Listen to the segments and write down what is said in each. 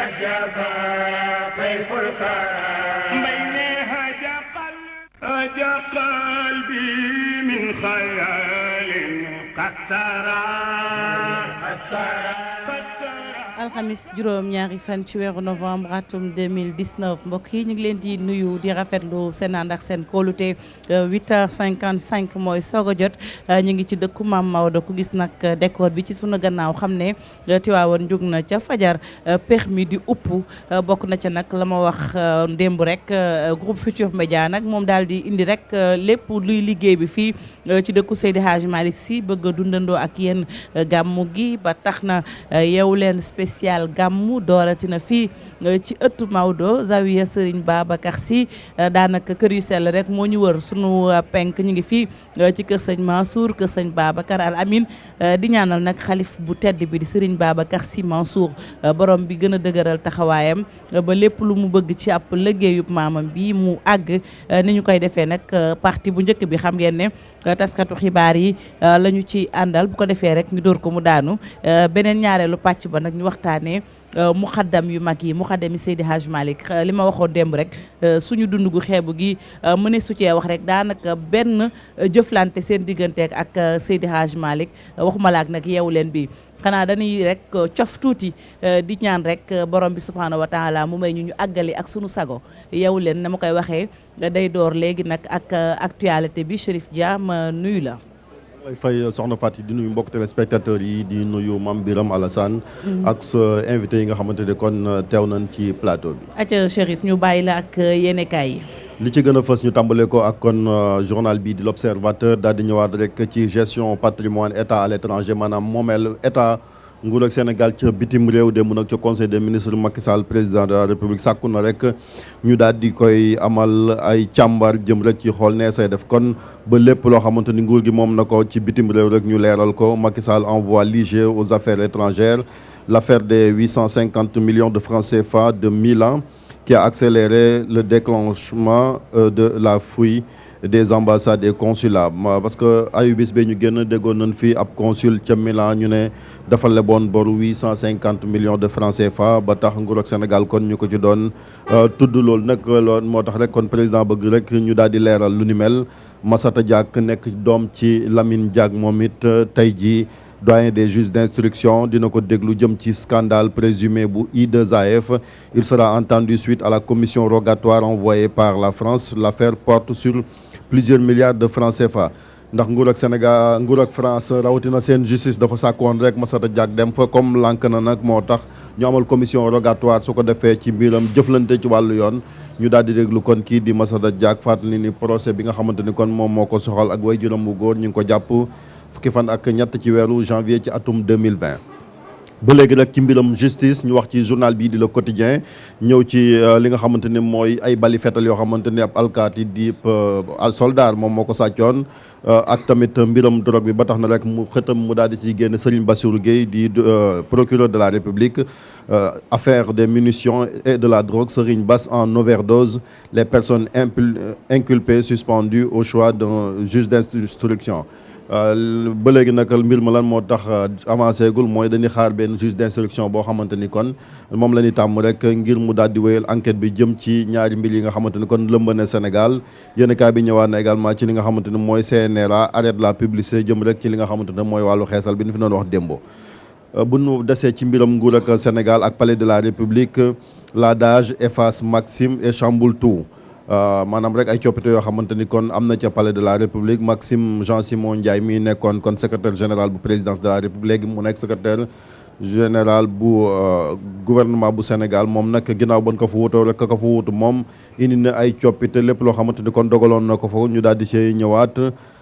وجب طيف الكرم بين هجى قلبي من خيال قد سرى alxamis juróom-ñaari fan ci weeru novembre atum 2019 mbokk yi ñu ngi leen di nuyu di rafetlu seen ànd ak seen kóolute 8h55 mooy soog a jot ñu ngi ci dëkku Maam Maodo ku gis nag décor bi ci sunu gannaaw xam ne Tiwaawan jóg na ca fajar pex mi di upp bokk na ca nag la ma wax démb rek groupe Futurs Médias nag moom daal di indi rek lépp luy liggéey bi fii ci dëkku Seydi Hadji Malick Sy bëgg a dundandoo ak yéen gàmmu gi ba tax na yeewu leen spécial gàmmu dooratina fii ci ëttu Maodo Zawiya Serigne Babacar Sy daanaka kër yu sell rek moo ñu wër sunu penk ñu ngi fii ci kër sëñ Mansour kër sëñ Babacar Al Amin di ñaanal nag xalif bu tedd bi di Serigne Babacar Sy Mansour borom bi gën a dëgëral taxawaayam ba lépp lu mu bëgg ci ab liggéeyub maamam bi mu àgg ni ñu koy defee nag partie bu njëkk bi xam ngeen ne taskatu xibaar yi la ñu ci àndal bu ko defee rek ñu dóor ko mu daanu beneen ñaareelu pàcc ba nag ñu waxtaanee muxaddam yu mag yi muxaddam yi Seydi Hadji Malick li ma waxoon démb rek suñu dund gu xeebu gi mëne su cee wax rek daanaka benn jëflante seen digganteek ak Seydi Hadji Malick waxuma laak nag yeewu leen bi xanaa dañuy rek cof tuuti di ñaan rek borom bi subhaanahu wa taala mu may ñu àggali ak sunu sago yeewu leen na ma koy waxee day door léegi nag ak actualité bi Chérif Dia ma nuyu la. lay fay soxna Fatou di nuyu mbokk téléspectateurs yi di nuyu Mame Biram Alassane ak sa invité yi nga xamante ne kon teew nañ ci plateau bi. acca Chérif ñu bàyyi la ak yéenekaay yi. li ci gën a fës ñu tàmbale ko ak kon journal bi di l'Observateur daal di ñëwaat rek ci gestion patrimoine état à l'étranger maanaam moomeel état nguur ak Sénégal ci bitim réew démb nag ci conseil des ministres Macky Sall président de la république sàkku na rek ñu daal di koy amal ay càmbar jëm rek ci xool nee say def kon ba lépp loo xamante ni nguur gi moom na ko ci bitim réew rek ñu leeral ko Macky Sall envoie l'IGE aux affaires étrangères l'affaire des 850 millions de francs CFA de Milan qui a accéléré le déclenchement de la fouille des ambassades et consulats parce que ayubis ba ñu génn déggoon nañ fii ab consul ca Milan ñu ne dafa leboon bor 850 millions de francs CFA ba tax nguur ak Sénégal kon ñu ko ci doon tudd loolu nag loolu moo tax rek kon président bëgg rek ñu daal di leeral lu ni mel Massata Diack nekk doom ci Lamine Diack moom it tey jii doyen des juges d'instruction dina ko déglu jëm ci scandale présumé bu I2AF il sera entendu suite à la commission rogatoire envoyée par la France l'affaire porte sur plusieurs milliards de francs CFA ndax nguur ak Sénégal nguur ak France rawatina seen justice dafa sàkkoon rek Massata Diack dem fa comme lànk na nag moo tax ñu amal commission rogatoire su ko defee ci mbiram jëflante ci wàllu yoon ñu daal di déglu kon kii di Massata Diack fàttali ni procès bi nga xamante ni kon moom moo ko soxal ak waajuram bu góor ñu ngi ko jàpp fukki fan ak ñett ci weeru janvier ci atum 2020 ba léegi rek ci mbiram justice ñu wax ci journal bii di Le Quotidien ñëw ci li nga xamante ni mooy ay bali fetal yoo xamante ni ab alkaati di soldat moom moo ko sàccoon ak tamit mbiram drogue bi ba tax na rek mu xëtam mu daal di ciy génn Serigne Bassirou Gueye di procureur de la République affaire des munitions et de la drogue Serigne Bass en overdose les personnes inculpées suspendues au choix d'un juge d'instruction ba léegi nag mbir ma lan moo tax avancé gul mooy dañuy xaar benn juge d'instruction boo xamante ni kon moom la ñuy tàmm rek ngir mu daal di wéyal enquête bi jëm ci ñaari mbir yi nga xamante ni kon lëmb na Sénégal yéen kaay bi ñëwaat na également ci li nga xamante ni mooy CNRA arrête la publicité jëm rek ci li nga xamante ne mooy wàllu xeesal bi ñu fi doon wax démbo bu ñu desee ci mbiram nguur ak Sénégal ak palais de la République l'adage efface Maxime et chamboule tout maanaam rek ay coppite yoo xamante ni kon am na ca palais de la République Maxime Jean-Simon Ndiaye mi nekkoon kon secrétaire général bu présidence de la République léegi mu nekk secrétaire général bu gouvernement bu Sénégal moom nag ginnaaw bon ko fa wutoo rek ka ko fa wutu moom indi na ay coppite lépp loo xamante ni kon dogaloon na ko fa ñu daal di cay ñëwaat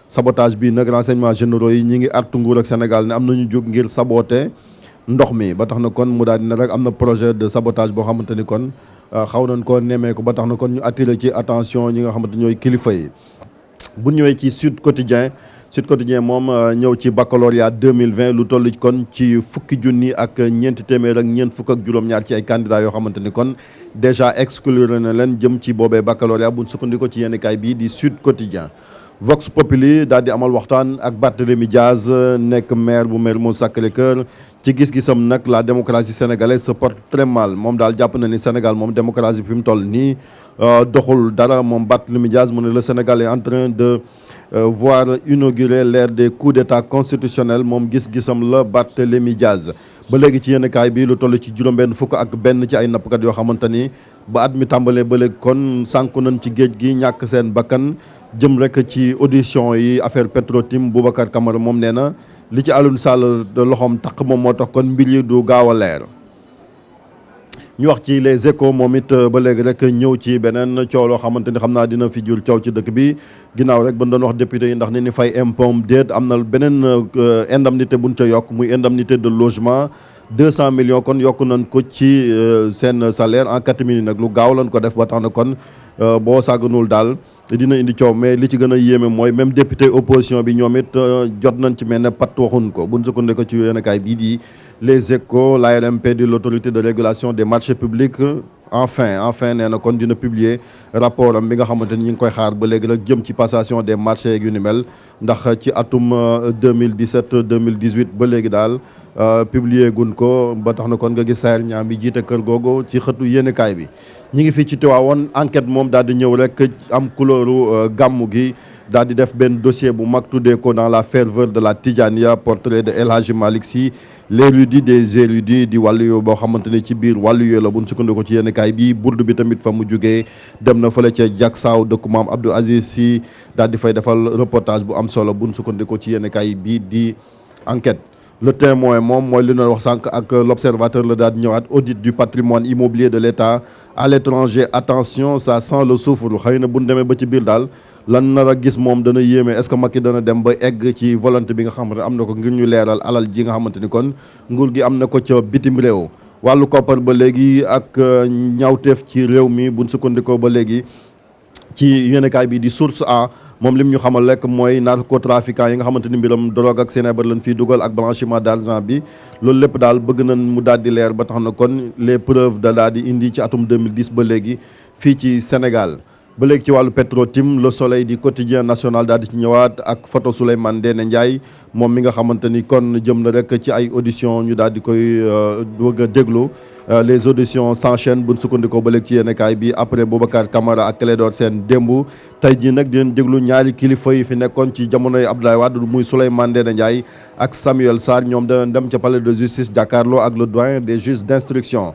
sabotage bi nag renseignements généraux yi ñi ngi artu nguur ak Sénégal ne am nañu jóg ngir saboter ndox mi ba tax na kon mu daal di ne rek am na projet de sabotage boo xamante ni kon xaw nañ ko nemee ko ba tax na kon ñu attiré ci attention ñi nga xamante ñooy kilifa yi bu ñëwee ci Sud Quotidien moom ñëw ci baccalauréat 2020 lu toll kon ci fukki junni ak ñeenti téeméer ak ñeent fukk ak juróom-ñaar ci ay candidats yoo xamante ni kon déjà exclure na leen jëm ci boobee baccalauréat bu sukkandiko ci yenn kaay bii di Sud Quotidien Vox Populi daal di amal waxtaan ak Barthélémy Diaz nekk maire bu Mermoz Sacré-Cœur ci gis-gisam nag la démocratie sénégalaise se porte très mal moom daal jàpp na ni Sénégal moom démocratie bi fi mu toll nii doxul dara moom Barthélémy Dias mu ne le Sénégal est en train de voir inaugurer l'ère des coups d'état constitutionnels moom gis-gisam la Barthélémy Dias. ba léegi ci yenn kaay bi lu toll ci juróom-benn fukk ak benn ci ay nappkat yoo xamante ni ba at mi tàmbalee ba léegi kon sànku nañ ci géej gi ñàkk seen bakkan jëm rek ci audition yi affaire Petro-Tim Boubacar Camara moom nee na li ci Alioune Sall loxoom taq moom moo tax kon mbir yi du gaaw a leer. ñu wax ci les échos moom it ba léegi rek ñëw ci beneen coow loo xamante ni xam naa dina fi jur coow ci dëkk bi ginnaaw rek ba doon wax député yi ndax ni fay impôt déet am na beneen indemnité buñ ca yokk muy indemnité de logement 200 millions kon yokk nañ ko ci seen salaire en catimini nag lu gaaw lañ ko def ba tax na kon boo sàgganul daal dina indi coow mais li ci gën a yéeme mooy même député opposition bi ñoom it jot nañ ci mel ne pat waxuñ ko buñ sukkandikoo ci yéenekaay bii di les échos l'ARMP de l'autorité de régulation des marchés publics enfin nee na kon dina publier rapport am bi nga xamante ni ñu ngi koy xaar ba léegi rek jëm ci passation des marchés yu ni mel ndax ci atum 2017 2018 ba léegi daal publier gun ko ba tax na kon nga gis Saër Niang bi jiite kër googu ci xëtu yéenekaay bi. ñi ngi fii ci Tivaouane enquête moom daal di ñëw rek am couleuru gàmmu gi daal di def benn dossier bu mag tuddee ko dans la ferveur de la Tidjania portrait de El Hadji Malick Sy l'érudit des érudits di wàllu yoo boo xamante ne ci biir wàllu yoo la bu ñu sukkandiku ci yenn kaay bi burdu bi tamit fa mu jógee dem na fële ca Diacksao dëkku maam Abdou Aziz Sy daal di fay defal reportage bu am solo bu ñu sukkandiku ci yenn kaay bii di enquête. Le Témoin moom mooy li ñu wax sànq ak l'Observateur la daal di ñëwaat audit du patrimoine immobilier de l'État à l'étranger attention ça sent le soufre xëy na bu ñu demee ba ci biir daal lan nar a gis moom dana yéeme est-ce que Macky dana dem ba egg ci volonté bi nga xamante ne am na ko ngir ñu leeral alal ji nga xamante ni kon nguur gi am na ko ca bitim réew. wàllu koppar ba léegi ak ñaawteef ci réew mi buñ sukkandikoo ba léegi ci yéenekaay bi di Source A. moom lim ñu xamal rek mooy narcotrafiquants yi nga xamante ni mbiram drogue ak sinébar lañ fiy dugal ak blanchiment d'argent bi loolu lépp daal bëgg nañ mu daal di leer ba tax na kon les preuves da daal di indi ci atum 2010 ba léegi fii ci Sénégal. ba léegi ci wàllu Petro-Tim Le Soleil di quotidien national daal di ci ñëwaat ak photo Souleymane Ndéné Ndiaye moom mi nga xamante ni kon jëm na rek ci ay audition ñu daal di koy bëgg a déglu. Les auditions s'enchaînent buñ sukkandikoo ba léegi ci yéenekaay bi après Boubacar Camara ak Clédor Sène démb tey jii nag dinañ déglu ñaari kilifa yi fi nekkoon ci jamonoy Abdoulaye Wade muy Souleymane Ndéné Ndiaye ak Samuel Sarr ñoom danañ dem ca palais de justice jàkkaarloo ak le doyen des juges d'instruction.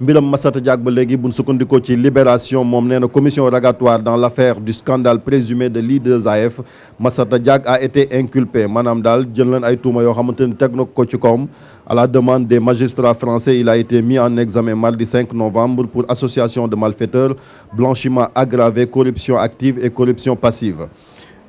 mbiram Massata Diack ba léegi buñ sukkandikoo ci Libération moom nee na commission rogatoire dans l'affaire du scandale présumé de l'I2AF Massata Diack a été inculpé maanaam daal jël leen ay tuuma yoo xamante ni teg na ko ci kawam. À la demande des magistrats français, il a été mis en examen mardi 5 novembre pour association de malfaiteurs, blanchiment aggravé, corruption active et corruption passive.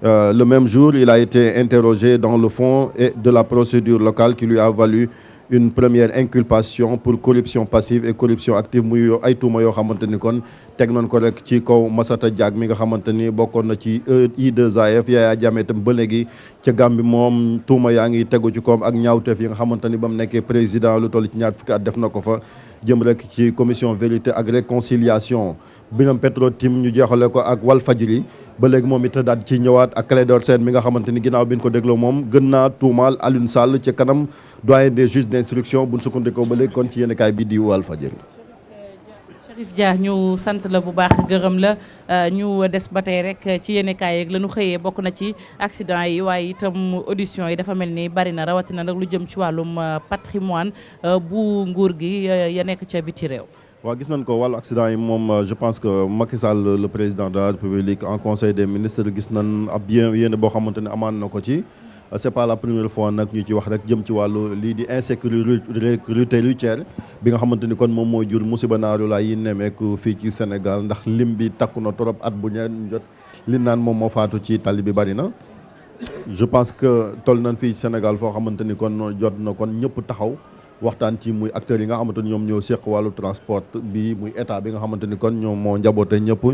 Le même jour, il a été interrogé dans le fond et de la procédure locale qui lui a valu une première inculpation pour corruption passive et corruption active muy ay tuuma yoo xamante ni kon teg nañ ko rek ci kaw Massata Diack mi nga xamante ni bokkoon na ci I2AF Yaya Jammeh itam ba léegi ca Gambie moom tuuma yaa ngi tegu ci kawam ak ñaawteef yi nga xamante ni ba mu nekkee président lu toll ci ñaar fukki at def na ko fa jëm rek ci commission vérité ak réconciliation binam Petro-Tim ñu jeexale ko ak Walfadjri ba léegi moom it daal ci ñëwaat ak Clédor Sène mi nga xamante ni ginnaaw bi ñu ko dégloo moom gën naa tuumaal Alioune Sall ci kanam doyen des juges d'instruction buñ sukkandikoo ba léegi kon ci yéenekaay bi di Walfadjri. Chérif Dia ñu sant la bu baax gërëm la ñu des ba tey rek ci yéenekaay yeeg la ñu xëyee bokk na ci accident yi waaye itam audition yi dafa mel ni bari na rawatina nag lu jëm ci wàllum patrimoine bu nguur gi ya nekk ca biti réew. waaw gis nañ ko wàllu accident yi moom je pense que Macky Sall le président de la République en conseil des ministres gis nañ ab yéene boo xamante ne amaan na ko ci c'est pas la première fois nag ñu ci wax rek jëm ci wàllu lii di insécurité routière bi nga xamante ni kon moom mooy jur musiba naaru laa yi nemeeku fii ci Sénégal ndax lim bi takku na trop at bu ñeen jot li naan moom moo faatu ci tali bi bari na je pense que toll nañ fii Sénégal foo xamante ni kon jot na kon ñëpp taxaw waxtaan ci muy acteurs yi nga xamante ni ñoom ñoo seq wàllu transport bi muy état bi nga xamante ni kon ñoom moo njaboote ñëpp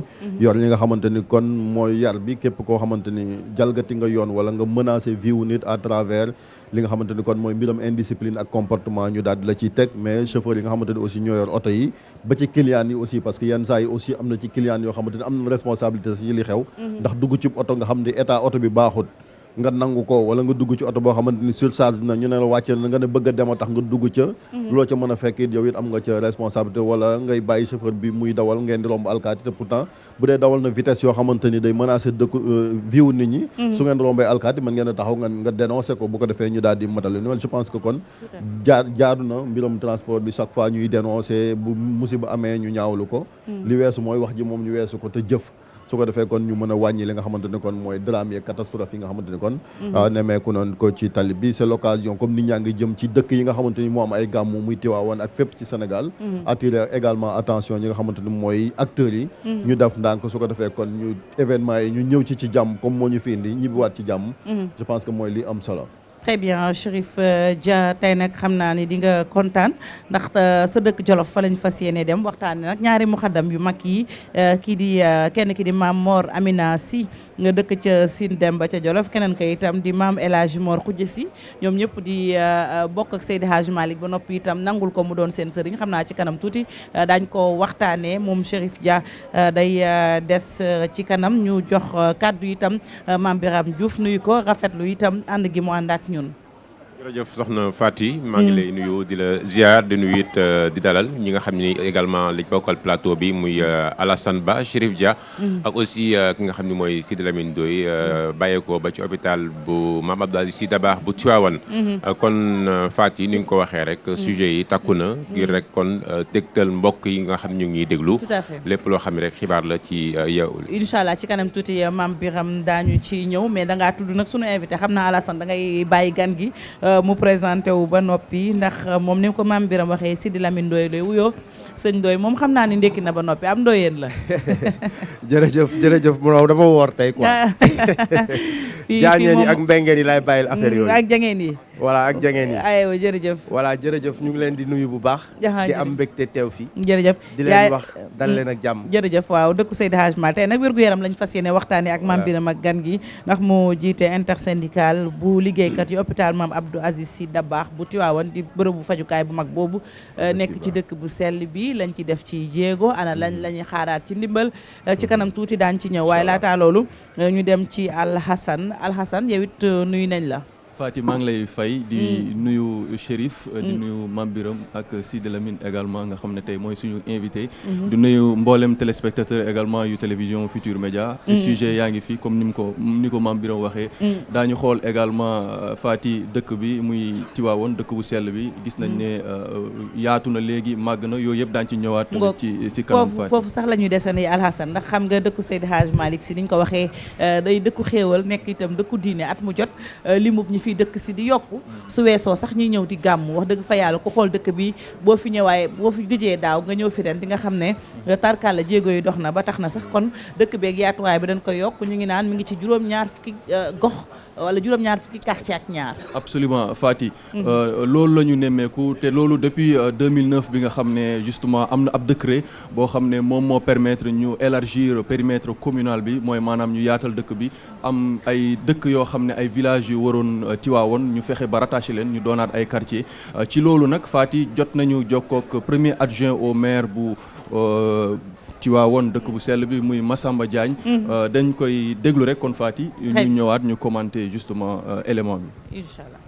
yor li nga xamante ni kon mooy yar bi képp koo xamante ni jalgati nga yoon wala nga menacer vie wu nit à travers li nga xamante ni kon mooy mbiram indiscipline ak comportement ñu daal di la ciy teg mais chauffeur yi nga xamante ni aussi ñoo yor oto yi ba ci clients yi aussi parce que yenn saa yi aussi am na ci clients yoo xamante ni am na responsabilité ci li xew ndax dugg ci oto nga xam ni état oto bi baaxut nga nangu ko wala nga dugg ci oto boo xamante ni surcharge na ñu ne la wàcce na nga ne bëgg a dem a tax nga dugg ca loo ca mën a fekk it yow it am nga ca responsabilité wala ngay bàyyi chauffeur bi muy dawal ngeen di romb alkaati te pourtant bu dee dawal na vitesse yoo xamante ni day menacer dëkk viwu nit ñi su ngeen rombee alkaati mën ngeen a taxaw nga dénoncer ko bu ko defee ñu daal di matale je pense que kon jaadu na mbiram transport bi chaque fois ñuy dénoncer bu musiba amee ñu ñaawlu ko li weesu mooy wax ji moom ñu weesu ko te jëf su ko defee kon ñu mën a wàññi li nga xamante ne kon mooy drame yeeg catastrophe yi nga xamante ne kon nemeeku noonu ko ci tali bi c'est l'occasion comme nit ñaa ngi jëm ci dëkk yi nga xamante ni moo am ay gàmmu muy Tivaouane ak fépp ci Sénégal attirer également attention ñi nga xamante ni mooy acteurs yi ñu def ndànk su ko defee kon ñu événement yi ñu ñëw ci jàmm comme moo ñu fi indi ñibbiwaat ci jàmm je pense que mooy li am solo. très bien Chérif Dia tey nag xam naa ni di nga kontaan ndax sa dëkk Jolof fa lañ fas yéene dem waxtaane nag ñaari muxaddam yu mag yi kii di kenn ki di maam Mor Amina Sy nga dëkk ca Sine Demba ca Jolof keneen ko itam di maam El Hadj Mor Khoudia Sy ñoom ñëpp di bokk ak Seydi Hadj Malick ba noppi itam nangul ko mu doon seen sëriñ xam naa ci kanam tuuti daañ ko waxtaanee moom Chérif Dia day des ci kanam ñu jox kàddu itam maam Birame Diouf nuyu ko rafetlu itam ànd gi mu ànd ak ñun. jërëjëf soxna Fati maa ngi lay nuyu di la ziar di nuyu it di dalal ñi nga xam ni également liñ bokkal plateau bi muy Alassane Ba Chérif Dia ak aussi ki nga xam ni mooy Sidi Lamine Ndoye bàyyeekoo ba ci hôpital bu Mame Abdou Aziz Sy Dabakh bu Tivaouane kon Fati ni nga ko waxee rek sujet yi takku na ngir rek kon dégtal mbokk yi nga xam ñu ngi déglu tout à fait lépp loo xam ne rek xibaar la ci Yeewu. incha allah ci kanam tuuti Mame Birame daañu ci ñëw mais da ngaa tudd nag sunu invité xam naa Alassane da ngay bàyyi gan gi mu présenté wu ba noppi ndax moom ni ko Mame Birame waxee Sidi Lamine Ndoye lay wuyoo sëñ Ndoye moom xam naa ni ndekki na ba noppi am ndoyeen la. jërëjëf mu dama woor tey quoi. jaañeen yi ak mbengeen yi laay bàyyil affaire yooyu ak jangeen yi. voilà ak jangeen yi. aywa jërëjëf. voilà jërëjëf ñu ngi leen di nuyu bu baax. di am mbégte teew fi. jërëjëf di leen wax dal leen ak jàmm. jërëjëf waaw dëkku Seydi Hadj Malick tey nag wér-gu-yaram lañ fas yéene waxtaanee ak Mame Birame ak gan gi ndax moo jiite intersyndical bu liggéeykat yi hôpital Mame Abdou Aziz Sy Dabakh bu Tivaouane di bërëbu fajukaay bu mag boobu nekk ci dëkk bu sell bi lañ ci def ci jéego ana lañuy xaaraat ci ndimbal ci kanam tuuti daañ ci ñëw waaye laataa loolu ñu dem ci Alhassane yow it nuyu nañ la. Fati maa ngi lay fay di nuyu Chérif di nuyu Mame Birame ak Sidi Lamine également nga xam ne tey mooy suñu invité di nuyu mboolem téléspectateur également yu télévision Futur Média sujet yaa ngi fi comme ni ko Mame Birame waxee daañu xool également Fati dëkk bi muy Tivaouane dëkk bu sell bi gis nañ ne yaatu na léegi màgg na yooyu yëpp daañu ci ñëwaat ci kanam Fati foofu sax la ñuy desandi Alhassane ndax xam nga dëkku Seydi Hadj Malick Sy niñ ko waxee day dëkku xéewal nekk itam dëkku diine at mu jot limub ñi fi dëkk si di yokku su weesoo sax ñuy ñëw di gàmm wax dëgg fa yàlla ko xool dëkk bi boo fi ñëwaaye boo fi gëjee daaw nga ñëw fi ren di nga xam ne tarkalla jéego yi dox na ba tax na sax kon dëkk beeg yaatuwaay bi dañ ko yokk ñu ngi naan mi ngi ci juróom-ñaar fukki gox wala juróom-ñaar fukki quartier ak ñaar. absolument Fati loolu la ñu nemmeeku te loolu depuis 2009 bi nga xam ne justement am na ab décret boo xam ne moom moo permettre ñu élargir périmètre communal bi mooy maanaam ñu yaatal dëkk bi am ay dëkk yoo xam ne ay villages yu waroon Tivaouane ñu fexe ba rattaché leen ñu doonaat ay quartier ci loolu nag Fati jot nañu jokkook premier adjoint au maire bu Tivaouane dëkk bu sell bi muy Massamba Diagne dañ koy déglu rek kon Fati ñu ñëwaat ñu commenter justement élément bi inchallah.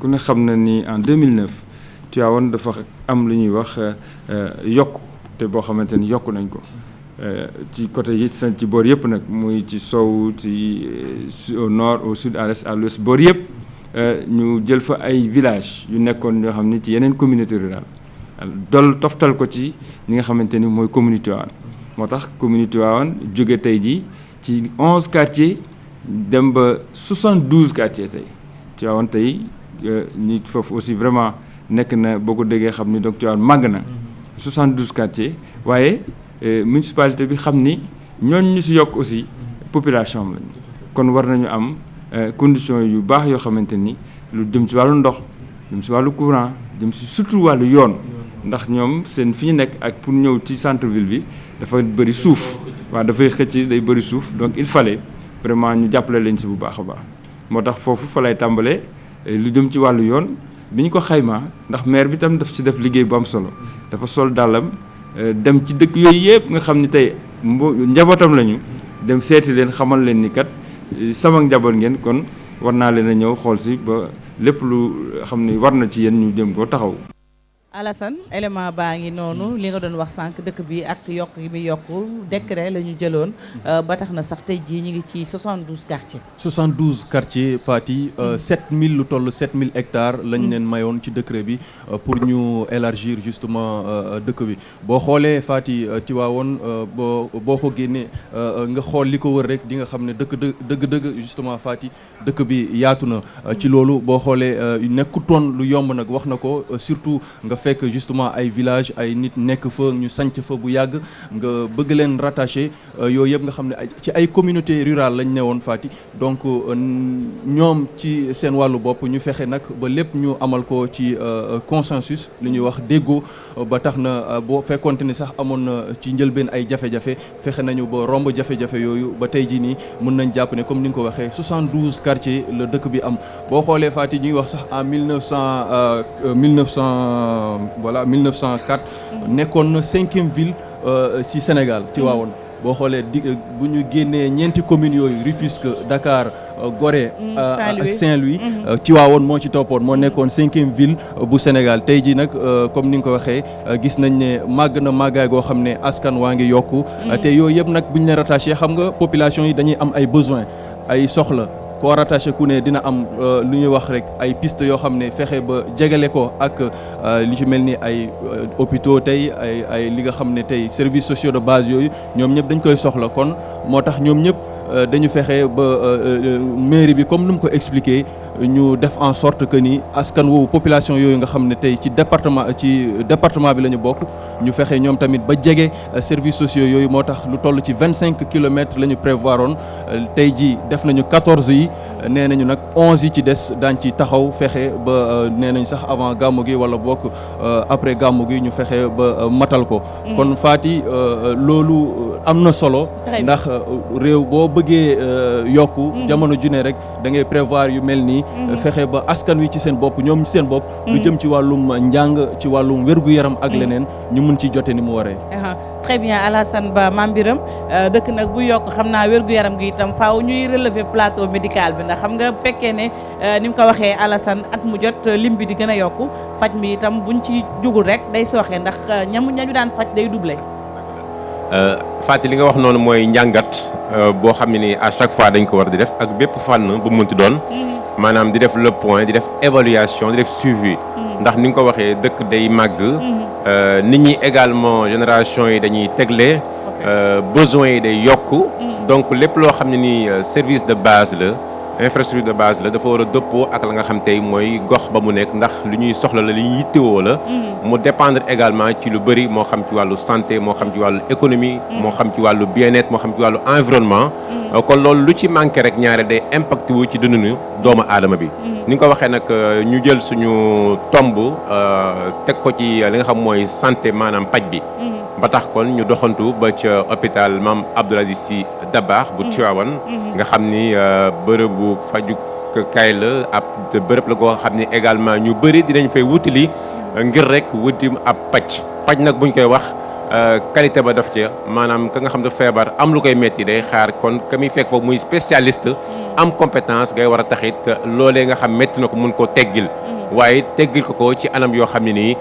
ku ne xam na ni en 2009 Tivaouane dafa am lu ñuy wax yokku te boo xamante ni yokku nañ ko ci côté yi ci boor yëpp nag muy ci sow ci au nord au sud à l'est à l'ouest boor yëpp ñu jël fa ay villages yu nekkoon yoo xam ni ci yeneen communauté rurale toftal ko ci li nga xamante ni mooy commune Tivaouane moo tax commune Tivaouane jóge tey jii ci 11 quartiers dem ba 72 quartiers tey Tivaouane tey nit foofu aussi vraiment nekk na boo ko déggee xam ni donc Tivaouane màgg na 72 quartiers waaye municipalité bi xam ni ñooñ ñu ci yokk aussi population am lañu kon war nañu am conditions yu baax yoo xamante ni lu jëm ci wàllu ndox jëm ci wàllu courant jëm ci surtout wàllu yoon ndax ñoom seen fi ñu nekk ak pour ñëw ci centre ville bi dafa bëri suuf waaw dafay xëcc day bëri suuf donc il fallait vraiment ñu jàppale leen ci bu baax a baax moo tax foofu fa lay tàmbalee lu jëm ci wàllu yoon bi ñu ko xaymaa ndax maire bi tam daf ci def liggéey bu am solo dafa sol dàllam dem ci dëkk yooyu yëpp nga xam ni tey njabootam lañu dem seeti leen xamal leen ni kat sama njaboot ngeen kon war naa leen a ñëw xool si ba lépp lu xam ni war na ci yéen ñu dem ko taxaw. Alassane élément baa ngi noonu li nga doon wax sànq dëkk bi ak yokk yi muy yokku décret la ñu jëloon ba tax na sax tey jii ñu ngi ci 72 quartiers. 72 quartiers Fati 7000 lu toll 7000 hectares lañ leen mayoon ci décret bi pour ñu élargir justement dëkk bi boo xoolee Fati Tivaouane boo ko génnee nga xool li ko wër rek di nga xam ne dëgg justement Fati dëkk bi yaatu na ci loolu boo xoolee nekkutoon lu yomb nag wax na ko surtout nga fekk justement ay village ay nit nekk fa ñu sanc fa bu yàgg nga bëgg leen rattaché yooyu yëpp nga xam ne ci ay communauté rurale lañ newoon Fati donc ñoom ci seen wàllu bopp ñu fexe nag ba lépp ñu amal ko ci consensus li ñuy wax déggoo ba tax na boo fekkonte ni sax amoon na ci njëlbeen ay jafe-jafe fexe nañu ba romb jafe-jafe yooyu ba tey jii nii mën nañ jàpp ne comme ni nga ko waxee 72 quartiers la dëkk bi am boo xoolee Fati ñuy wax sax en 1904 nekkoon na 5e ville ci Sénégal Tivaouane boo xoolee bu ñu génnee ñeenti communes yooyu Rufisque Dakar Gorée ak Saint-Louis Tivaouane moo ci toppoon moo nekkoon 5e ville bu Sénégal tey jii nag comme ni nga ko waxee gis nañ ne màgg na màggaay goo xam ne askan waa ngi yokku te yooyu yëpp nag bu ñu leen rattaché xam nga population yi dañuy am ay besoins ay soxla koo rattaché ku ne dina am lu ñuy wax rek ay piste yoo xam ne fexe ba jegale ko ak li ci mel ni ay hôpitaux tey ay li nga xam ne tey services sociaux de base yooyu ñoom ñëpp dañ koy soxla kon moo tax ñoom ñëpp dañu fexe ba mairie bi comme nu mu ko expliqué ñu def en sorte que ni askan woowu population yooyu nga xam ne tey ci département bi la ñu bokk ñu fexe ñoom tamit ba jege services sociaux yooyu moo tax lu toll ci 25 kilomètres la ñu prévoir woon tey ji def nañu 14 yi nee nañu nag 11 yi ci des daañ ci taxaw fexe ba nee nañ sax avant gàmmu gi wala bokk après gàmmu gi ñu fexe ba matal ko kon Fati loolu am na solo ndax réew boo bëggee yokku jamono ju ne rek da ngay prévoir yu mel nii fexe ba askan wi ci seen bopp ñoom ci seen bopp lu jëm ci wàllum njàng ci wàllum wér-gu-yaram ak leneen ñu mun ci jote ni mu waree. Très bien Alassane Ba Mame Birame dëkk nag bu yokk xam naa wér-gu-yaram gi itam faaw ñuy relever plateau médical bi ndax xam nga fekkee ne ni mu ko waxee Alassane at mu jot lim bi di gën a yokku faj mi itam buñ ci jugul rek day sooxe ndax ñañu daan faj day doublé. Fati li nga wax noonu mooy njàngat boo xam ne ni à chaque fois dañ ko war di def ak bépp fànn bu munti doon maanaam di def le point di def évaluation di def suivi ndax ni nga ko waxee dëkk day màgg nit ñi également génération yi dañuy tegle besoins yi day yokk donc lépp loo xam ne ni service de base la infrastructure de base la dafa war a dëppoo ak la nga xam tey mooy gox ba mu nekk ndax lu ñuy soxla la li ñuy yittewoo la mu dépendre également ci lu bëri moo xam ci wàllu santé moo xam ci wàllu économie moo xam ci wàllu bien-être moo xam ci wàllu environnement kon loolu lu ci manqué rek ñaare day impacté wu ci dundinu doomu aadama bi ni nga ko waxee nag ñu jël suñu tomb teg ko ci li nga xam mooy santé maanaam paj bi ba tax kon ñu doxantu ba ca hôpital Mame Abdoul Aziz Sy Dabakh bu Tivaouane nga xam ni bërëbu fajukaay la ab bërëb la koo xam ni également ñu bëri dinañ fay wutali ngir rek wuti ab paj nag buñ koy wax qualité ba daf ca maanaam ka nga xam ne feebar am lu koy metti day xaar kon ka muy fekk foofu muy spécialiste am compétence ngay war a taxit loolee nga xam metti na ko mun koo teggil waaye teggil ko ci anam yoo xam ne nii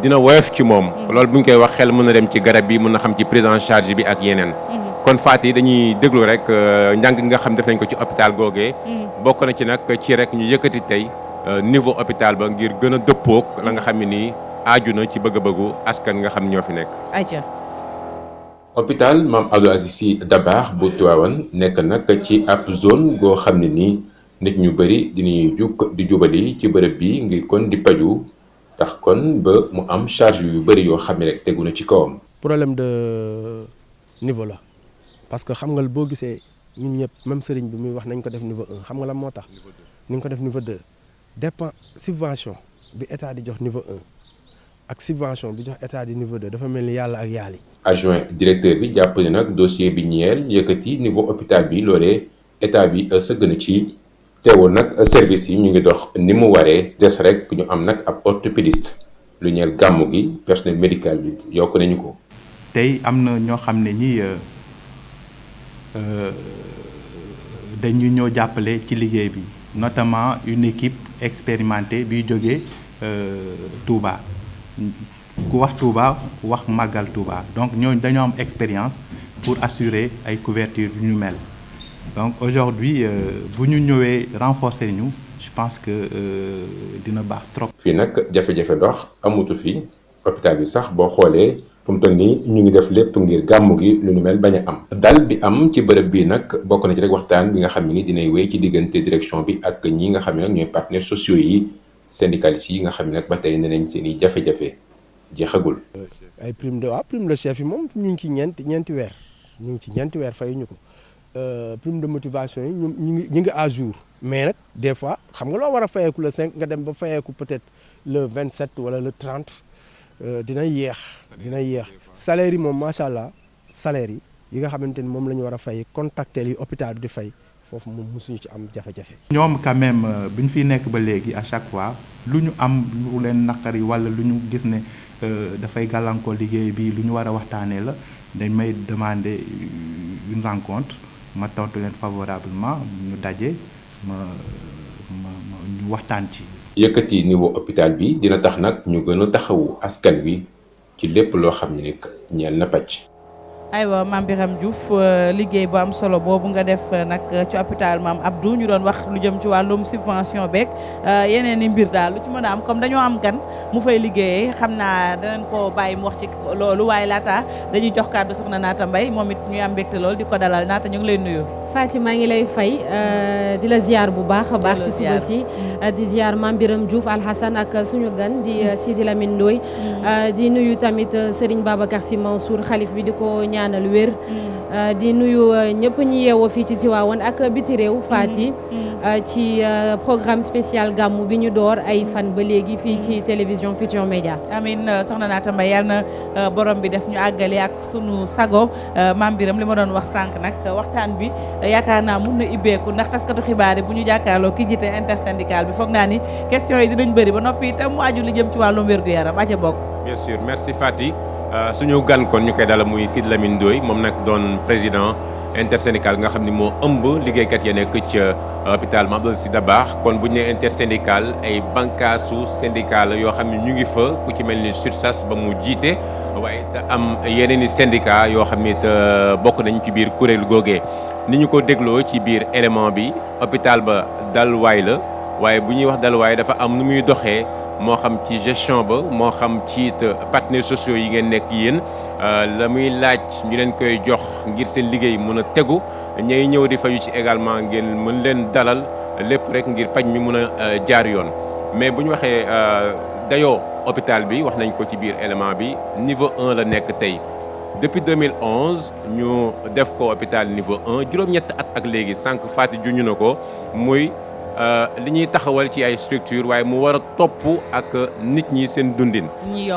dina woyof ci moom loolu bu ñu koy wax xel mën na dem ci garab bi mën na xam ci prise en charge bi ak yeneen kon Fati dañuy déglu rek njàng nga xam def nañ ko ci hôpital googee bokk na ci nag ci rek ñu yëkkati tey niveau hôpital ba ngir gën a dëppoog la nga xam ne nii aaju na ci bëgg-bëggu askan nga xam ñoo fi nekk hôpital Mame Abdoul Aziz Sy Dabakh bu Tivaouane nekk nag ci ab zone goo xam ne nii nit ñu bëri dinañuy jug di jubali ci bërëb bi ngir kon di paju tax kon ba mu am charge yu bëri yoo xam ne rek tegu na ci kawam. problème de niveau la parce que xam nga boo gisee ñun ñëpp même sëriñ bi muy wax nañ ko def niveau 1 xam nga lan moo tax. ni nga ko def niveau 2 dépend subvention bi état di jox niveau 1 ak subvention bi jox état di niveau 2 dafa mel ni yàlla ak yaali. adjoint directeur bi jàpp ne nag dossier bi ñeel yëkkati niveau hôpital bi loolee état bi sëgg na ci. teewul nag service yi ñu ngi dox ni mu waree des rek ñu am nag ab orthopédiste lu ñeel gàmmu gi personnel médical bi yokk nañu ko. tey am na ñoo xam ne ñi dañu ñoo jàppale ci liggéey bi notamment une équipe expérimentée biy jógee Touba ku wax Touba wax màggal Touba donc ñooñu dañoo am expérience pour assurer ay couverture yu ñu mel donc aujourd'hui bu ñu ñëwee renforcer ñu je pense que dina baax trop. fii nag jafe-jafe dox amutu fi hôpital bi sax boo xoolee fu mu toll nii ñu ngi def lépp ngir gàmmu gi lu nu mel bañ a am. dal bi am ci bërëb bii nag bokk na ci rek waxtaan bi nga xam ni dinay wéy ci diggante direction bi ak ñi nga xam ne nag ñooy partenaires sociaux yi syndicalistes yi nga xam ne nag ba tey nee nañ seen i jafe-jafe jeexagul. ay prime de chef yi moom ñu ngi ci ñeenti weer ñu ngi ci ñeenti weer fayuñu ko prime de motivation yi ñu ngi à jour. mais nag des fois xam nga loo war a fayeeku le 5 nga dem ba fayeeku peut-être le 27 wala le 30 dina yéex. salaire yi moom macha allah salaire yi nga xamante ni moom la ñu war a fay contractuels yi hôpital bi di fay foofu moom mosuñu ci am jafe-jafe. ñoom quand même bi ñu fiy nekk ba léegi à chaque fois lu ñu am lu leen naqari wala lu ñu gis ne dafay gàllankoor liggéey bi lu ñu war a waxtaanee la dañ may demander une rencontre ma tontu leen favorablement ñu daje. ñu waxtaan ci. yëkkati niveau hôpital bi dina tax nag ñu gën a taxawu askan wi ci lépp loo xam ne ni ñeel na pàcc. aywa Mame Birame Diouf liggéey bu am solo boobu nga def nag ci hôpital Mame Abdou ñu doon wax lu jëm ci wàllum subvention beeg yeneen i mbir daal lu ci mën a am comme dañoo am gan mu fay liggéeyee xam naa danañ ko bàyyi mu wax ci loolu waaye laata dañuy jox kàddu soxna Naata Mbaye moom it ñuy am mbégte lool di ko dalal Naata ñu ngi lay nuyu. Faty maa ngi lay fay di la ziar bu baax a baax ci suba si di ziar Mame Birame Diouf Alhassane ak suñu gan di Sidi Lamine Ndoye di nuyu tamit Serigne Babacar Sy Mansour xalif bi di ko ñaanal wér di nuyu ñëpp ñi yeewoo fii ci Tivaouane ak biti réew Faty ci programme spécial gàmmu bi ñu door ay fan ba léegi fii ci télévision Futurs Médias. amiin soxna Naata Mbaye yàlla na borom bi def ñu àggale ak sunu sago Mame Birame li ma doon wax sànq nag waxtaan bi yaakaar naa mun na ibbeeku ndax taskatu xibaar yi bu ñu jàkkaarloo ki jiite intersyndical bi foog naa ni question yi dinañ bëri ba noppi itam mu aju li jëm ci wàllum wér-gu-yaram aca bokk. bien sûr merci Faty suñu gan kon ñu koy dalal muy Sidi Lamine Ndoye moom nag doon président intersyndical nga xam ni moo ëmb liggéeykat ya nekk ca hôpital Mame Abdou Sy Dabakh kon bu ñu nee intersyndical ay bànqaasu syndical yoo xam ne ñu ngi fa ku ci mel ni SUTSAS ba mu jiite waaye te am yeneen i syndicat yoo xam ni bokk nañ ci biir kuréelu googee ni ñu ko dégloo ci biir élément bi hôpital ba dalwaay la waaye bu ñuy wax dalwaay dafa am nu muy doxee moo xam ci gestion ba moo xam ci partenaires sociaux yi ngeen nekk yéen la muy laaj ñu leen koy jox ngir seen liggéey mën a tegu ñay ñëw di fayu ci également ngeen mën leen dalal lépp rek ngir paj mi mën a jaar yoon mais bu ñu waxee dayoo hôpital bi wax nañ ko ci biir élément bi niveau 1 la nekk tey depuis 2011 ñu def ko hôpital niveau 1 juróom-ñett at ak léegi sànq Faty juñu na ko muy li ñuy taxawal ci ay structure waaye mu war a topp ak nit ñi seen dundin.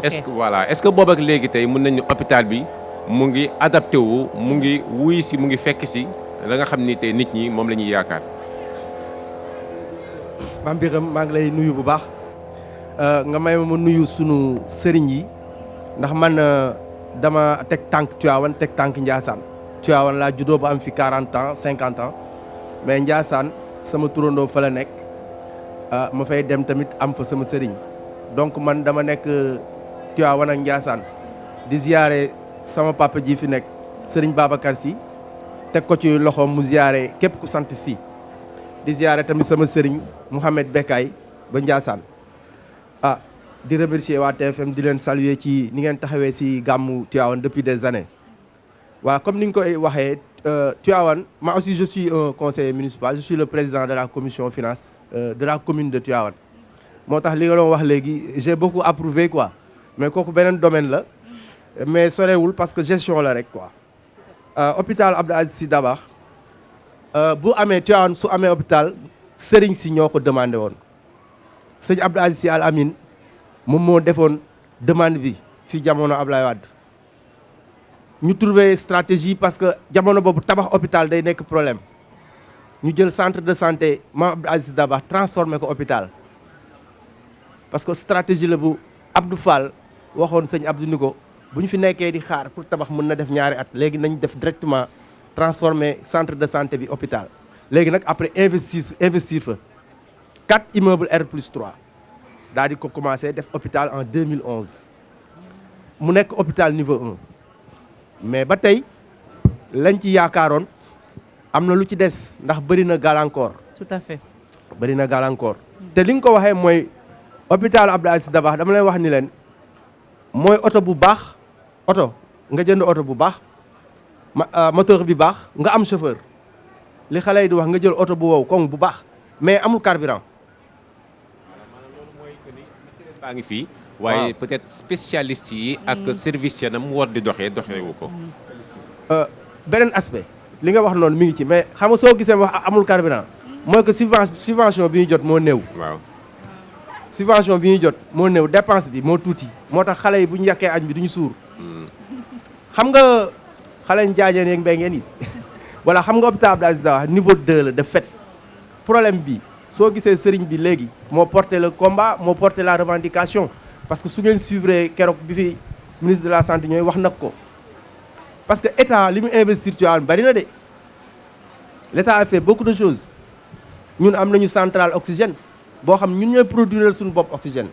est-ce que voilà est-ce que boobu ak léegi tey mën nañu hôpital bi mu ngi adapté wu mu ngi wuy si mu ngi fekk si la nga xam ni tey nit ñi moom la ñuy yaakaar. Mame Birame maa ngi lay nuyu bu baax nga may ma nuyu sunu sëriñ yi ndax man dama teg tànk Tivaouane teg tànk Ndiassane Tivaouane laa juddoo ba am fi 40 ans 50 ans mais Ndiassane sama turandoo fa la nekk ma fay dem tamit am fa sama sëriñ donc man dama nekk Tivaouane ak Ndiassane di ziyaare sama papa ji fi nekk sëriñ Babacar Sy teg ko ci loxoom mu ziyaare képp ku sant Sy di ziyaare tamit sama sëriñ Mouhamed Bekay ba Ndiassane di remercier waa TFM di leen saluer ci ni ngeen taxawee si gàmmu Tivaouane depuis des années waaw comme ni nga koy waxee Tivaouane moi aussi je suis un conseiller municipal je suis le président de la commission finance de la commune de Tivaouane moo tax li nga doon wax léegi j'ai beaucoup approuvé quoi mais kooku beneen domaine la mais sorewul parce que gestion la rek quoi hôpital Abdou Aziz Sy Dabakh bu amee Tivaouane su amee hôpital sëriñ si ñoo ko demandé woon sëñ Abdou Aziz Sy Al Amine moom moo defoon demande bi si jamono Ablaye Wade ñu trouvé stratégie parce que jamono boobu tabax hôpital day nekk problème ñu jël centre de santé Mame Abdou Aziz Sy Dabakh transformé ko hôpital parce que stratégie la bu Abdou Fall waxoon sëñ Abdou ni ko bu ñu fi nekkee di xaar pour tabax mën na def ñaari at léegi nañ def directement transformer centre de santé bi hôpital léegi nag après investir fa 4 immeubles R+3 daal di ko commencé def hôpital en 2011 mu nekk hôpital niveau 1 mais ba tey lañ ci yaakaaroon am na lu ci des ndax bëri na gàllankoor. tout à fait. bëri na gàllankoor te li nga ko waxee mooy hôpital Abdou Aziz Dabakh dama lay wax ni leen mooy oto bu baax oto nga jënd oto bu baax moteur bi baax nga am chauffeur li xale yi di wax nga jël oto bu wow koŋ bu baax mais amul carburant. baa ngi fii waaye peut-être spécialiste yi ak service ya na mu war di doxeewu ko. beneen aspect li nga wax noonu mi ngi ci mais xam nga soo gisee wax amul carburant mooy que subvention bi ñuy jot moo néew. waaw subvention bi ñuy jot moo néew dépense bi moo tuuti moo tax xale yi bu ñu yàkkee añ bi duñu suur. xam nga xale ñu jaajeen yeeg mbéy ngeen yi voilà xam nga hôpital Abdou Aziz Dabakh niveau 2 la de fait problème bi soo gisee sëriñ bi léegi moo porté le combat moo porté la revendication parce que su ngeen suivre keroog bi fi ministre de la santé ñooy wax nag ko parce que état li mu investir ci wàllum bari na de l'état a fait beaucoup de choses ñun am nañu centrale oxygène boo xam ñun ñooy produire suñu bopp oxygène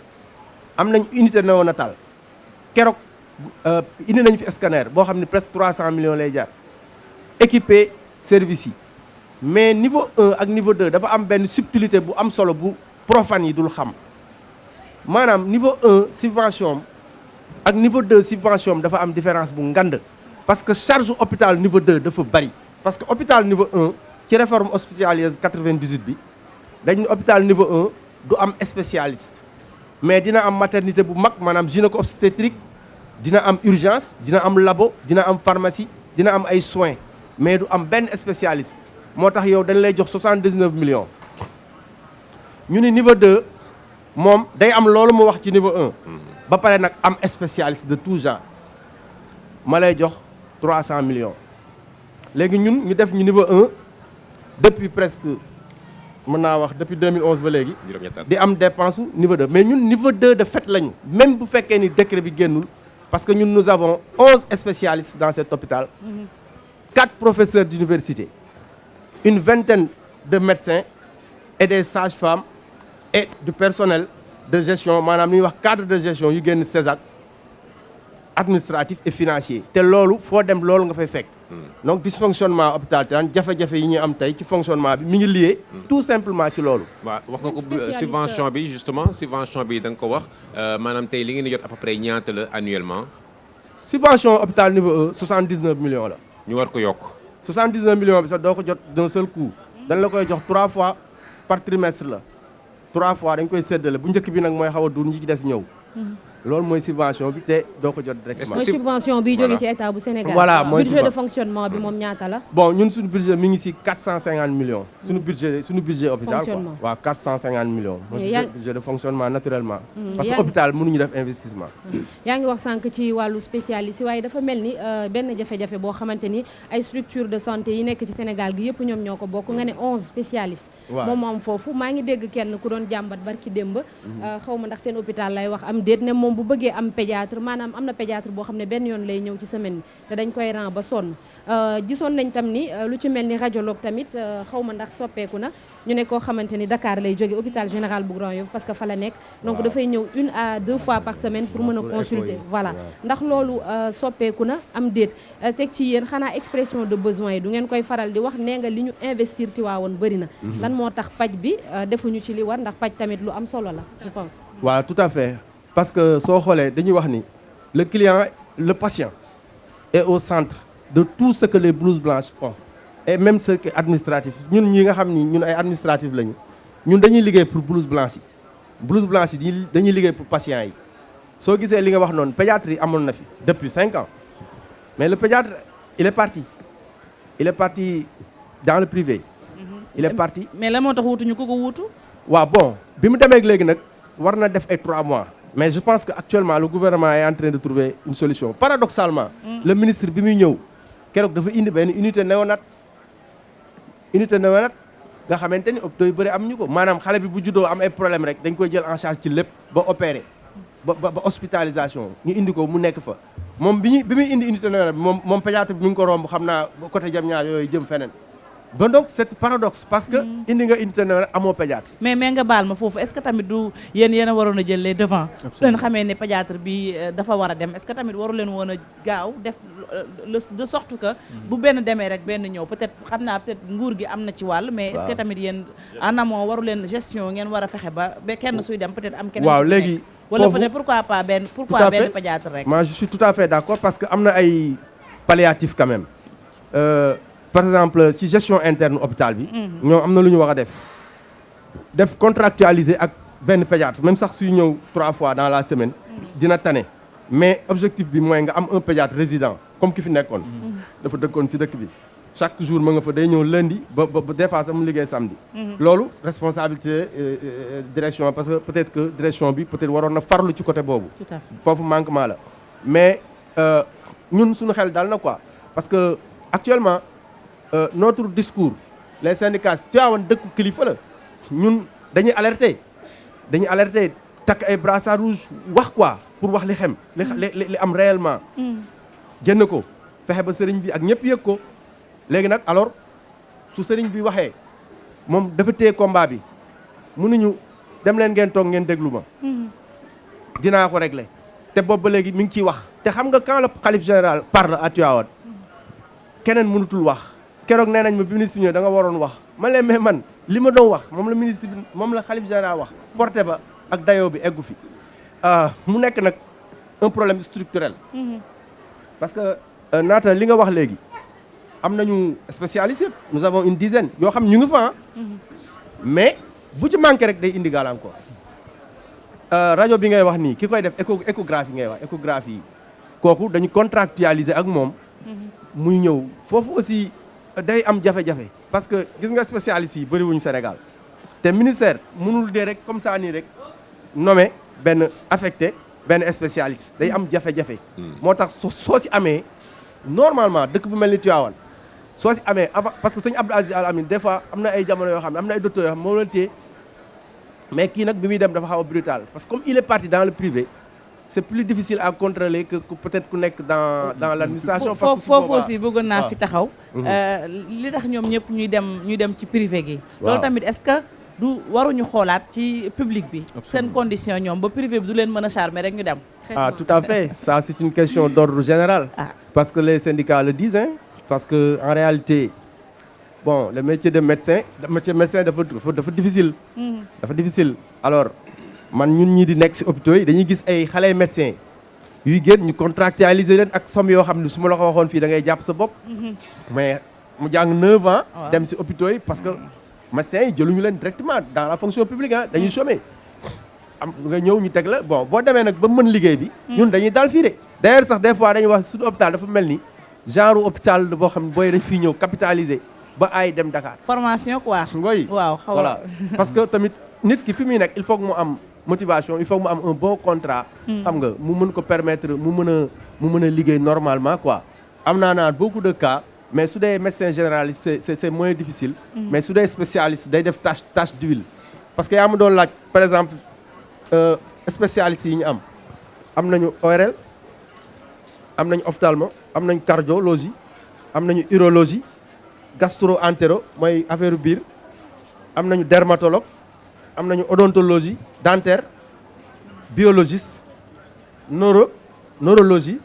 am nañ unité néonatale keroog indi nañu fi scanner boo xam ne presque 300 millions lay jar équipé service yi mais niveau 1 ak niveau 2 dafa am benn subtilité bu am solo bu profane yi dul xam maanaam niveau 1 subvention ak niveau 2 subvention dafa am différence bu ngand parce que charge hôpital niveau 2 dafa bari parce que hôpital niveau 1 ci réforme hospitalière 98 bi dañ ne hôpital niveau 1 du am spécialiste mais dina am maternité bu mag maanaam gynéco-obstétrique dina am urgence dina am labo dina am pharmacie dina am ay soins mais du am benn spécialiste moo tax yow dañ lay jox 79 millions ñu ni niveau 2 moom day am loolu mu wax ci niveau 1 ba pare nag am spécialiste de tout genre ma lay jox 300 millions léegi ñun ñu def ñu niveau 1 depuis presque mën naa wax depuis 2011 ba léegi di am dépense niveau 2 mais ñun niveau 2 de fait lañu même bu fekkee ni décret bi génnul parce que ñun nous avons 11 spécialistes dans cet hôpital 4 professeurs d'université une vingtaine de médecins et des sages-femmes et du personnel de gestion maanaam li ñuy wax cadre de gestion yu génn CESAC administratif et financier te loolu foo dem loolu nga fay fekk donc dysfonctionnement hôpital Tivaouane jafe-jafe yi ñuy am tey ci fonctionnement bi mi ngi lié tout simplement ci loolu waaw wax nga ko subvention bi justement subvention bi da nga ko wax maanaam tey li ngeen di jot à peu près ñaata la annuellement subvention hôpital niveau 1 79 millions la ñu war ko yokk 79 millions bi sax doo ko jot d'un seul coup dañ la koy jox 3 fois par trimestre la 3 fois dañ koy séddale bu njëkk bi nag mooy xaw a duun ñi ci des ñëw loolu mooy subvention bi te doo ko jot directement. mooy subvention bi jógee ci état bu Sénégal. voilà mooy budget de fonctionnement bi moom ñaata la. bon ñun suñu budget mi ngi ci 450 millions. suñu budget hôpital quoi. waaw 450 millions. mooy budget de fonctionnement naturellement. parce que hôpital mënuñu def investissement. yaa ngi wax sànq ci wàllu spécialiste waaye dafa mel ni benn jafe-jafe boo xamante ni ay structure de santé yi nekk ci Sénégal gi yëpp ñoom ñoo ko bokk nga ne 11 spécialistes. waaw moom am foofu maa ngi dégg kenn ku doon jàmbat barki démb. xaw ma ndax seen hôpital lay wax am déet ne moom bu bëggee am pédiatre maanaam am na pédiatre boo xam ne benn yoon lay ñëw ci semaine bi te dañ koy ran ba sonn gisoon nañ tam ni lu ci mel ni radiologue tamit xaw ma ndax soppeeku na ñu ne koo xamante ni Dakar lay jóge hôpital général bu Grand Yoff parce que fa la nekk donc dafay ñëw 1 à 2 fois par semaine pour mën a consulter voilà ndax loolu soppeeku na am déet teg ci yéen xanaa expression de besoin yi du ngeen koy faral di wax nee nga li ñu investir Tivaouane bëri na lan moo tax paj bi defuñu ci li war ndax paj tamit lu am solo la je pense waaw tout à fait parce que soo xoolee dañuy wax ni le client le patient est au centre de tout ce que les blouses blanches font et même ce qui est administratif ñun ñi nga xam ni ñun ay administratif lañu ñun dañuy liggéey pour blouse blanche yi dañuy liggéey pour patients yi soo gisee li nga wax noonu pédiatrie amoon na fi depuis 5 ans mais le pédiatre il est parti dans le privé il est parti mais la moo tax wutuñu ko wuutu waaw bon bi mu demee léegi nag war na def ay 3 mois mais je pense que actuellement le gouvernement est en train de trouver une solution paradoxalement le ministre bi muy ñëw keroog dafa indi benn unité néonat nga xamante ni hôpitaux yu bëri am ñu ko maanaam xale bi bu juddoo am ay problème rek dañ koy jël en charge ci lépp ba opérer ba hospitalisation ñu indi ko mu nekk fa moom bi muy indi unité 9 bi moom pédiatre bi mi ngi ko romb xam naa côté Diamniadio yooyu jëm feneen ba donc c'est paradoxe parce que indi nga unité 9 amoo pédiatre. mais nga baal ma foofu est-ce que tamit du yéen a waroon a jël les devants. leen xamee ne pédiatre bi dafa war a dem est-ce que tamit waru leen woon a gaaw def de sorte que bu benn demee rek benn ñëw peut-être xam naa peut-être nguur gi am na ci wàll. mais est-ce que tamit yéen en amont waru leen gestion ngeen war a fexe ba kenn suy dem peut-être am keneen. waaw léegi wala peut-être pourquoi benn pédiatre rek. moi je suis tout à fait d'accord parce que am na ay palliatifs quand même. Par exemple ci gestion interne hôpital bi. ñoom am na lu ñu war a def contractualiser ak benn pédiatre même sax suy ñëw 3 fois dans la semaine. dina tane mais objectif bi mooy nga am un pédiatre résident comme ki fi nekkoon. dafa dëkkoon ci dëkk bi chaque jour ma nga fa day ñëw lundi ba des fois sax mu liggéey samedi. loolu responsabilité direction parce que peut-être que direction bi peut-être waroon na farlu ci côté boobu. tout à fait foofu manquement la mais ñun suñu xel dal na quoi parce que actuellement. Notre discours les syndicats Tivaouane dëkku kilifa la ñun dañuy alerter takk ay brassard rouge wax quoi pour wax li xem li am réellement génn ko fexe ba sëriñ bi ak ñëpp yëg ko léegi nag alors su sëriñ bi waxee moom dafa téye combat bi mënuñu dem leen ngeen toog ngeen déglu ma dinaa ko régler te boobu ba léegi mi ngi ciy wax te xam nga quand le khalife général parle à Tivaouane keneen mënutul wax keroog nee nañ ma bi ministre bi ñëw da nga waroon wax man leen mais man li ma doon wax moom la ministre bi moom la khalife général wax porté ba ak dayoo bi eggu fi mu nekk nag un problème structurel parce que naata li nga wax léegi am nañu spécialiste yëpp nous avons une dizaine yoo xam ñu ngi fa mais bu ci manqué rek day indi gàllankoor rajo bi ngay wax nii ki koy def échographie ngay wax échographie yi kooku dañu contractualiser ak moom muy ñëw foofu aussi day am jafe-jafe parce que gis nga spécialistes yi bëriwuñu Sénégal te ministère mënul dee rek comme ça nii rek nommé benn affecté benn spécialiste day am jafe-jafe moo tax soo si amee normalement dëkk bu mel ni Tivaouane soo si amee avant parce que sëñ Abdou Aziz Al Amine des fois am na ay jamono yoo xam ne am na ay docteurs yoo xam ne moom la téye mais kii nag bi muy dem dafa xaw a brutal parce que comme il est parti dans le privé c'est plus difficile à contrôler que peut-être ku nekk dans l'administration. parce que foofu aussi bëggoon naa fi taxaw. li tax ñoom ñëpp ñuy dem ci privé gi. loolu tamit est-ce que du waruñu xoolaat ci public bi. seen condition ñoom ba privé bi du leen mën a charmer rek ñu dem. Tout à fait ça c'est une question d'ordre général. parce que les syndicats le disent hein, parce que en réalité bon le métier de médecin dafa difficile. dafa difficile alors. man ñun ñii di nekk ci hôpitaux yi dañuy gis ay xale médecins yuy génn ñu contractualiser leen ak somme yoo xam ne su ma la ko waxoon fii da ngay jàpp sa bopp. mais mu jàng 9 ans. dem ci hôpitaux yi parce que médecins yi jëluñu leen directement dans la fonction publique dañuy chômer. am nga ñëw ñu teg la bon boo demee nag ba mën liggéey bi. ñun dañuy dal fii de. d'ailleurs sax des fois dañuy wax suñu hôpital dafa mel ni genre hôpital boo xam ne booy dañ fiy ñëw capitaliser ba ay dem Dakar. formation quoi. waaw voilà parce que tamit nit ki fi muy nekk il faut que mu am. motivation il faut mu am un bon contrat. xam nga mu mën ko permettre mu mën a liggéey normalement quoi. am naa beaucoup de cas mais su dee médecin généraliste c'est moins difficile. mais su dee spécialiste day def tâche d'huile. parce que yaa ma doon laaj par exemple spécialistes yi ñu am nañu ORL am nañu ophtalmo am nañu cardiologie am nañu urologie gastro-entérologie mooy affaire biir am nañu dermatologue. am nañu odontologie dentaire biologiste neurologie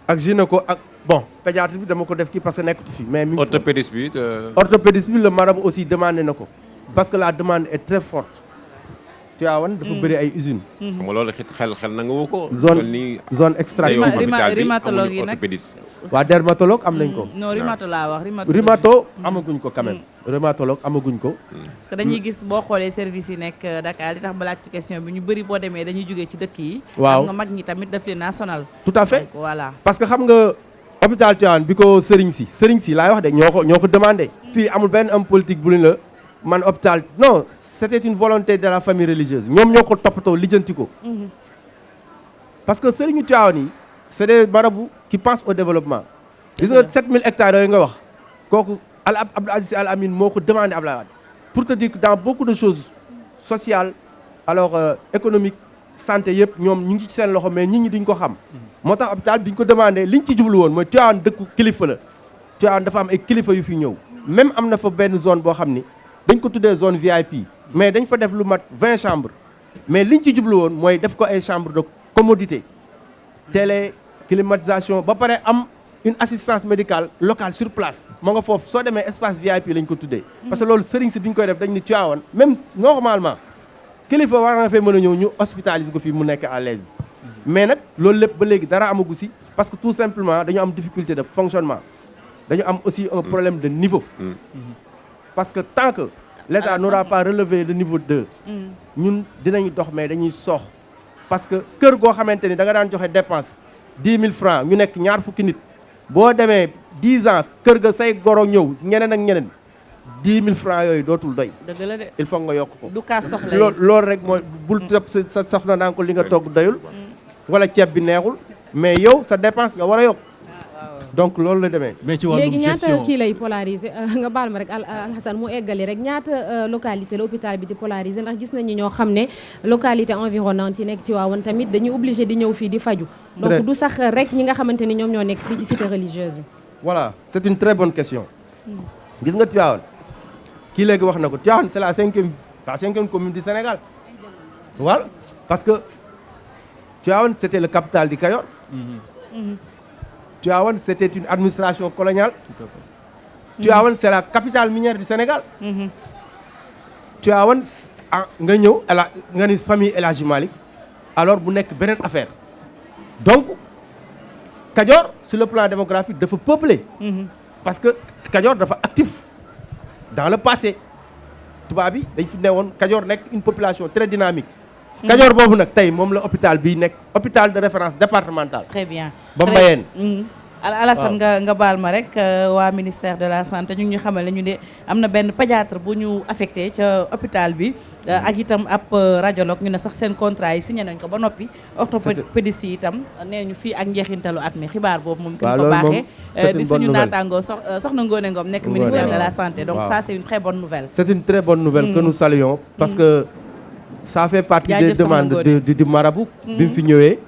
ak gynéco ak bon pédiatre bi dama ko def kii parce que nekkatu fi mais mi orthopédiste bi le marabout aussi demandé na ko parce que la demande est très forte Tivaouane dafa bëri ay usines. xam nga loolu xel na nga woo ko. zone extractive rhimatologue yi nag waa dermatologue am nañ ko. non rhumato laa wax rhumato amaguñ ko quand même. rhumatologue amaguñ ko. parce que dañuy gis boo xoolee service yi nekk Dakar li tax ba laaj question bi ñu bëri boo demee dañuy jógee ci dëkk yi. waaw xam nga mag ñi tamit daf leen national. tout à fait voilà. parce que xam nga hôpital Tivaouane bi ko sëriñ si laay wax de ñoo ko demandé. fii amul benn homme politique bu la man hôpital non. c'était une volonté de la famille religieuse ñoom ñoo ko toppatoo lijjanti ko. parce que sëriñu Tivaouane yi c'est des marabouts qui pensent au développement. gis nga 7000 hectares yooyu nga wax kooku Abdou Aziz Al Amine moo ko demandé Abdoulaye Wade pour te dire que dans beaucoup de choses sociales alors économiques santé yëpp ñoom ñu ngi ci seen loxo mais nit ñi duñ ko xam moo tax hôpital bi ñu ko demandé liñ ci jublu woon mooy Tivaouane dëkku kilifa la Tivaouane dafa am ay kilifa yu fi ñëw même am na fa benn zone boo xam ni dañ ko tuddee zone VIP mais dañ fa def lu mat 20 chambres mais liñ ci jublu woon mooy def ko ay chambres de commodité télé climatisation ba pare am une assistance médicale locale sur place moo nga foofu soo demee espace VIP lañ ko tuddee parce que loolu sëriñ si bi ñu koy def dañ ni Tivaouane même normalement kilifa war na fee mën a ñëw ñu hospitalise ko fii mu nekk à l'aise mais nag loolu lépp ba léegi dara amagu si parce que tout simplement dañu am difficulté de fonctionnement dañu am aussi un problème de niveau parce que tant que l'État n'aura pas relevé le niveau 2 ñun dinañu dox mais dañuy soox parce que kër goo xamante ni da nga daan joxe dépense 10 000 francs ñu nekk ñaar fukki nit boo demee 10 ans kër ga say goro ñëw ñeneen ak ñeneen 10 000 francs yooyu dootul doy. dëgg la de. il faut nga yokk ko. du kaa soxla loolu rek mooy bul tëb sa soxna naan ko li nga togg doyul. wala ceeb bi neexul mais yow sa dépense nga war a yokk. donc loolu la demee. mais ci wàllum léegi gestion ñaata kii lay polariser nga baal ma rek Alhassane mu eggali rek ñaata localité la hôpital bi di polariser ndax gis nañu ñoo xam ne localité environnante yi nekk ci Tivaouane tamit dañuy obligé di ñëw fii di faju donc du sax rek ñi nga xamante ni ñoom ñoo nekk fii ci cité religieuse bi. voilà c'est une très bonne question. gis nga Tivaouane kii léegi wax na ko Tivaouane c'est la cinquième commune du Sénégal. voilà parce que Tivaouane c'était le capital du Kayor. Tivaouane c'était une administration coloniale. Tivaouane c'est la capitale minière du Sénégal. Tivaouane nga ñëw nga ni famille El Hadji Malick alors bu nekk beneen affaire donc Kajoor sur le plan démographique dafa peuplé. parce que Kajoor dafa actif dans le passé tubaab bi dañ fi newoon Kajoor nekk une population très dynamique. Kajoor boobu nag tey moom la hôpital bi nekk hôpital de référence départemental. très bien ba Mbayeen. Alassane nga baal ma rek waa ministère de la santé ñu ngi ñu xamal ne ñu ne am na benn pédiatre bu ñu affecté ca hôpital bi ak itam ab radiologue ñu ne sax seen contrat yi signé nañ ko ba noppi. orthopédiste yi itam nee ñu fii ak njeexintalu at mi xibaar boobu moom. ki ñu ko baaxee di suñu naataangoo soxna Ngoné Ngom nekk ministère de la santé. donc ça c'est une très bonne nouvelle. c'est une très bonne nouvelle que nous saluons parce que ça fait partie des demandes du marabout. bi mu fi ñëwee.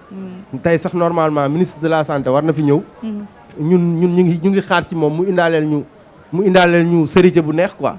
tey sax normalement ministre de la santé war na fi ñëw. ñun ñu ngi xaar ci moom mu indaaleel ñu sërite bu neex quoi.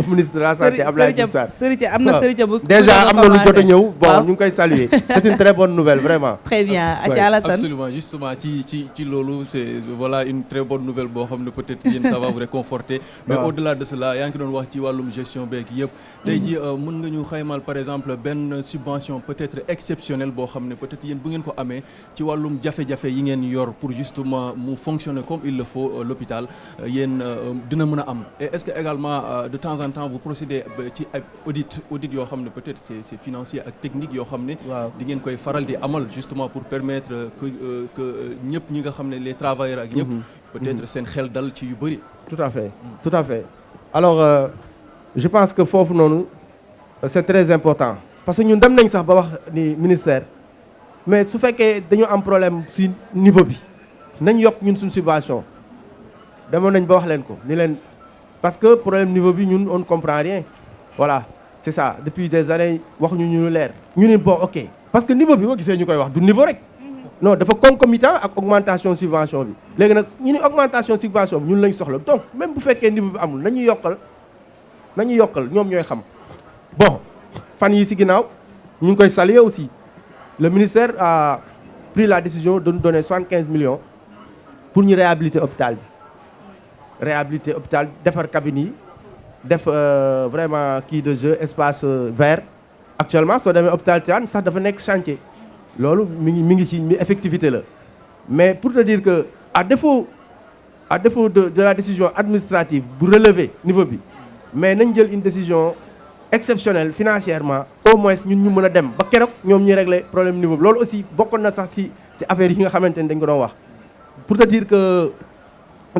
ministre de la santé Abdoulaye Diouf Sarr. am na sërite bu déjà am na lu jot a ñëw bon ñu ngi koy saluer. c'est une très bonne nouvelle vraiment. très bien Atia Alassane absolument justement ci loolu c'est voilà une très bonne nouvelle boo xam ne peut-être yéen ça va vous réconforter. mais au-delà de cela yaa ngi doon wax ci wàllum gestion beeg yëpp. tey ji mën nga ñu xaymal par exemple benn subvention peut-être exceptionnelle boo xam ne peut-être yéen bu ngeen ko amee ci wàllum jafe-jafe yi ngeen yor pour justement mu fonctionner comme il le faut l'hôpital yéen dina mën a am et est-ce que également de temps en temps vous procédez ci ay audit yoo xam ne peut-être c'est financier ak technique yoo xam ne di ngeen koy faral di amal justement pour permettre que ñëpp ñi nga xam ne les travailleurs ak ñëpp peut-être seen xel dal ci yu bëri. tout à fait alors je pense que foofu noonu c'est très important parce que ñun dem nañ sax ba wax ni ministère mais su fekkee dañu am problème ci niveau bi nañ yokk ñun suñu subvention demoon nañ ba wax leen ko ni leen parce que problème niveau bi ñun on ne comprend rien voilà c'est ça depuis des années wax ñu leer ñu ne bon ok parce que niveau bi boo gisee ñu koy wax du niveau rek non dafa concomitant ak augmentation subvention bi léegi nag ñu ni augmentation subvention bi ñun lañ soxla donc même bu fekkee niveau bi amul nañu yokkal ñoom ñooy xam bon fan yi ci ginnaaw ñu ngi koy saluer aussi le ministère a pris la décision de nous donner 75 millions pour ñu réhabiliter hôpital bi defar cabine yi def vraiment kii de jeu espace vert actuellement soo demee hôpital Tivaouane sax dafa nekk chantier loolu mi ngi ci effectivité la mais pour te dire que à défaut de la décision administrative bu relever niveau bi mais nañ jël une décision exceptionnelle financièrement au moins ñun ñu mën a dem ba keroog ñoom ñuy régler problème niveau bi loolu aussi bokkoon na sax ci affaire yi nga xamante ni dañ ko doon wax pour te dire que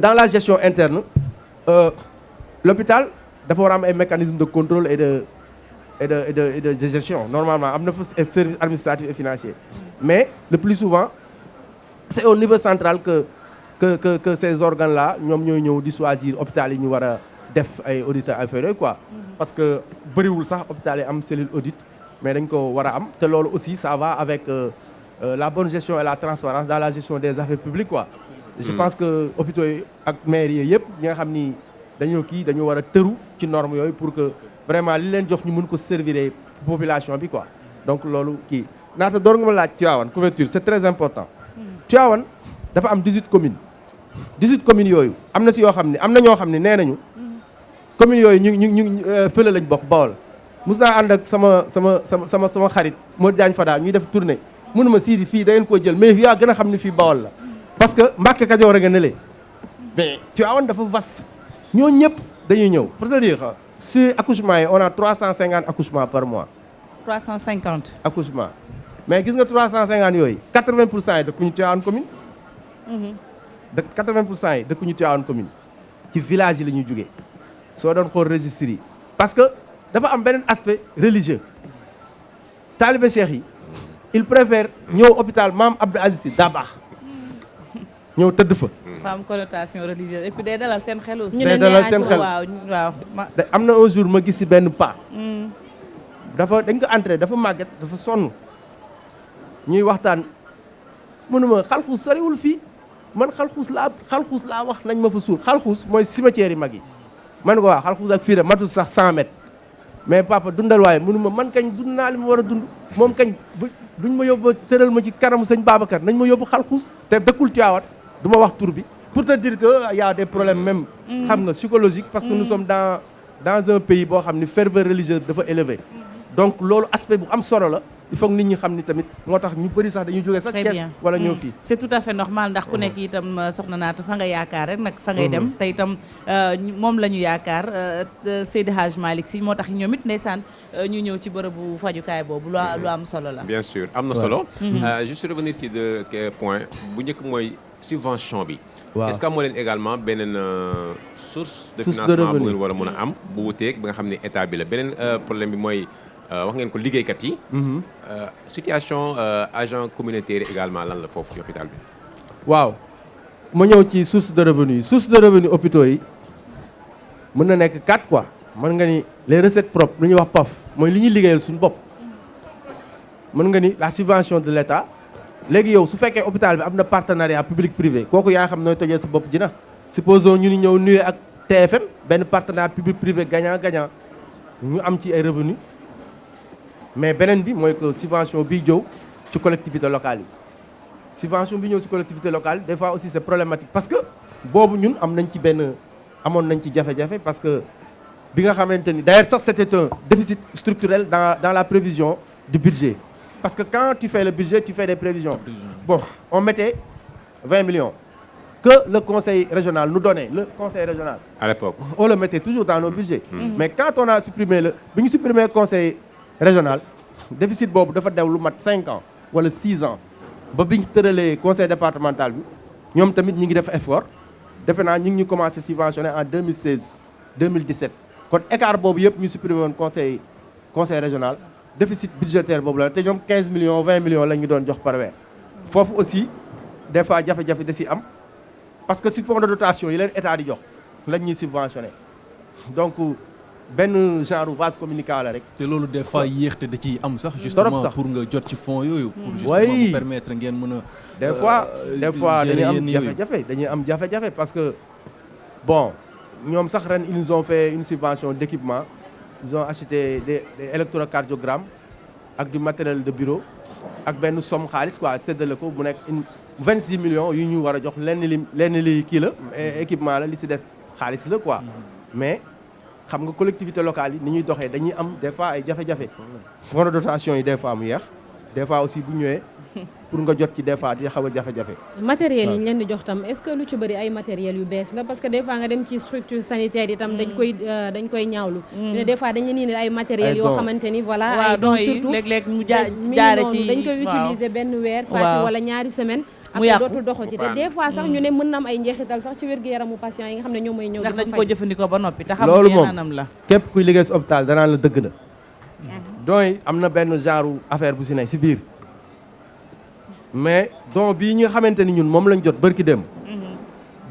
dans la gestion interne l'hôpital dafa war a am ay mécanismes de contrôle et de gestion normalement am na fa service administratif et financier mais le plus souvent c'est au niveau central que ces organes là ñoom ñooy ñëw di choisir hôpital yi ñu war a def ay auditeurs affaires yooyu quoi parce que bëriwul sax hôpital yi am cellule audit mais dañ ko war a am te loolu aussi ça va avec la bonne gestion et la transparence dans la gestion des affaires publiques quoi. Je pense que hôpitaux yi ak maires yi yëpp ñi nga xam ni dañu war a tëru ci normes yooyu pour que vraiment li leen jox ñu mën ko servir population bi quoi. Donc loolu kii naata door nga ma laaj Tivaouane couverture c'est très important. Tivaouane dafa am 18 communes 18 communes yooyu am na si yoo xam ne am na ñoo xam ne nee nañu communes yooyu ñu fële lañ bokk Bawol. mus naa ànd ak sama xarit Modou Diagne Fada ñuy def tournée mënuma Sidi fii da ngeen koo jël mais yaa gën a xam ne fii Bawol la parce que Mbàkke Kajoor a nga nële mais Tivaouane dafa vaste ñoo ñëpp dañuy ñëw pour te dire sur accouchement yi on a 350 accouchements par mois 350 accouchement mais gis nga 350 yooyu 80% yi dëkkuñu Tivaouane commune de 80% yi dëkkuñu Tivaouane commune ci village yi la ñuy jógee soo doon xool registre yi parce que dafa am beneen aspect religieux taalibe cheikh yi il préfère ñëw hôpital Maam Abdou Aziz Sy Dabakh ñëw tëdd fa. dafa am connotation religieuse et puis day dalal seen xel aussi. day dalal seen xel waaw. am na un jour ma gis ci benn pas. dañ ko entré dafa màgget dafa sonn ñuy waxtaan mënuma xalxuus soriwul fii man xalxuus laa wax nañ ma fa suul xalxuus mooy cimetière yi mag yi. man ko waaw xalxuus ak fii de matul sax 100 mètres mais papa dundal waaye mënuma man kañ dund naa li ma war a dund moom kañ duñ ma yóbbu tëral ma ci kanamu sëñ Babacar nañ ma yóbbu xalxuus te dëkkul Tivaouane du ma wax tur bi pour te dire que y a des problèmes même xam nga psychologiques parce que nous sommes dans un pays boo xam ni ferveur religieuse dafa élevé donc loolu aspect bu am solo la il faut que nit ñi xam ni tamit moo tax ñu bëri sax dañuy jógee sax Thiès wala ñëw fii c'est tout à fait normal ndax ku nekk itam soxna naata fa nga yaakaar rek nag fa ngay dem te itam moom la ñu yaakaar Seydi Hadj Malick Sy moo tax ñoom it ndeysaan ñu ñëw ci bërëbu fajukaay boobu lu am solo la bien sûr am na solo juste revenir ci deux points bu njëkk mooy subvention bi est-ce que moo leen également beneen source de financement bu ngeen war a mën a am bu wuteeg ba nga xam ne état bi la beneen problème bi mooy wax ngeen ko liggéeykat yi situation agent communautaire également lan la foofu ci hôpital bi waaw ma ñëw ci source de revenu hôpitaux yi mën na nekk 4 quoi mën nga ni les recettes propres lu ñuy wax PAF mooy li ñuy liggéeyal suñu bopp mën nga ni la subvention de l'État léegi yow su fekkee hôpital bi am na partenariat public privé kooku yaa xam nooy tojee sa bopp dina supposons ñu ni ñëw nuyee ak TFM benn partenariat public privé gagnant ñu am ci ay revenus mais beneen bi mooy que subvention bi ñëw ci collectivité locale yi subvention bi ñëw ci collectivité locale des fois aussi c'est problématique parce que boobu ñun amoon nañ ci jafe-jafe parce que bi nga xamante ni d'ailleurs sax c'était un déficit structurel dans la prévision du budget parce que quand tu fais le budget tu fais des prévisions bon on mettait 20 millions que le conseil régional nous donnait le conseil régional à l'époque on le mettait toujours dans nos budgets mais quand on a supprimé bi ñu supprimé conseil régional déficit boobu dafa dew lu mat 5 ans wala 6 ans ba biñ tëralee conseil départemental bi ñoom tamit ñi ngi def effort defe naa ñu ngi ñu commencé subventionné en 2016 2017 kon écart boobu yëpp ñu supprimé woon conseil régional déficit budgétaire boobu la te ñoom 15 millions 20 millions la ñu doon jox par weer foofu aussi des fois jafe-jafe da si am parce que si fonds de dotation yi leen état di jox lañ ñuy subventionné donc benn genre vase communicant la rek. te loolu des fois yéexte da ciy am sax. justement pour nga jot ci fonds yooyu. pour justement permettre ngeen mën a. des fois dañuy am jafe-jafe parce que bon ñoom sax ren ils nous ont fait une subvention d'équipement ils ont acheté des électrocardiogrammes ak du matériel de bureau ak benn somme xaalis quoi séddale ko mu nekk 26 millions yu ñu war a jox lenn li kii la équipement la li si des xaalis la quoi mais. xam nga collectivité locale yi ni ñuy doxee dañuy am des fois ay jafe-jafe fonds de dotation yi des fois mu yeex des fois aussi bu ñëwee pour nga jot ci des fois di xaw a jafe-jafe matériel yi ñu leen di jox tam est-ce que lu ci bëri ay matériel yu bees la parce que des fois nga dem ci structure sanitaire yi tam dañ koy ñaawlu ne des fois dañu nii ay matériel yoo xamante ni voilà ay don surtout léeg-léeg mu jaare ci dañ koy utiliser benn weer faati wala ñaari semaine après dootul doxati te des fois sax ñu ne mën na am ay njeexital sax ci wér-gu-yaramu patient yi nga xam ne ñoom mooy ñëw ndax dañ ko jëfandikoo ba noppi te xam loolu ne anam la képp kuy liggéey si hôpital danaan la dëgg na donc am na benn genre affaire bu si ne si biir mais don bii ñu xamante ni ñun moom lañ jot bërki dem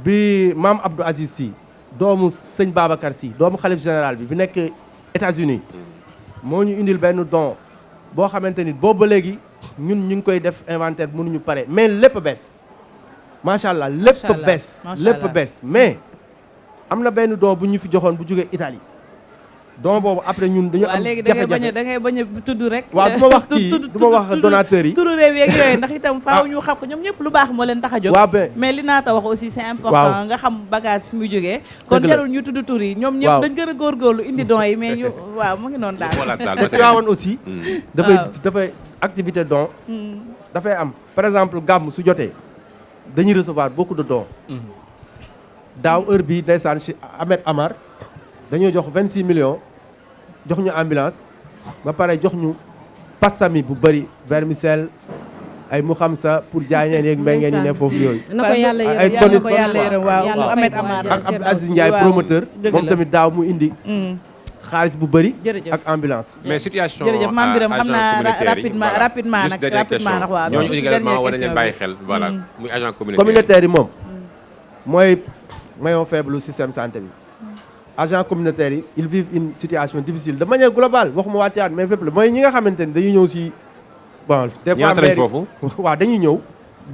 bi maam Abdou Aziz Sy doomu sëñ Babacar Sy doomu xalif général bi nekk États-Unis moo ñu indil benn don boo xamante ni boobu ba léegi ñun ñu ngi koy def inventaire mënuñu pare mais lépp bees macha allah lépp bees mais am na benn don bu ñu fi joxoon bu jógee Italie don boobu après ñun dañu am jafe-jafe da ngay bañ a tudd rek. waaw du ma wax kii du ma wax donateurs yi. turu réew yeeg yooyu ndax itam faaw ñu xam ko ñoom ñëpp lu baax moo leen tax a jóg. waaw mais li naata wax aussi c'est important nga xam bagage fi muy jógee. kon jarul ñu tudd tur yi ñoom ñëpp dañ gën a góorgóorlu indi don yi mais ñu waaw mu ngi noonu daal. te Tivaouane aussi. dafay activité don. dafay am par exemple gàmm su jotee dañuy recevoir beaucoup de dons. daaw heure bi ndeysaan ci Ahmed Amar dañoo jox 26 millions jox ñu ambulance ba pare jox ñu pastami bu bëri vermicelle ay mu xam sa pour jaay ñeen yeeg mbéy ngeen ñu ne foofu yooyu. na ko yàlla yërëm ay tonnes waaw Ahmed Amar ak Abdou Aziz Ndiaye promoteur moom tamit daaw mu indi xaalis bu bëri ak ambulance. mais situation jërëjëf Mame Birame xam naa rapidement nag ndax waaw ñooñu également war nañu bàyyi xel voilà muy agent communautaire yi moom mooy maillon faible système santé bi. agents communautaires yi ils vivent une situation difficile de manière globale waxuma waa Tivaouane mais fépp la mooy ñi nga xamante ni dañuy ñëw si bon des fois foofu waaw dañuy ñëw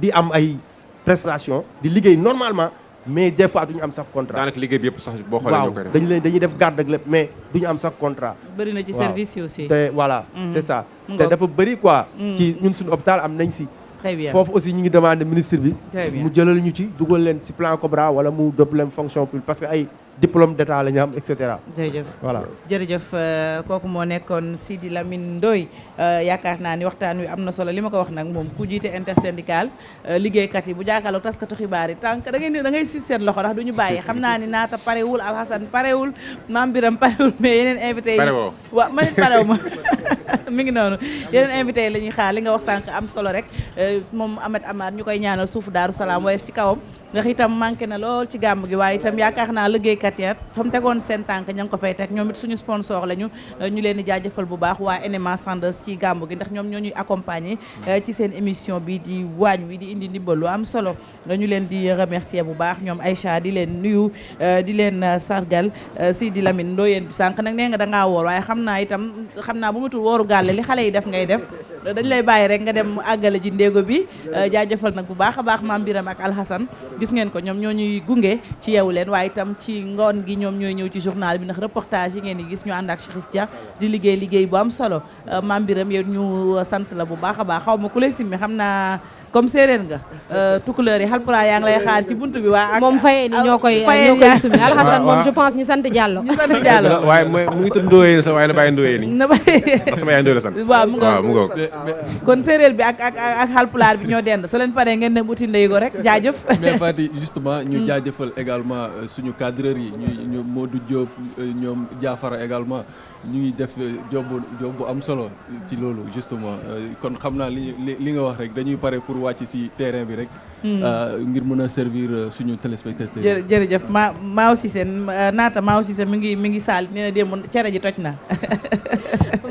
di am ay prestations di liggéey normalement mais des fois duñu am sax contrat. daanaka liggéey bi yëpp sax boo xoolee ñoo koy def dañuy def garde ak lépp mais duñu am sax contrat. bëri na ci service yi aussi. te voilà c'est ça. te dafa bëri quoi. ci ñun suñu hôpital am nañ si. très bien foofu aussi ñu ngi demandé ministre bi. mu jëlal ñu ci dugal leen si plan Cobra wala mu dëpp leen fonction publique parce que ay diplôme d'état la ñu am et cetera. jërëjëf voilà jërëjëf kooku moo nekkoon Sidi Lamine Ndoye yaakaar naa ni waxtaan wi am na solo li ma ko wax nag moom ku jiite intersyndical liggéeykat yi bu jàkkaarloo taskatu xibaar yi tànk da ngay siis seen loxo ndax du ñu bàyyi xam naa ni naata parewul Alhassane parewul Mame Birame parewul mais yeneen invité yi waaw man it parew ma mi ngi noonu yeneen invité yi la ñuy xaar li nga wax sànq am solo rek moom Ahmed Amar ñu koy ñaanal suufu Daaru Salaam woyof ci kawam ndax itam manqué na lool ci gàmm gi waaye itam yaakaar naa liggéeykat ya fa mu tegoon seen tànk ña ngi ko fay teg ñoom it suñu sponsor lañu ñu leen di jaajëfal bu baax waa NMA Sandeuse ci gàmm gi ndax ñoom ñoo ñuy accompagner ci seen émission bi di waañ wi di indi ndimbal lu am solo ñu leen di remercier bu baax ñoom Aïcha di leen nuyu di leen sargal Sidi Lamine Ndoyeen bi sànq nag nee nga da ngaa woor waaye xam naa bu matul wooru gàlle li xale yi def ngay def dañ lay bàyyi rek nga dem àggale ji ndéego bi jaajëfal nag bu baax a baax Mame Birame ak Alhassane gis ngeen ko ñoom ñoo ñuy gunge ci Yeewu Leen waaye itam ci ngoon gi ñoom ñooy ñëw ci journal bi ndax reportage yi ngeen di gis ñu ànd ak Chérif Dia di liggéey bu am solo Mame Birame yow ñu sant la bu baax a baax xaw ma ku lay simmi xam naa comme séeréer nga tukuleur yi Haalpulaar yaa ngi lay xaar ci buntu bi waa ak moom fayee ni ñoo koy sumi Alhassane moom je pense ñu sant Diallo waaye mu ngi tudd Ndoye sax waaye na bàyyi Ndoye ni ndax sama yaay Ndoye la sant waaw mu ngoog kon séeréer bi ak Haalpulaar bi ñoo dend su leen paree ngeen dem uti ndey go rek jaajëf mais Fati justement ñu jaajëfal également suñu cadreurs yi ñu Modou Diop ñoom Diafara également ñuy def job bu am solo ci loolu justement kon xam naa li nga wax rek dañuy pare pour wàcc ci terrain bi rek ngir mën a servir suñu téléspectateurs yi. jërëjëf maa aussi seen naata maa aussi seen mi ngi saal nee na démb cere ji toj na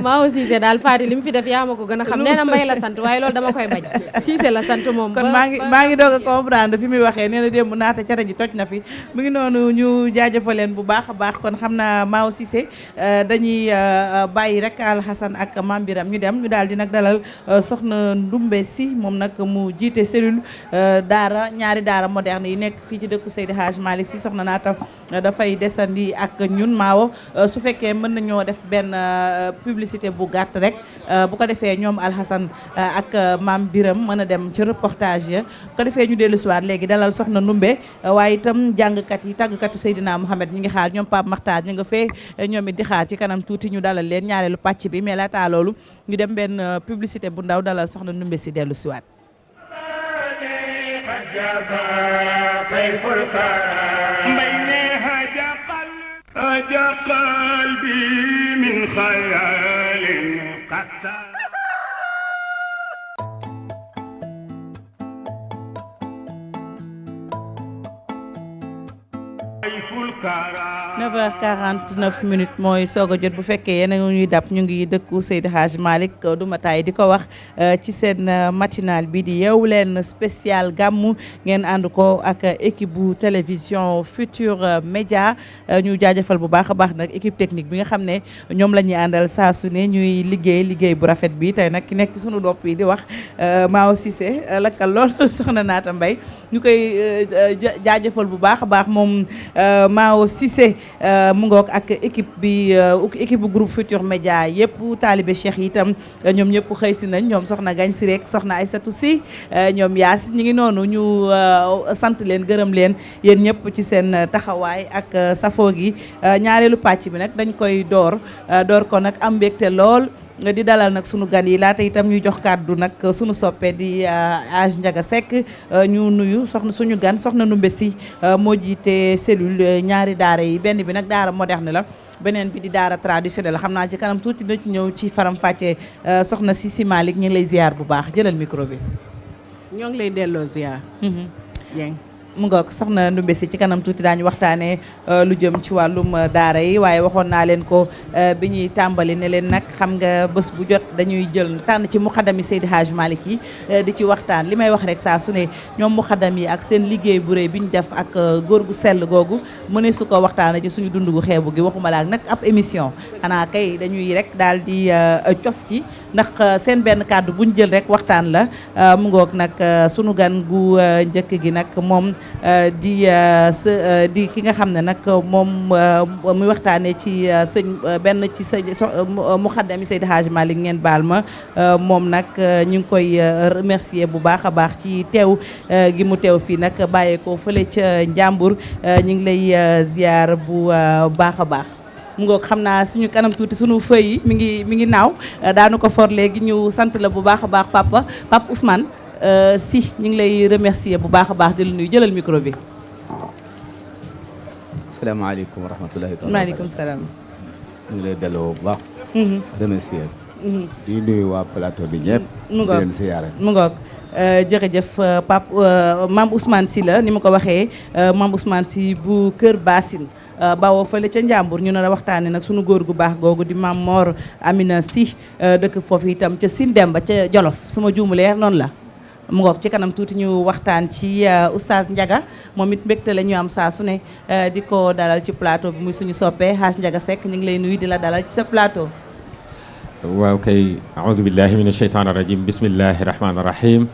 maa aussi c'est daal Fadi li mu fi def yaa ma ko gën a xam nee na Mbaye la sant waaye loolu dama koy bañ Cissé la sant moom. kon maa ngi doog a comprendre fi muy waxee nee na démb naata cere ji toj na fi mu ngi noonu ñu jaajëfal leen bu baax a baax kon xam naa maa aussi dañuy bàyyi rek Alhassane ak Mame Birame ñu dem ñu daal di nag dalal soxna Ndumbe Si moom nag mu jiite cellule ñaari daara moderne yi nekk fii ci dëkku Seydi Hadj Malick Si soxna naata dafay desandi ak ñun maawo su fekkee mën nañoo def benn publicité bu gàtt rek bu ko defee ñoom Alhassane ak Mame Birame mën a dem ci reportage ya bu ko defee ñu dellu siwaat léegi dalal soxna Ndumbe waaye itam jàngkat yi tàggkatu Seydina Mouhamed ñi ngi xaar ñoom Pape Makhtar ñi nga fee ñoom it di xaar ci kanam tuuti ñu dalal leen ñaareelu pàcc bi mais laata loolu ñu dem benn publicité bu ndaw dalal soxna Ndumbe Si dellu siwaat هجا قلبي من خيال قد سار 9h49 minutes mooy soog a jot bu fekkee yéen a ñuy dab ñu ngi dëkku Seydi Hadj Malick duma taay di ko wax ci seen matinal bi di Yeewu Leen spécial gàmmu ngeen ànd ko ak équipe bu télévision Futurs Médias ñu jaajëfal bu baax a baax nag équipe technique bi nga xam ne ñoom la ñuy àndal saa su ne ñuy liggéey bu rafet bi tey nag ki nekk sunu dopp yi di wax Mao Cissé lakkal lool soxna Naata Mbaye ñu koy jaajëfal bu baax a baax moom Mao Cissé mu ngoog ak équipe bi équipe bu groupe Futurs Médias yëpp taalibe Cheikh yi itam ñoom ñëpp xëy si nañ ñoom soxna Gagne si rek soxna Aïssatou Sy ñoom Yaasin ñi ngi noonu ñu sant leen gërëm leen yéen ñëpp ci seen taxawaay ak safoo gi ñaareelu pàcc bi nag dañ koy door ko nag am mbégte lool di dalal nag sunu gan yi laata itam ñuy jox kàddu nag sunu soppe di Hadj Ndiaga Seck ñu nuyu suñu gan soxna Ndoumbé Sy moo jiite cellule ñaari daara yi benn bi nag daara moderne la beneen bi di daara traditionnelle la xam naa ci kanam tuuti na ci ñëw ci faram fàccee soxna Sisi Malick ñu ngi lay ziar bu baax jëlal micro bi. ñoo ngi lay delloo ziar. mu ngoog soxna Ndoumbé Sy ci kanam tuuti daañu waxtaanee lu jëm ci wàllum daara yi waaye waxoon naa leen ko bi ñuy tàmbali ne leen nag xam nga bés bu jot dañuy jël tànn ci muxaddami Seydi Hadj Malick yi di ci waxtaan li may wax rek saa su ne ñoom muxaddam yi ak seen liggéey bu rëy bi ñu def ak góor gu sell googu mëne su ko waxtaanee ci suñu dund gu xeebu gi waxuma la ak nag ab émission xanaa kay dañuy rek daal di cof ci ndax seen benn kàddu buñ jël rek waxtaan la mu ngoog nag sunu gan gu njëkk gi nag moom di ki nga xam ne nag moom muy waxtaanee ci benn ci muxaddami Seydi Hadj Malick ngeen baal ma moom nag ñu ngi koy remercier bu baax a baax ci teew gi mu teew fii nag bàyyeekoo fële ca Njàmbur ñu ngi lay ziar bu baax a baax. mu ngoog xam naa suñu kanam tuuti suñu feuille yi mi ngi naaw daanu ko for léegi ñu sant la bu baax a baax Papa Ousmane Sy ñu ngi lay remercier bu baax a baax di la nuyu jëlal micro bi. asalaamaaleykum wa rahmatulahi taala. maaleykum salaam. ñu ngi lay delloo bu baax. remercier. di nuyu waa plateau bi ñëpp. mu ngoog di leen siyaare. mu ngoog jërëjëf Pape Mame Ousmane Sy la ni ma ko waxee Mame Ousmane Sy bu Kër Bassine. bawoo fële ca Njàmbur ñu nar a waxtaane nag sunu góor gu baax googu di Mame Mor Amina Sy dëkk foofu itam ca Sine Demba ca Jolof suma juumulee noonu la mu ngoog ci kanam tuuti ñu waxtaan ci oustaz Ndiaga moom it mbégte la ñu am saa su ne di ko dalal ci plateau bi muy suñu soppee Hadj Ndiaga Seck ñu ngi lay nuyu di la dalal ci sa plateau. waaw kay aoudu billahi min asheytaan irajim bismillahi rahmaani rahim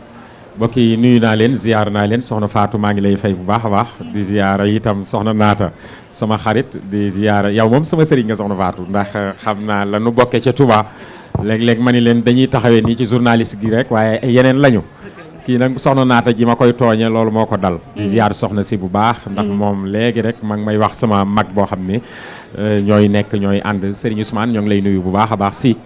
mbokk yi nuyu naa leen ziar naa leen soxna Fatou maa ngi lay fay bu baax a baax di ziara itam soxna Naata sama xarit di ziara yow moom sama sëriñ nga soxna Fatou ndax xam naa la nu bokkee ca Touba léeg-léeg ma ni leen dañuy taxawee nii ci journaliste gi rek waaye yeneen lañu kii nag soxna Naata ji ma koy tooñee loolu moo ko dal di ziar soxna si bu baax ndax moom léegi rek ma ngi may wax sama mag boo xam ne ñooy ànd Serigne Ousmane ñoo ngi lay nuyu bu baax a baax si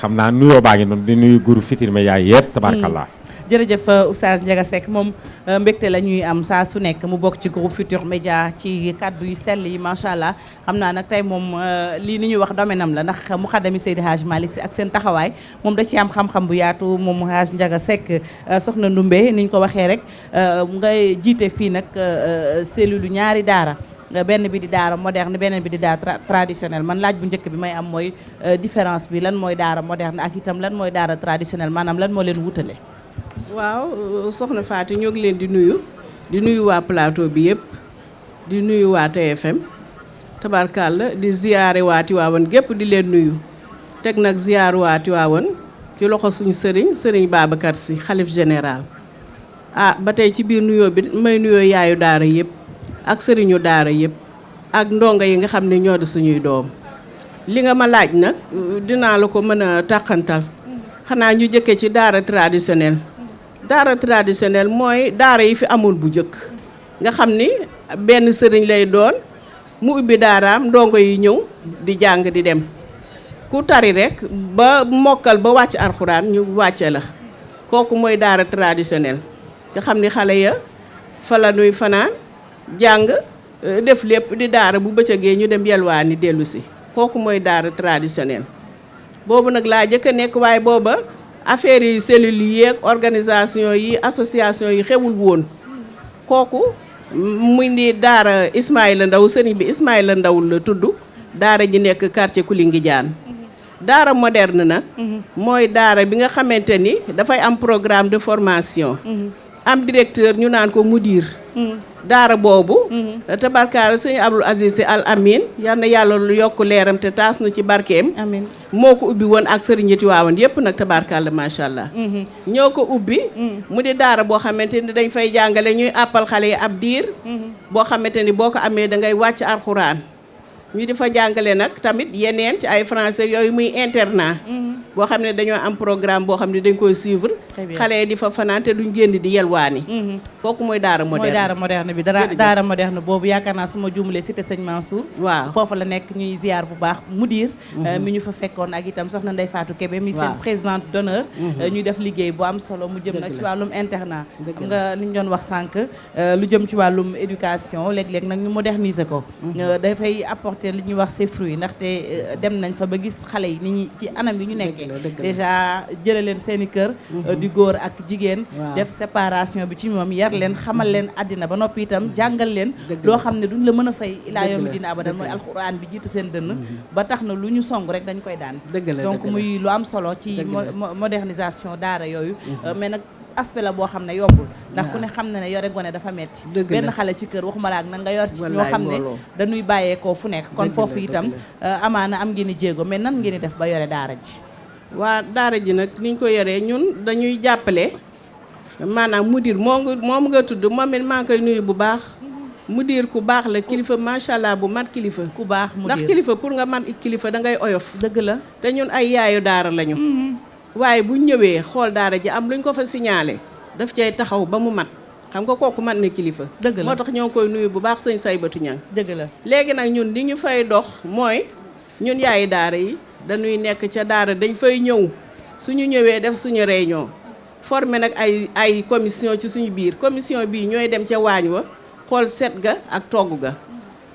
xam naa nuyoo baa ngi noonu di nuyu groupe Futurs Médias yëpp tabaarkallah jërëjëf oustaz Ndiaga Seck moom mbégte la ñuy am saa su nekk mu bokk ci groupe Futurs Médias ci kaddu yu sell yi macha allah xam naa nag tey moom lii ni ñuy wax domaine am la ndax muxaddami Seydi Hadj Malick Sy ak seen taxawaay moom da ci am xam-xam bu yaatu moom Hadj Ndiaga Seck soxna Ndoumbé ni ñu ko waxee rek ngay jiite fii nag cellule ñaari daara benn bi di daara moderne beneen bi di daara traditionnel man laaj bu njëkk bi may am mooy différence bi lan mooy daara moderne ak itam lan mooy daara traditionnel maanaam lan moo leen wutale. waaw soxna Fatou ñoo ngi leen di nuyu waa plateau bi yëpp di nuyu waa TFM tabarkàlla di ziyaare waa Tiwaawan gépp di leen nuyu teg nag ziyaar waa Tiwaawan ci loxo suñu sëriñ Babacar Sy xalif général ba tey ci biir nuyoo bi may nuyoo yaayu daara yëpp ak sëriñu daara yëpp ak ndongo yi nga xam ne ñoo di suñuy doom li nga ma laaj nag dinaa la ko mën a tàqantal xanaa ñu jëkke ci daara traditionnel mooy daara yi fi amul bu jëkk nga xam ni benn sëriñ lay doon mu ubbi daaraam ndongo yi ñëw di jàng di dem ku tari rek ba mokkal ba wàcc alxuraan ñu wàcce la kooku mooy daara traditionnel nga xam ni xale ya fa la nuy fanaan jàng def lépp di daara bu bëccëgee ñu dem yelwaani dellu si kooku mooy daara traditionnel boobu nag laa jëkk a nekk waaye booba affaire yi cellules yi ak organisation yi association yi xewul woon kooku muy ni daara Ismaïla Ndaw sëriñ bi Ismaïla Ndaw la tudd daara ji nekk quartier Koulingidiane daara moderne nag mooy daara bi nga xamante ni dafay am programme de formation am directeur ñu naan ko mudir daara boobu tabarkaara sëñ Abdul Aziz Sy Al Amin yal na yàlla lu yokk leeram te taas nu ci barkeem amiin moo ko ubbi woon ak sëriñ yi Tiwaawan yépp nag tabarkaala macha allah ñoo ko ubbi mu di daara boo xamante ni dañ fay jàngale ñuy àppal xale yi ab diir boo xamante ni boo ko amee da ngay wàcc alxuraan ñu di fa jàngale nag tamit yeneen ci ay français yooyu muy internat boo xam ne dañoo am programme boo xam ne dañ koy suivre xale yi di fa fanaan te duñ génn di yelwaani kooku mooy daara moderne mooy daara moderne bi daara moderne boobu yaakaar naa su ma juumlee cité sëñ Mansour waaw foofu la nekk ñuy ziar bu baax mudir mi ñu fa fekkoon ak itam soxna Ndeye Fatou Kébé mi seen présidente d'honneur ñuy def liggéey bu am solo mu jëm nag ci wàllum internat xam nga li ñu doon wax sànq lu jëm ci wàllum éducation léeg-léeg nag ñu moderniser ko dafay apporter li ñuy wax ses fruits ndaxte dem nañ fa ba gis xale yi ni ñi ci anam yi ñu nekkee déjà jële leen seen i kër di góor ak jigéen def séparation bi ci moom yar leen xamal leen àddina ba noppi itam jàngal leen loo xam ne duñ la mën a fay ilaa yawmi dina abadan mooy alxuraan bi jiitu seen dënn ba tax na lu ñu song rek dañ koy daan donc muy lu am solo ci modernisation daara yooyu mais nag aspect la boo xam ne yombul ndax ku ne xam na ne yore gone dafa metti benn xale ci kër waxuma la ak nag nga yor ci ñoo xam ne dañuy bàyyeekoo fu nekk kon foofu itam amaana am ngeen i jéego mais nan ngeen di def ba yore daara ji waa daara ji nag niñ ko yoree ñun dañuy jàppale maanaam mudir moom nga tudd moom it maa ngi koy nuyu bu baax mudir ku baax la kilifa macha allah bu mat kilifa ku baax mudir ndax kilifa pour nga mat kilifa da ngay oyof dëgg la te ñun ay yaayu daara lañu waaye bu ñëwee xool daara ji am luñ ko fa signalé daf cay taxaw ba mu mat xam nga kooku mat na kilifa dëgg la moo tax ñoo koy nuyu bu baax sëñ Saybatu Ñang dëgg la léegi nag ñun li ñu fay dox mooy ñun yaayu daara yi dañuy nekk ca daara dañ fay ñëw suñu ñëwee def suñu réunion formé nag ay commission ci suñu biir commission bii ñooy dem ca waañ wa xool set ga ak togg ga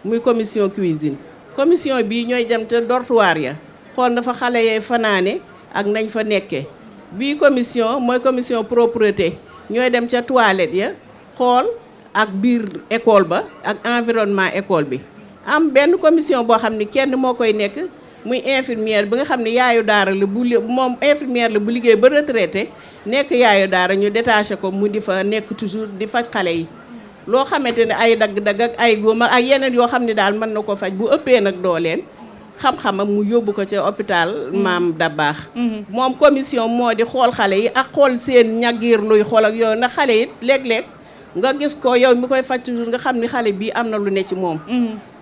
muy commission cuisine commission bii ñooy dem te dortoir ya xool dafa xale yee fanaane ak nañ fa nekkee bii commission mooy commission propreté ñooy dem ca toilette ya xool ak biir école ba ak environnement école bi am benn commission boo xam ni kenn moo koy nekk muy infirmière bi nga xam ne yaayu daara la moom infirmière la bu liggéey ba retraité nekk yaayu daara ñu détaché ko mu di fa nekk toujours di faj xale yi loo xamante ne ay dagg-dagg ak ay góom ak yeneen yoo xam ne daal mën na ko faj bu ëppee nag dooleen xam-xamam mu yóbbu ko ca hôpital Maam Dabaax moom commission moo di xool xale yi ak xool seen ñaggiir luy xool ak yooyu ndax xale it léeg-léeg nga gis ko yow mi koy faj toujours nga xam ni xale bii am na lu ne ci moom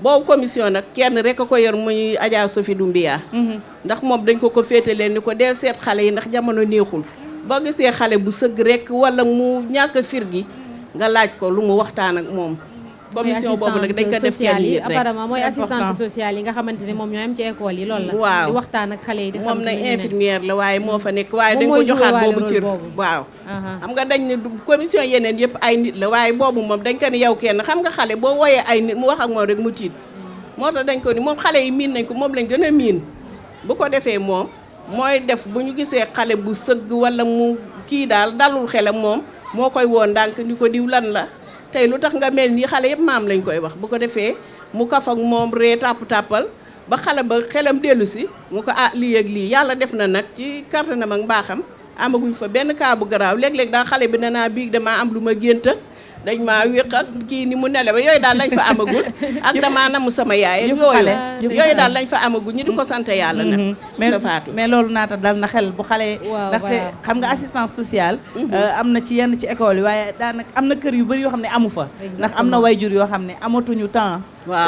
boobu commission nag kenn rek a ko yor muy Adja Sophie Doumbia ndax moom dañ ko féete leen ni ko deel seet xale yi ndax jamono neexul boo gisee xale bu sëgg rek wala mu ñàkk fir gi nga laaj ko lu mu waxtaan ak moom commission boobu nag dañ ko def kenn nit rek apparemment mooy assistante sociale yi nga xamante ne moom ñoo am ci école yi loolu la waaw di waxtaan ak xale yi di xam moom nag infirmière la waaye moo fa nekk waaye dañ ko joxaat boobu cër waaw xam nga dañ ne commission yeneen yëpp ay nit la waaye boobu moom dañ ko ne yow kenn xam nga xale boo wooyee ay nit mu wax ak moom rek mu tiit moo tax dañ ko ni moom xale yi miin nañ ko moom lañ gën a miin bu ko defee moom mooy def bu ñu gisee xale bu sëgg wala mu kii daal dalul xelam moom moo koy woo ndànk ni ko diw lan la tey lu tax nga mel nii xale yëpp maam lañ koy wax bu ko defee mu kaf ak moom ree tàpp-tàppal ba xale ba xelam dellu si mu ko lii ak lii yàlla def na nag ci kàttanam ak mbaaxam amaguñ fa benn cas bu garaaw léeg-léeg daal xale bi danaa biig damaa am lu ma génta dañ maa wéq ak kii ni mu nele ba yooyu daal lañ fa amagul ak damaa namu sama yaay yooyu daal lañ fa amagul ñi di ko sant yàlla nag mais loolu naata dal na xel bu xale ndaxte xam nga assistance sociale am na ci yenn ci école yi waaye daanaka am na kër yu bëri yoo xam ne amu fa ndax am na wayjur yoo xam ne amatuñu temps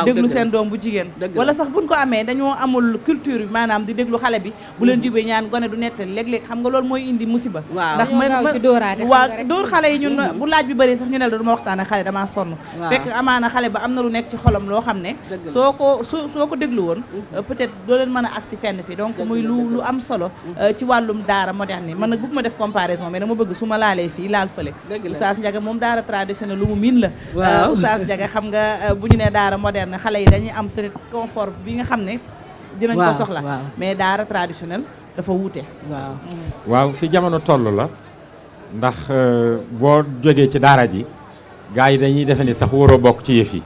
déglu seen doom bu jigéen wala sax buñ ko amee dañoo amul culture bi maanaam di déglu xale bi bu leen jubee ñaan gone du nettali léeg-léeg xam nga loolu mooy indi musiba ndax waaw dóor xale yi ñun bu laaj bi bëri sax ñu ne la dama waxtaan ak xale damaa sonn fekk amaana xale ba am na lu nekk ci xolam loo xam ne soo ko déglu woon peut-être doo leen mën a agsi fenn fi donc muy lu am solo ci wàllum daara moderne man nag bëgg ma def comparaison mais dama bëgg su ma laalee fii laal fële Oustaz Ndiaga moom daara traditionnel lu mu miin la Oustaz Ndiaga xam nga bu ñu ne daara moderne xale yi dañuy am peut-être confort bi nga xam ne dinañ ko soxla mais daara traditionnel dafa wuute waaw fi jamono toll la ndax boo jógee ci daara ji gars yi dañuy defe ni sax waroo bokk ci yëf yi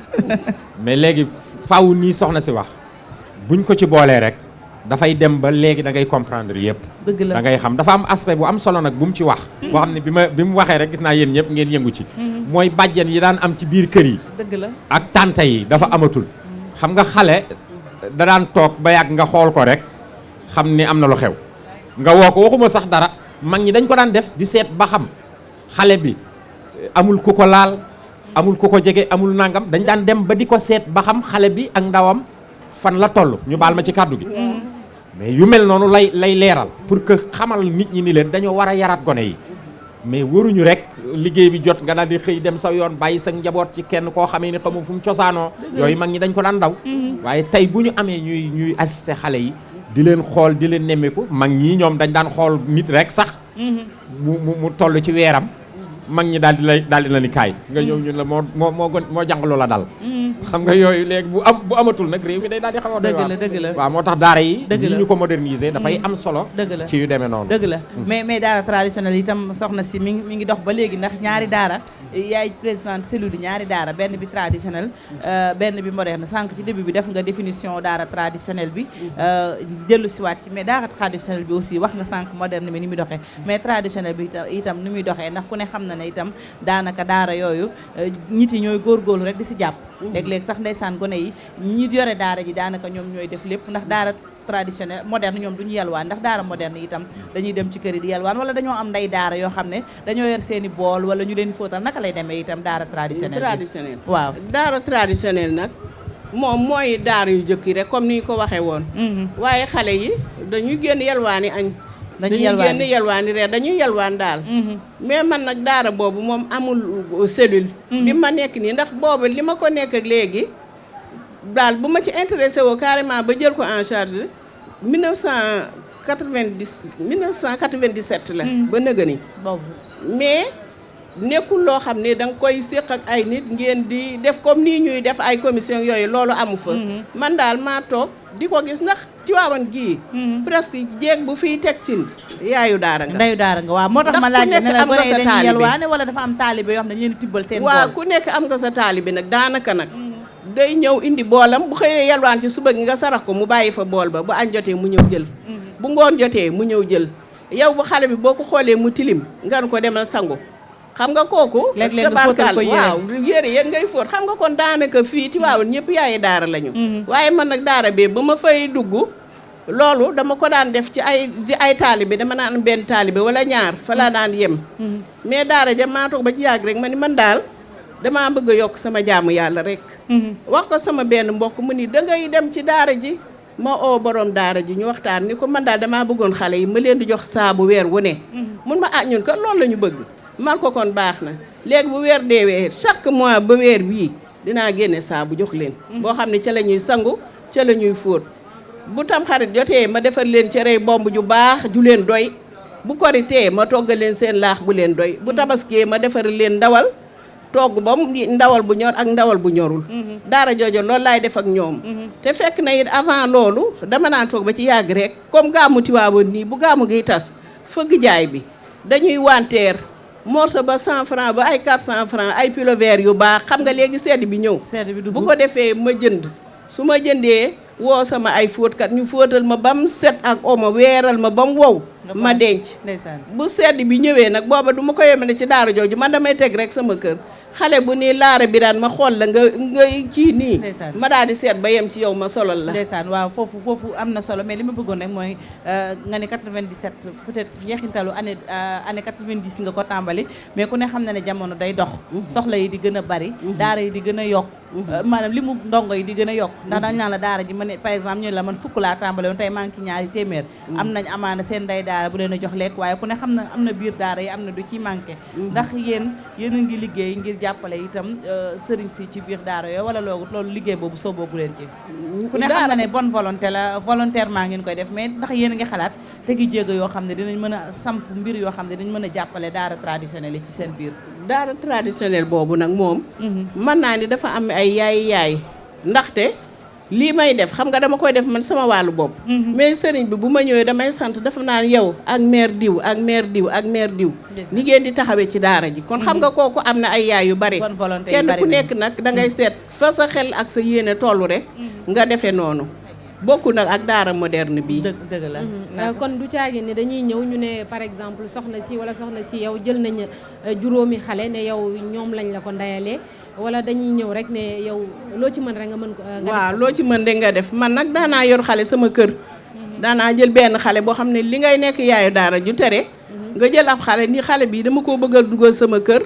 mais léegi faaw nii soxna si wax buñ ko ci boolee rek dafay dem ba léegi da ngay comprendre yëpp. dëgg la da ngay xam dafa am aspect bu am solo nag bu mu ci wax. boo xam ne bi mu waxee rek gis naa yéen ñëpp ngeen yëngu ci. mooy bàjjen yi daan am ci biir kër yi. dëgg la ak tante yi dafa amatul. xam nga xale da daan toog ba yàgg nga xool ko rek xam ni am na lu xew. nga woo ko waxuma sax dara mag ñi dañ ko daan def di seet ba xam xale bi amul ku ko laal amul ku ko jege amul nangam dañ daan dem ba di ko seet ba xam xale bi ak ndawam fan la toll ñu baal ma ci kàddu gi. mais yu mel noonu lay leeral pour que xamal nit ñi ni leen dañoo war a yaraat gone yi mais waruñu rek liggéey bi jot nga daal di xëy dem sa yoon bàyyi sa njaboot ci kenn koo xamee ni xamu fu mu cosaanoo yooyu mag ñi dañ ko daan daw waaye tey bu ñu amee ñuy assister xale yi di leen xool di leen nemmeeku mag ñii ñoom dañ daan xool nit rek sax mu toll ci weeram mag ñi daal di la ni kaay nga ñëw ñun la moo jàngaloo la dal xam nga yooyu léegi bu amatul nag réew mi day daal di xaw a dëgg la waaw moo tax daara yi ni ñu ko moderniser dafay am solo ci yu demee noonu dëgg la mais daara traditionnelle itam soxna si mi ngi dox ba léegi ndax ñaari daara yaay présidente cellule ñaari daara benn bi traditionnel benn bi moderne sànq ci début bi def nga définition daara traditionnelle bi dellu siwaat ci mais daara traditionnelle bi aussi wax nga sànq moderne bi ni muy doxee mais traditionnel bi itam ni muy doxee ndax ku ne xam na ne itam daanaka daara yooyu nit yi ñooy góorgóorlu rek di si jàpp léeg-léeg sax ndeysaan gone yi ñi yore daara ji daanaka ñoom ñooy def lépp ndax daara traditionnel moderne ñoom duñu yelwaan ndax daara moderne itam dañuy dem ci kër yi di yelwaan wala dañoo am ndey daara yoo xam ne dañoo yor seeni bool wala ñu leen fóotal naka lay demee itam daara traditionnel waaw daara traditionnel nag moom mooy daara yu jëkk yi rek comme ni ñu ko waxee woon waaye xale yi dañuy génn yelwaani añ dañuy génn yelwaani reer dañuy yelwaan daal mais man nag daara boobu moom amul cellule bi ma nekk nii ndax boobu li ma ko nekk ak léegi daal bu ma ci intéressé woo carrément ba jël ko en charge 1997 la ba nëga ni mais nekkul loo xam ne da nga koy séq ak ay nit ngeen di def comme nii ñuy def ay commission yooyu loolu amu fa man daal maa toog di ko gis ndax Tiwaawan gii presque jéeg bu fiy teg cin yaayu daara nga ndeyu daara nga waaw moo tax ma laaj ne la gone yi dañuy yelwaane wala dafa am taalibe yoo xam ne dañu leen di tibbal seen bool waaw ku nekk am nga sa taalibe nag daanaka nag day ñëw indi boolam bu xëyee yelwaan ci suba gi nga sarax ko mu bàyyi fa bool ba bu añ jotee mu ñëw jël bu ngoon jotee mu ñëw jël yow bu xale bi boo ko xoolee mu tilim nga ko demal sangu xam nga kooku léeg-léeg nga fóotal ko waaw yére yéen ngay fóot xam nga kon daanaka fii Tiwaawan ñëpp yaayi daara lañu waaye man nag daara bee ba ma fay dugg loolu dama ko daan def ci ay taalibe dama naan benn taalibe wala ñaar fa laa daan yem mais daara ja maa toog ba ci yàgg rek ma ni man daal damaa bëgg a yokk sama jaamu yàlla rek wax ko sama benn mbokk mu ni da ngay dem ci daara ji ma oo borom daara ji ñu waxtaan ni ko man daal damaa bëggoon xale yi ma leen di jox saabu weer wu ne mun ma ñun ko loolu la ñu bëgg man ko kon baax na léegi bu weer deewee chaque mois ba weer bii dinaa génne saabu jox leen boo xam ne ca la ñuy sangu ca la ñuy fóot bu tam xarit jotee ma defar leen cere bomb ju baax ju leen doy bu koritee ma toggal leen seen laax bu leen doy bu tabaskee ma defar leen ndawal togg ba mu ndawal bu ñor ak ndawal bu ñorul daara joojo loolu laay def ak ñoom te fekk na it avant loolu dama naan toog ba ci yàgg rek comme gàmmu Tiwaawan nii bu gàmmu giy tas fëgg jaay bi dañuy wanteer morceau ba 100 francs ba ay 400 francs ay pilo vert yu baax xam nga léegi sedd bi ñëw bu ko defee ma jënd su ma jëndee woo sama ay fóotkat ñu fóotal ma ba mu set ak omo weeral ma ba mu wow ma denc bu sedd bi ñëwee nag booba du ma ko yemale ci daara jooju man damay teg rek sama kër xale bu nii laara bi daan ma xool la ngay kii nii ma daal di seet ba yem ci yow ma solal la ndeysaan waaw foofu am na solo mais li ma bëggoon rek mooy nga ne 97 peut-être njeexintalu année 90 nga ko tàmbali mais ku ne xam na ne jamono day dox soxla yi di gën a bari daara yi di gën a yokk maanaam li mu ndongo yi di gën a yokk ndax dañ naan la daara ji ma ne par exemple ñu la man fukk laa tàmbali woon tey maa ngi ci ñaari téeméer am nañ amaana seen ndey daara bu leen a jox lekk waaye ku ne xam na am na biir daara yi am na du ci manqué ndax yéen a ngi liggéey ngir jàppale itam sëriñ si ci biir daara yooyu wala loolu liggéey boobu soo boogu leen ci ku ne xam na ne bonne volonté la volontairement ngeen koy def mais ndax yéen a ngi xalaat tegi jéego yoo xam ne dinañ mën a samp mbir yoo xam ne dinañ mën a jàppale daara traditionnelle yi ci seen biir daara traditionnelle boobu nag moom mën naa ni dafa am ay yaay ndaxte lii may def xam nga dama koy def man sama wàllu bopp mais sëriñ bi bu ma ñëwee damay sant dafa naan yow ak maire diw ak maire diw ak maire diw ni ngeen di taxawee ci daara ji kon xam nga kooku am na ay yaay yu bari kenn ku nekk nag da ngay seet fa sa xel ak sa yéene tollu rek nga defee noonu bokku nag ak daara moderne bi dëgg la kon du caagi ne dañuy ñëw ñu ne par exemple soxna si wala soxna si yow jël nañ juróomi xale ne yow ñoom lañ la ko ndayalee wala dañuy ñëw rek ne yow loo ci mën rek nga mën ko waaw loo ci mën de nga def man nag daanaa yor xale sama kër daanaa jël benn xale boo xam ne li ngay nekk yaayu daara ju tere nga jël ab xale ni xale bi dama koo bëggal dugal sama kër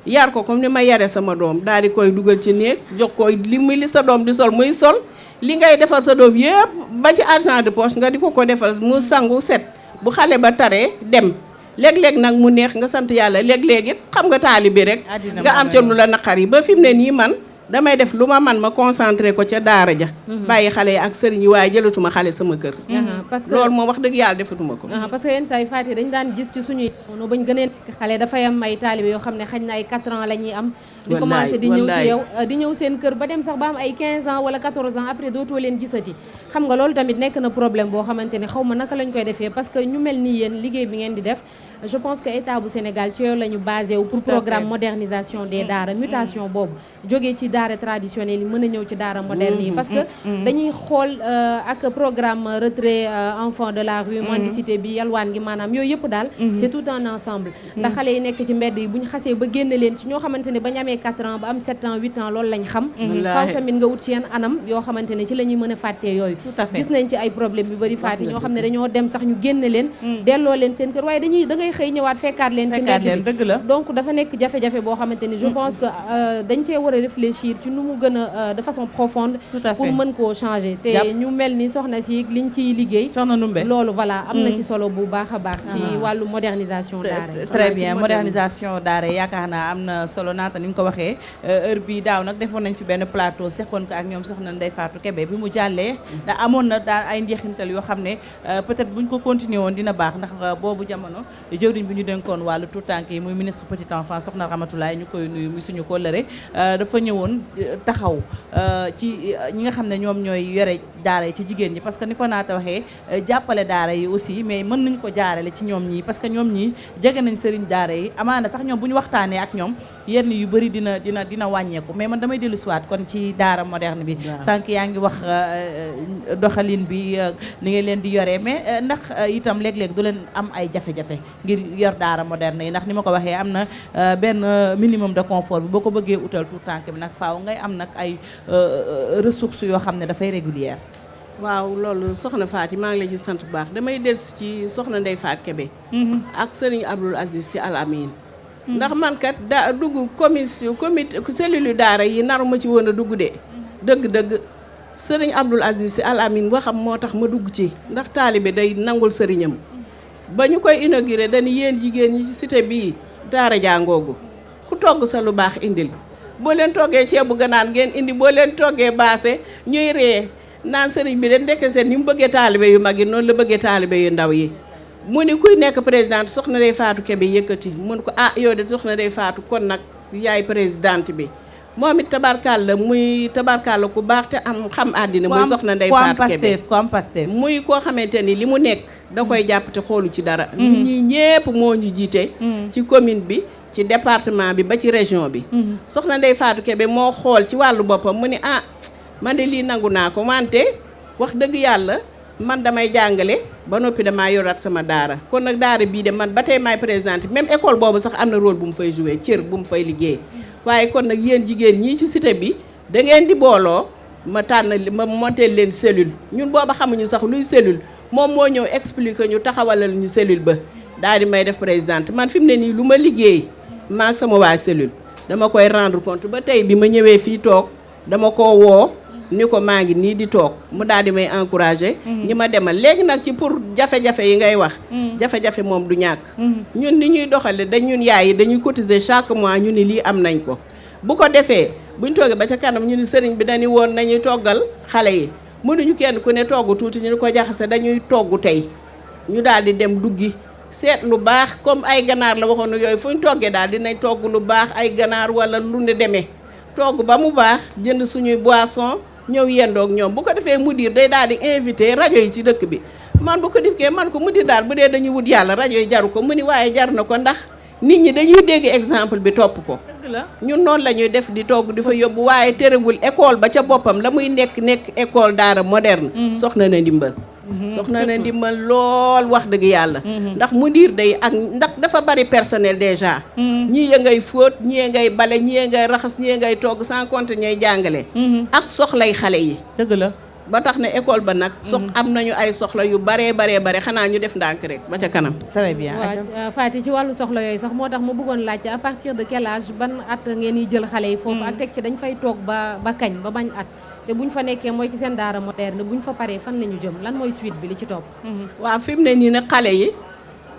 yar ko comme ni ma yare sama doom daal di koy dugal ci néeg jox ko li sa doom di sol muy sol li ngay defal sa doom yëpp ba ci argent de poche nga di ko defal mu sangu set bu xale ba taree dem léeg-léeg nag mu neex nga sant yàlla léeg-léeg it xam nga taalibe rek nga am ca lu la naqar yi ba fi mu ne nii man damay def lu ma man ma concentré ko ca daara ja bàyyi xale yi ak sëriñ yi waaye jëlatuma xale sama kër parce que loolu moom wax dëgg yàlla defatuma ko parce que yenn saa yi Faty dañ daan gis ci suñuy jamono bañ gënee nekk xale dafay am ay taalibe yoo xam ne xañ na ay 4 ans la ñuy am di commencé di ñëw ci yow di ñëw seen kër ba dem sax ba am ay 15 ans wala 14 ans après dootoo leen gisati xam nga loolu tamit nekk na problème boo xamante ne xaw ma naka lañ koy defee parce que ñu mel nii yéen liggéey bi ngeen di def je pense que état bu Sénégal ci yow la ñu basé wu pour programme modernisation des daara mutation boobu jógee ci daara traditionnelle yi mën a ñëw ci daara moderne yi parce que dañuy xool ak programme retrait enfant de la rue mendicité bi yalwaan gi maanaam yooyu yëpp daal c'est tout un ensemble ndax xale yi nekk ci mbedd yi bu ñu xasee ba génne leen ci ñoo xamante ne bañ amee 4 ans ba am 7 ans 8 ans loolu lañ xam faaw tamit nga wut ci yenn anam yoo xamante ne ci la ñuy mën a fàttee yooyu gis nañ ci ay problème yu bari Faty ñoo xam ne dañoo dem sax ñu génne leen delloo leen seen kër waaye da ngay xëy ñëwaat fekkaat leen ci mbedd bi donc dafa nekk jafe-jafe boo xamante ni je pense que dañ cee war a réfléchir ci nu mu gën a de façon profonde pour mën koo changer te ñu mel ni soxna si liñ ciy liggéey soxna Numbe loolu voilà am na ci solo bu baax a baax ci wàllu modernisation daara très bien modernisation daara yaakaar naa am na solo naata ni nga ko waxee heure bi daaw nag defoon nañ fi benn plateau seqoon ko ak ñoom soxna Ndeye Fatou Kébé bi mu jàllee da amoon na daal ay njeexintal yoo xam ne peut-être buñ ko continuer woon dina baax ndax boobu jamono jëwriñ bi ñu dénkoon wàllu tout tànk yi muy ministre petit enfant soxna Ramatoulaye ñu koy nuyu muy suñu kóllëre dafa ñëwoon taxaw ci ñi nga xam ne ñoom ñooy yore daara yi ci jigéen ñi parce que ni ko naata waxee jàppale daara yi aussi mais mën nañu ko jaarale ci ñoom ñii parce que ñoom ñii jege nañ sëriñ daara yi amaana sax ñoom bu ñu waxtaanee ak ñoom yenn yu bëri dina wàññeeku mais man damay dellu siwaat kon ci daara moderne bi sànq yaa ngi wax doxalin bi ni ngeen leen di yoree mais ndax itam léeg-léeg du leen am ay jafe-jafe ngir yor daara moderne yi ndax ni ma ko waxee am na benn minimum de confort bi boo ko bëggee utal tout tànk bi nag faaw ngay am nag ay ressources yoo xam ne dafay régulière waaw loolu soxna Faty maa ngi la ci sant bu baax damay dellusi ci soxna Ndeye Fatou Kébé ak sëriñ Abdoul Aziz Sy Al Amine ndax man kat da dugg comité cellule daara yi naru ma ci woon a dugg de dëgg-dëgg sëriñ Abdoul Aziz Sy Al Amine waxam moo tax ma dugg ci ndax taalibe day nangul sëriñam ba ñu koy inauguré dañu yéen jigéen ñi ci cité bii daara jàngoogu ku togg sa lu baax indil boo leen toggee ceebu ganaar ngeen indi boo leen toggee baase ñuy ree naan sëriñ bi de ndekk seen ni mu bëggee taalibe yu mag yi noonu la bëggee taalibe yu ndaw yi mu ni kuy nekk présidente soxna Ndeye Fatou Kébé yëkkati mun ko yow de soxna Ndeye Fatou kon nag yaay présidente bi moom it tabarkalla muy tabarkalla ku baax te am xam àddina muy soxna Ndeye Fatou Kébé ku am Pastef muy koo xamante ni li mu nekk da koy jàpp te xoolu ci dara nit ñi ñépp moo ñu jiite ci commune bi ci département bi ba ci région bi soxna Ndeye Fatou Kébé moo xool ci wàllu boppam mu ni man de lii nangu naa ko wante wax dëgg yàlla man damay jàngale ba noppi damaa yoraat sama daara kon nag daara bii de man ba tey maay présidente même école boobu sax am na rôle bu mu fay joué cër bu mu fay liggéey waaye kon nag yéen jigéen ñii ci cité bi da ngeen di booloo ma monté leen cellule ñun booba xamuñu sax luy cellule moom moo ñëw expliqué ñu taxawalal ñu cellule ba daal di may def présidente man fi mu ne nii lu ma liggéey maag sama waa cellule dama koy rendre compte ba tey bi ma ñëwee fii toog dama ko woo ni ko maa ngi nii di toog mu daal di may encouragé ñi ma demal léegi nag ci pour jafe-jafe yi ngay wax jafe-jafe moom du ñàkk ñun ni ñuy doxale ñun yaay yi dañuy cotiser chaque mois ñu ni lii am nañ ko bu ko defee buñ toogee ba ca kanam ñu ni sëriñ bi dañuy woon nañuy toggal xale yi mënuñu kenn ku ne togg tuuti ñu ko jaxase dañuy togg tey ñu daal di dem duggi seet lu baax comme ay ganaar la waxoon yooyu fu ñu toggee daal dinañ togg lu baax ay ganaar wala lu ne demee togg ba mu baax jënd suñuy boisson ñëw yendoog ñoom bu ko defee mudir day daal di invité rajo yi ci dëkk bi man bu ko defee man ko mudir daal bu dee dañuy wut yàlla rajo yi jaru ko mu ni waaye jar na ko ndax nit ñi dañuy dégg exemple bi topp ko ñun noonu la ñuy def di togg di fa yóbbu waaye terewul école ba ca boppam la muy nekk école daara moderne soxna na ndimbal soxna na ndimbal lool wax dëgg yàlla ndax mudir day ak ndax dafa bari personnel déjà ñii ya ngay fóot ñii ngay bale ñii ngay raxas ñii ngay togg sans compter ñooy jàngale ak soxlay xale yi dëgg la ba tax ne école ba nag am nañu ay soxla yu bare xanaa ñu def ndànk rek ba ca kanam. très bien waaw Faty ci wàllu soxla yooyu sax moo tax ma bëggoon laajte à partir de quel âge ban at ngeen yi jël xale yi foofu ak teg ci dañ fay toog ba kañ ba bañ at te buñ fa nekkee mooy ci seen daara moderne buñ fa paree fan la ñu jëm lan mooy suite bi li ci topp. waaw fi mu ne nii nag xale yi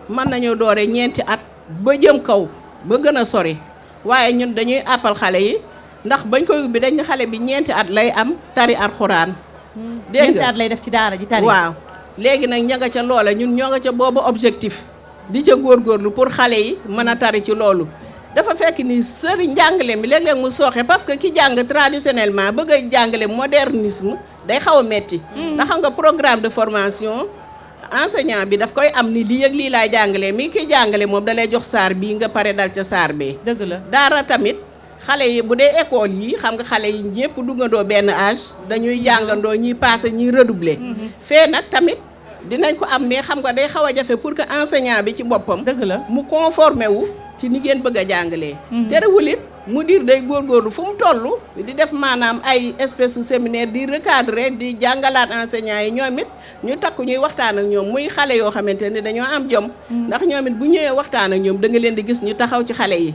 mën nañoo doore ñeenti at ba jëm kaw ba gën a sori waaye ñun dañuy àppal xale yi ndax bañ koy ubbi dañ xale bi ñeenti at lay am tari alxuraan. dégg nga lay def ci daara ji tari. waaw léegi nag ña nga ca loola ñun ñoo nga ca boobu objectif di ca góorgóorlu pour xale yi mën a tari ci loolu dafa fekk ni sëriñ njàngale mi léeg-léeg mu sooxe parce que ki jàng traditionnellement bëgg a jàngale modernisme day xaw a metti ndax xam nga programme de formation enseignant bi daf koy am ni lii ak lii laay jàngale mi ki jàngale moom dalay jox saar bii nga pare dal ca saar bee dëgg la daara tamit xale yi bu dee école yi xam nga xale yi ñëpp duggandoo benn âge dañuy jàngandoo ñiy passé ñiy redoubler fee nag tamit dinañ ko am mais xam nga day xaw a jafe pour que enseignant bi ci boppam dëgg la mu conformé wu ci ni ngeen bëgg a jàngalee terewul it mudir day góorgóorlu fu mu toll di def maanaam ay espèce de séminaire di recadrer di jàngalaat enseignants yi ñoom it ñu takku ñuy waxtaan ak ñoom muy xale yoo xamante ne dañoo am jom ndax ñoom it bu ñëwee waxtaan ak ñoom da nga leen di gis ñu taxaw ci xale yi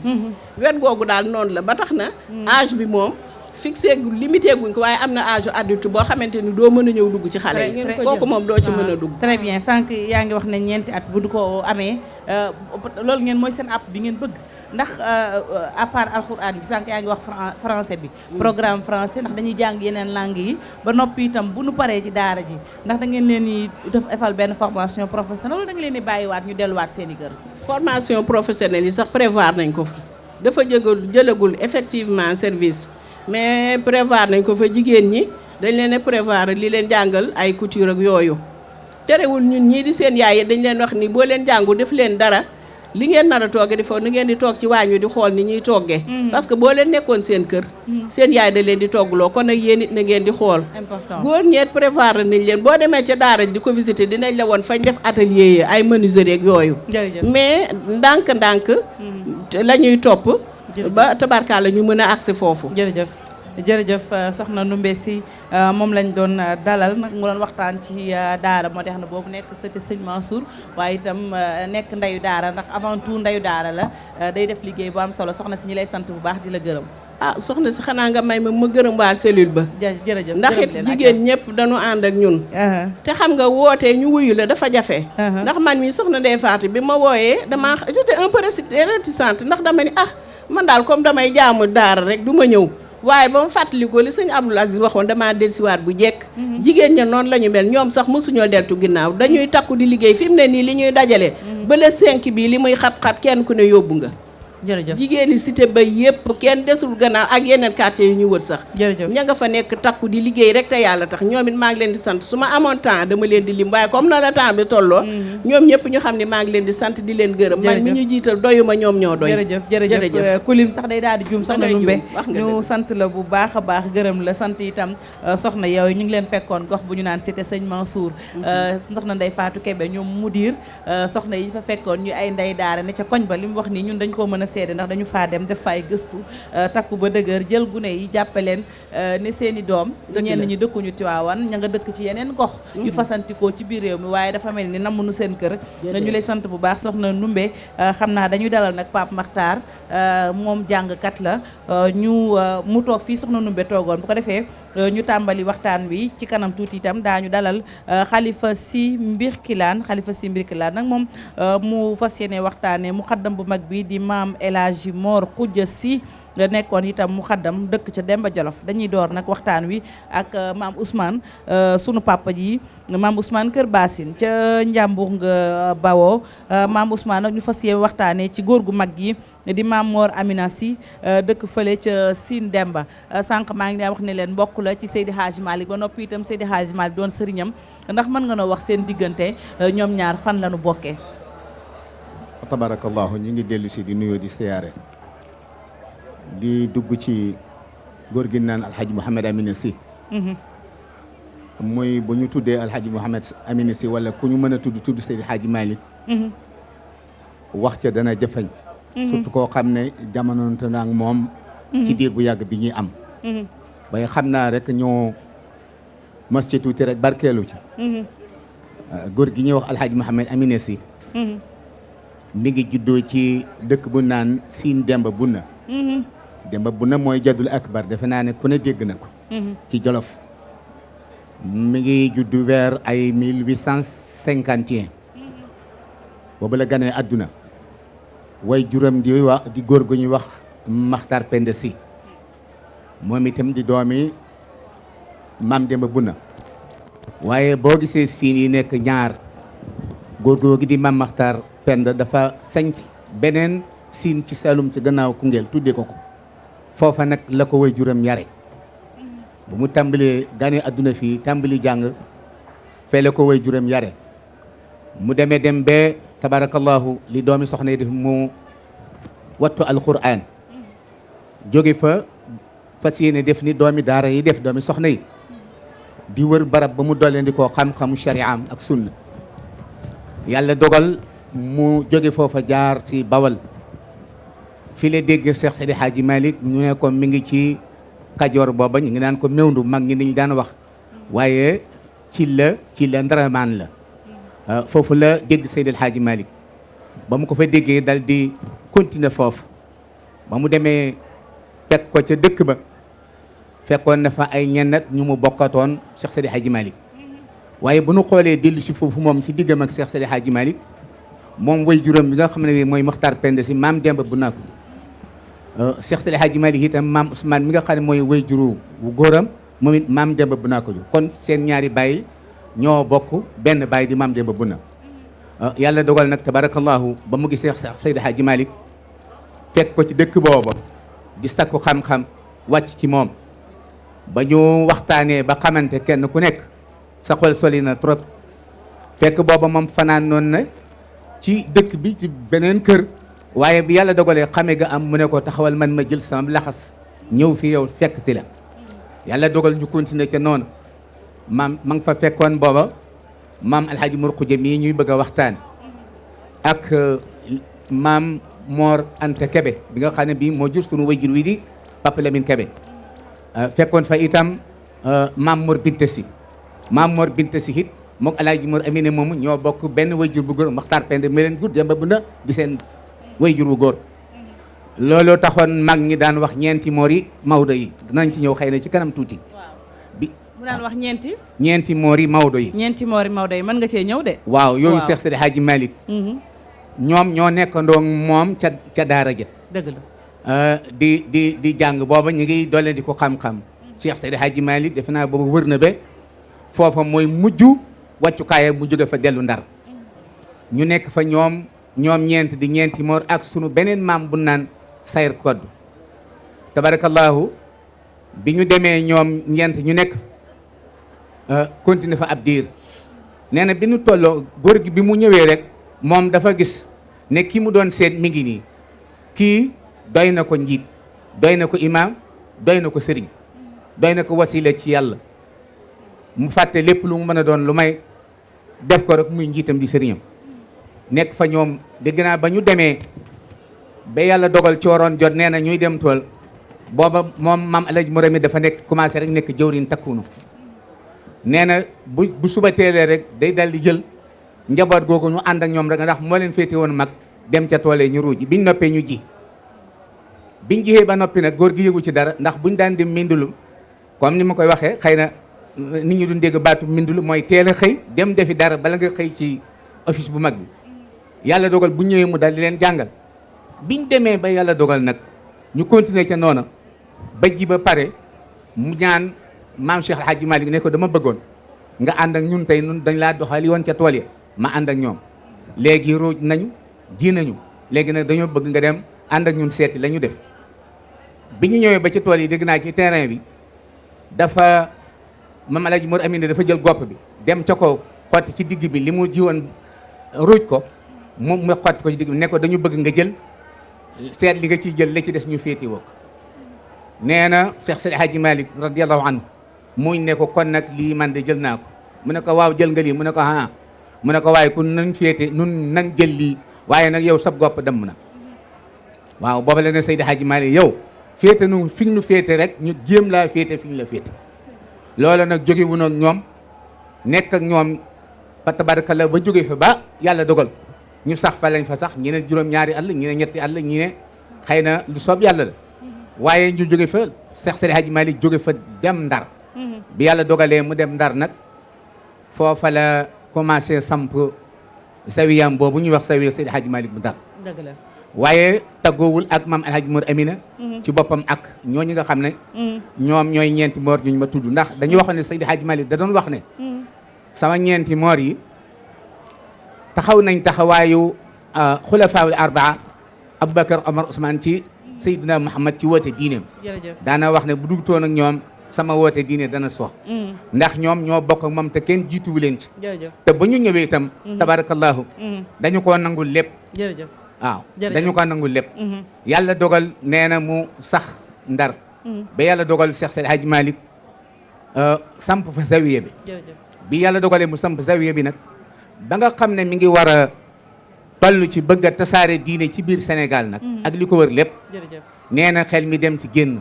wet googu daal noonu la ba tax na âge bi moom fixé gu limité guñ ko waaye am na âge adulte boo xamante ni doo mën a ñëw dugg ci xale yi kooku moom doo ci mën a dugg très bien sànq yaa ngi wax ne ñeenti at bu du ko amee loolu ngeen mooy seen app bi ngeen bëgg ndax à part alxuraan bi sànq yaa ngi wax français bi programme français ndax dañuy jàng yeneen langues yi ba noppi itam bu nu paree ci daara ji ndax da ngeen leen di defal benn formation professionnelle wala da nga leen di bàyyiwaat ñu delluwaat seen i kër formation professionnelle yi sax prévoir nañ ko dafa jëlagul effectivement service mais prévoir nañ ko fa jigéen ñi dañ leen a prévoir li leen jàngal ay couture ak yooyu terewul ñun ñii di seen yaay yi dañ leen wax ni boo leen jàngu def leen dara li ngeen nar a tooge di foofu ni ngeen di toog ci waañ wi di xool ni ñuy toggee parce que boo leen nekkoon seen kër seen yaay da leen di toggloo kon nag yéen it na ngeen di xool góor ñeet prévoir nañ leen boo demee ca daara di ko visiter dinañ la woon fañ def atelier yi ay menuiserie ak yooyu mais ndànk-ndànk la ñuy topp ba tabarkaala ñu mën a accès foofu jërëjëf soxna Ndoumbé Sy moom lañ doon dalal nag mu doon waxtaan ci daara moderne boobu nekk sëti sëñ Mansour waaye itam nekk ndeyu daara ndax avant tout ndeyu daara la day def liggéey bu am solo soxna si ñi lay sant bu baax di la gërëm soxna si xanaa nga may ma gërëm waa cellule ba jërëjëf ndax it jigéen ñëpp dañu ànd ak ñun te xam nga wootee ñu wuyu la dafa jafe ndax man mi soxna Ndeye Fatou bi ma wooyee dama j'étais un peu réticente ndax dama ni man daal comme damay jaamu daara rek du ma ñëw waaye ba mu fàttalikoo li sëñ Abdoul Aziz waxoon damaa dellusiwaat bu jekk jigéen ña noonu la ñu mel ñoom sax mosuñoo deltu ginnaaw dañuy takku di liggéey fi mu ne nii li ñuy dajale ba le 5 bi li muy xat-xat kenn ku ne yóbbu nga jërëjëf jigéen ñi cité ba yëpp kenn desul gannaaw ak yeneen quartier yu ñu wër sax jërëjëf ña nga fa nekk takku di liggéey rek te yàlla tax ñoom it maa ngi leen di sant su ma amoon temps dama leen di lim waaye comme na la temps bi tolloo ñoom ñëpp ñu xam ne maa ngi leen di sant di leen gërëm man mi ñu jiital doyuma ñoom ñoo doy jërëjëf kulim sax day daal di juum soxna Ndoumbé ñu sant la bu baax a baax gërëm la sant itam soxna yow ñu ngi leen fekkoon gox bu ñu naan cité sëñ Mansour soxna Ndeye Fatou Kébé ñoom mudir soxna yi fa fekkoon ñu ay ndey daara ne ca koñ ba li mu wax nii ñun dañ koo mën a seede ndax dañu faa dem def fay gëstu takku ba dëgër jël gune yi jàppaleen ne seeni doom ñenn ñi dëkkuñu Tiwaawan ña nga dëkk ci yeneen gox yu fasantikoo ci biir réew mi waaye dafa mel ni namuñu seen kër ñu lay sant bu baax soxna Ndoumbé xam naa dañuy dalal nag Pape Makhtar moom jàngkat la mu toog fii soxna Ndoumbé toogoon bu ko defee ñu tàmbali waxtaan wi ci kanam tuuti itam daañu dalal Khalifa Sy Mbirkilane nag moom mu fas yéene waxtaane mu xaddam bu mag bi di maam El Hadji Mor Khoudia Sy nekkoon itam mu xaddam dëkk ca Demba Jolof. Dañuy door nag waxtaan wi ak maam Ousmane sunu papa ji maam Ousmane Kër Bassine ca Njàmbur nga bawoo maam Ousmane nag ñu fas yéene waxtaanee ci góor gu mag yi di maam Mor Amina Sy dëkk fële ca Sine Demba sànq maa ngi leen wax ne leen mbokk la ci Seydi Hadji Malick ba noppi itam Seydi Hadji Malick doon sëriñam ndax mën nga noo wax seen diggante ñoom ñaar fan la ñu bokkee. tabarakallahu ñi ngi dellu si di nuyoo di siyaare di dugg ci góor gi naan alhaji Mouhamed Amina Sy muy bu ñu tuddee alhaji Mouhamed Amina Sy wala ku ñu mën a tudd Seydi Hadji Malick wax ca dana jëfañ surtout koo xam ne jamonoonte naa ak moom ci diir bu yàgg bi ñuy am bay xam naa rek ñoo mos ci tuuti rek barkeelu ci góor gi ñuy wax alhaji Mouhamed Amina Sy mi ngi juddoo ci dëkk bu naan Sine Demba Bunna Demba Bunna mooy jaddul akbar defe naa ne ku ne dégg na ko ci Jolof mi ngi juddu vers ay 1851 boobu la ganee adduna way juróom di wax di góor gu ñuy wax Maxtar Penda Sy moom itam di doomi Maam Demba Bunna waaye boo gisee siin yi nekk ñaar góor googu di Maam Maxtar Penda dafa sanc beneen siin ci Saalum ci gannaaw Koungheul tuddee ko foofa nag la ko way juróom yare bu mu tàmbalee gane adduna fii tàmbali jàng fee la ko way juróom yare mu demee dem ba tabarakallahu li doomi soxna yi def mu wattu alquran jóge fa fas yéene def ni doomi daara yi def doomi soxna yi di wër barab ba mu dollendi koo xam-xamu shari'am ak sunna yàlla dogal mu jóge foofa jaar ci Bawal fi la dégg Cheikh Seydi Hadji Malick ñu ne ko mi ngi ci Kajoor booba ñu ngi naan ko mewndu mag ñi niñ daan wax waaye ci la Ndaramaan la foofu la dégg Seydi Hadji Malick ba mu ko fa déggee dal di continuer foofu ba mu demee fekk ko ca dëkk ba fekkoon na fa ay ñennat ñu mu bokkatoon Cheikh Seydi Hadji Malick waaye bu nu xoolee dellu si foofu moom ci diggam ak Cheikh Seydi Hadji Malick moom way juróom bi nga xam ne mooy Maxtar Penda Sy maam Demba bu naa ko Cheikh Seydi Hadji Malick itam maam Ousmane mi nga xam ne mooy way juru wu góoram moom it maam Demba bu naa ko kon seen ñaari baay ñoo bokk benn baay di maam Demba bu na yàlla dogal nag tabarakallahu ba mu gisee Cheikh Seydi Hadji Malick fekk ko ci dëkk booba di sakku xam-xam wàcc ci moom ba ñu waxtaanee ba xamante kenn ku nekk sa xol soli na trop fekk booba moom fanaan noonu na ci dëkk bi ci beneen kër waaye bi yàlla dogalee xame ga am mu ne ko taxawal man ma jël sama laxas ñëw fi yow fekk ci la yàlla dogal ñu continuer ca noonu maam ma nga fa fekkoon booba maam alhaji Murquja mii ñuy bëgg a waxtaan ak maam Mor Anta Kebe bi nga xam ne bii moo jur sunu wayjur wi di Papa Lamine Kebe fekkoon fa itam maam Mor Binta Sy maam Mor Binta Sy it mook alaaji Mor Amine moomu ñoo bokk benn wayjur bu góor Maxtar Penda mi leen jur Demba bu na di seen wayjur bu góor looloo taxoon mag ñi daan wax ñeenti moor yi Maodo yi dinañ ci ñëw xëy na ci kanam tuuti bi mu daan wax ñeenti moor yi Maodo yi ñeenti moor yi Maodo yi mën nga cee ñëw de waaw yooyu Cheikh Seydi Hadji Malick ñoom ñoo nekkandoo moom ca daara ja dëgg la di jàng booba ñu ngi doole di ko xam-xam Cheikh Seydi Hadji Malick defe naa booba wër na ba foofa mooy mujj wàccukaayam mu jóge fa dellu Ndar ñu nekk fa ñoom ñeent di ñeenti moor ak sunu beneen maam bu naan sayr kodd tabarakallahu bi ñu demee ñoom ñeent ñu nekk continuer fa ab diir nee na bi ñu tolloo góor gi bi mu ñëwee rek moom dafa gis ne ki mu doon seet mi ngi nii kii doy na ko njiit doy na ko imaam doy na ko sëriñ doy na ko wasila ci yàlla mu fàtte lépp lu mu mën a doon lu may def ko rek muy njiitam di sëriñam nekk fa ñoom dégg naa ba ñu demee ba yàlla dogal cooroon jot nee na ñuy dem tool booba moom maam Alaaji Mor mi dafa nekk commencé rek nekk jëwriñ takkunu nee na bu suba teelee rek day dal di jël njaboot googu ñu ànd ak ñoom rek ndax moo leen féete woon mag dem ca toolee ñu ruuji biñ noppee ñu ji biñ jiyee ba noppi nag góor gi yëgu ci dara ndax buñ daan dem mindulu comme ni ma koy waxee xëy na nit ñi duñ dégg baatu mindulu mooy teel a xëy dem defi dara bala nga xëy ci office bu mag bi yàlla dogal bu ñëwee mu dal di leen jàngal biñ demee ba yàlla dogal nag ñu continuer ca noona ba ji ba pare mu ñaan maam Cheikh El Hadji Malick ne ko dama bëggoon nga ànd ak ñun tey ñun dañ laa doxali woon ca tool ya ma ànd ak ñoom léegi ruuj nañu ji nañu léegi nag dañoo bëgg nga dem ànd ak ñun seeti la ñu def bi ñu ñëwee ba ci tool yi dégg naa ci terrain bi dafa maam El Hadji Mor Amine dafa jël gopp bi dem ca ko xotti ci digg bi li mu ji woon ruuj ko mu xotti ko ci digg bi ne ko dañu bëgg nga jël seet li nga ciy jël la ci des ñu féeti woo ko nee na Cheikh Seydi Hadji Malick radiallahu anhu muñ ne ko kon nag lii man de jël naa ko mu ne ko waaw jël nga lii mu ne ko ah mu ne ko waaye ku nañ féete nun nañ jël lii waaye nag yow sab gopp damm na waaw booba la ne Seydi Hadji Malick yow féete nu fi nu féete rek ñu jéem laa féete fi ñu la féete loola nag jóge wu noonu ñoom nekk ak ñoom fa tabarakallah ba jóge fa ba yàlla dogal ñu sax fa lañ fa sax ñi ne juróom-ñaari at la ñi ne ñetti at la ñi ne xëy na lu soob yàlla la waaye ñu jóge fa Cheikh Seydi Hadji Malick jóge fa dem Ndar bi yàlla dogalee mu dem Ndar nag foofa la commencé samp sawiyam boobu ñuy wax sawiya Seydi Hadji Malick bu Ndar dëgg la waaye taggoowul ak maam El Hadji Mor Amina ci boppam ak ñooñu nga xam ne ñoom ñooy ñeenti moor ñu ma tudd ndax dañuy wax ne Seydi Hadji Malick da doon wax ne sama ñeenti moor yi taxaw nañ taxawaayu xulafaawul arbaa Aboubacar Omar Ousmane ci Seydina Muhammad ci woote diineem daana wax ne bu dugutoon ak ñoom sama woote diine dana sox ndax ñoom ñoo bokk ak moom te kenn jiituwu leen ci te ba ñu ñëwee itam tabarakallahu dañu koo nangul lépp waaw dañu ko nangul lépp yàlla dogal nee na mu sax Ndar ba yàlla dogal Cheikh Seydi Hadji Malick samp fa zawiya bi bi yàlla dogalee mu samp zawiya bi nag ba nga xam ne mi ngi war a toll ci bëgg a tasaare diine ci biir Sénégal nag ak li ko wër lépp nee na xel mi dem ci génn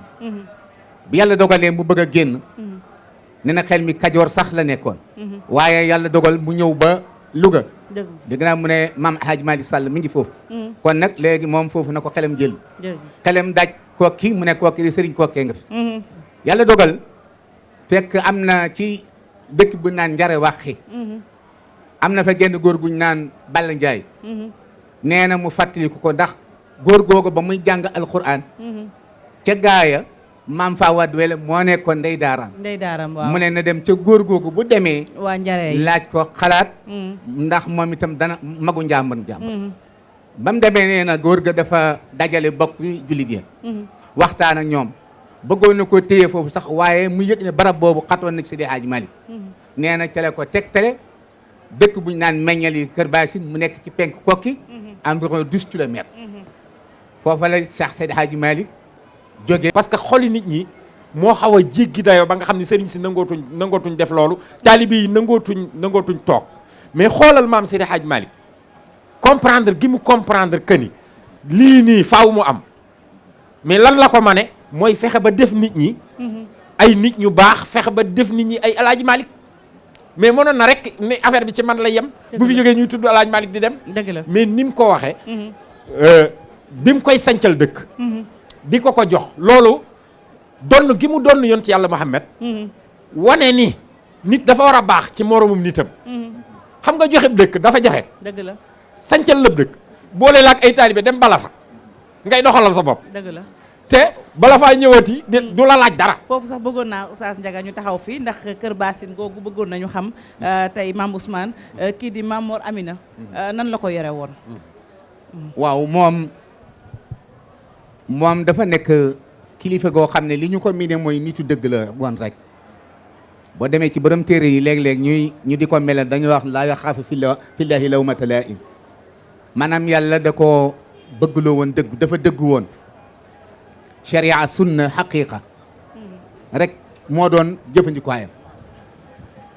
bi yàlla dogalee mu bëgg a génn nee na xel mi Kajoor sax la nekkoon waaye yàlla dogal mu ñëw ba Louga dégg naa mu ne maam Hadji Malick Sall mi ngi foofu kon nag léegi moom foofu na ko xelam jël xelam daj kokki mu ne kokki di sëriñ kokkee nga fi yàlla dogal fekk am na ci dëkk bu naan Njare Waxi am na fa genn góor guñ naan Balla Ndiaye nee na mu fàttaliku ko ndax góor googu ba muy jàng alquran ca gaaya maam Fawad Wele moo nekkoon ndey daaraam waaw mu ne na dem ca góor googu bu demee waa Njare laaj ko xalaat ndax moom itam dana magu njàmbar ba mu demee nee na góor ga dafa dajale bokk jullit yi waxtaan ak ñoom bëggoon na ko téye foofu sax waaye mu yëg ne barab boobu xatoon na ci Seydi Hadji Malick nee na ca la ko tegtale dëkk buñ naan meññali Kër Bassine mu nekk ci penk kokki environ 12 kilomètres foofa la Cheikh Seydi Hadji Malick jógee parce que xoli nit ñi moo xaw a jéggi dayoo ba nga xam ne sëriñ si nangootuñ def loolu taalibe yi nangootuñ toog mais xoolal maam Seydi Hadji Malick comprendre gi mu comprendre que ni lii nii faaw mu am mais lan la ko mane mooy fexe ba def nit ñi ay nit ñu baax fexe ba def nit ñi ay El Hadji Malick mais mënoon na rek ne affaire bi ci man la yem bu fi jógee ñuy tudd El Hadji Malick di dem mais ni mu ko waxee bi mu koy sancal dëkk di ko jox loolu donn gi mu donn yonent yàlla Muhammad wane ni nit dafa war a baax ci moromum nitam xam nga joxe dëkk dafa jafe dëgg la sancal lëb dëkk boole la ak ay taalibe dem bala fa ngay doxalal sa bopp dëgg la te bala faa ñëwati du la laaj dara foofu sax bëggoon naa Oustaz Ndiaga ñu taxaw fii ndax Kër Bassine googu bëggoon nañu xam tey Mame Ousmane kii di Mame Mor Amina nan la ko yore woon waaw moom dafa nekk kilifa goo xam ne li ñu ko miine mooy nitu dëgg la woon rek boo demee ci borom téere yi léeg-léeg ñu di ko melal dañuy wax laa yaxaafu fillaahi lawmata laa'im maanaam yàlla da ko bëggloo woon dëgg dafa dëgg woon sharia sunna xaqiqa rek moo doon jëfandikuwaayam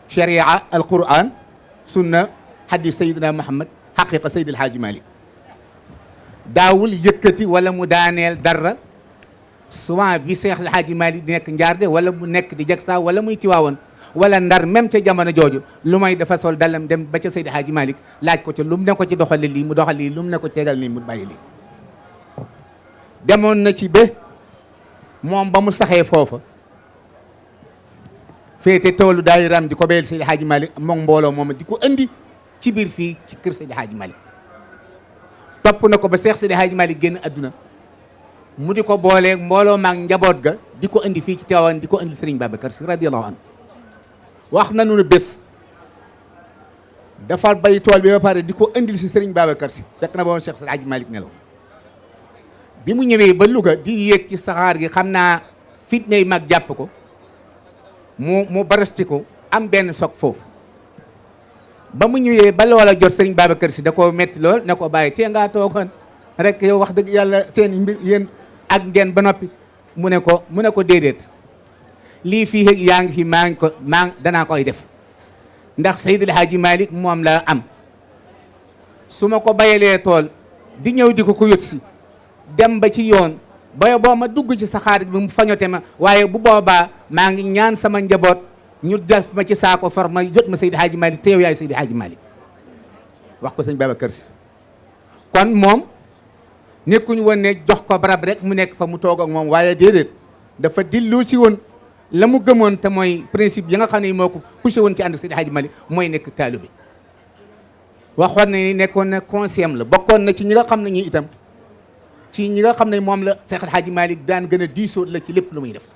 sharia alquran sunna hadis sayidina Muhammad xaqiqa Seydil Hadji Malick daawul yëkkati wala mu daaneel dara souvent bi Seex El Hadji Malick di nekk Njaarde wala mu nekk di Jagsa wala muy Tiwaawoon wala Ndar même ca jamono jooju lu may dafa sol dalam dem ba ca Seydi Hadji Malick laaj ko ca lu mu ne ko ci doxale lii mu doxal lii lu mu ne ko ceegal lii mu bàyyi lii demoon na ci ba moom ba mu saxee foofa féete toolu daayiraam di ko béyal Seydi Hadji Malick moom mbooloo moom di ko andi ci biir fii ci kër Seydi Hadji Malick topp na ko ba Seex Seydi Hadji Malick génn adduna mu di ko booleeg mbooloo maag njaboot ga di ko indi fii ci Tiwaawan di ko indi Serigne Babacar Sy radiyallahu anhu wax nañu ne bés dafa bay tool bi ba pare di ko indil si Serigne Babacar Sy fekk na boobu Cheikh Seydi Hadji Malick nelaw bi mu ñëwee ba Louga di yéeg ci saxaar gi xam naa fitnay mag jàpp ko mu barasti ko am benn soog foofu ba mu ñëwee ba loola jot Serigne Babacar Sy da koo metti lool ne ko bàyyi tee ngaa toogoon rek yow wax dëgg yàlla seen mbir yéen ak ngeen ba noppi mu ne ko déedéet lii fii yaa ngi fi danaa koy def ndax Seydil Hadji Malick moom la am su ma ko bayalee tool di ñëw di ko yot si dem ba ci yoon boo ma dugg ci saxaar bi mu fañote ma waaye bu boobaa maa ngi ñaan sama njaboot ñu def ma ci saako far ma jot ma Seydil Hadji Malick te yow yaay Seydil Hadji Malick wax ko sëñ Babacar Sy kon moom nekkuñu woon ne jox ko barab rek mu nekk fa mu toog ak moom waaye déedéet dafa dillu si woon la mu gëmoon te mooy principe yi nga xam ne moo ko poussé woon ci ànd Seydi Hadji Malick mooy nekk taalibe waxoon na ni nekkoon na conscient la bokkoon na ci ñi nga xam ne ñi itam ci ñi nga xam ne moom la Seydi Hadji Malick daan gën a diisoo la ci lépp lu muy def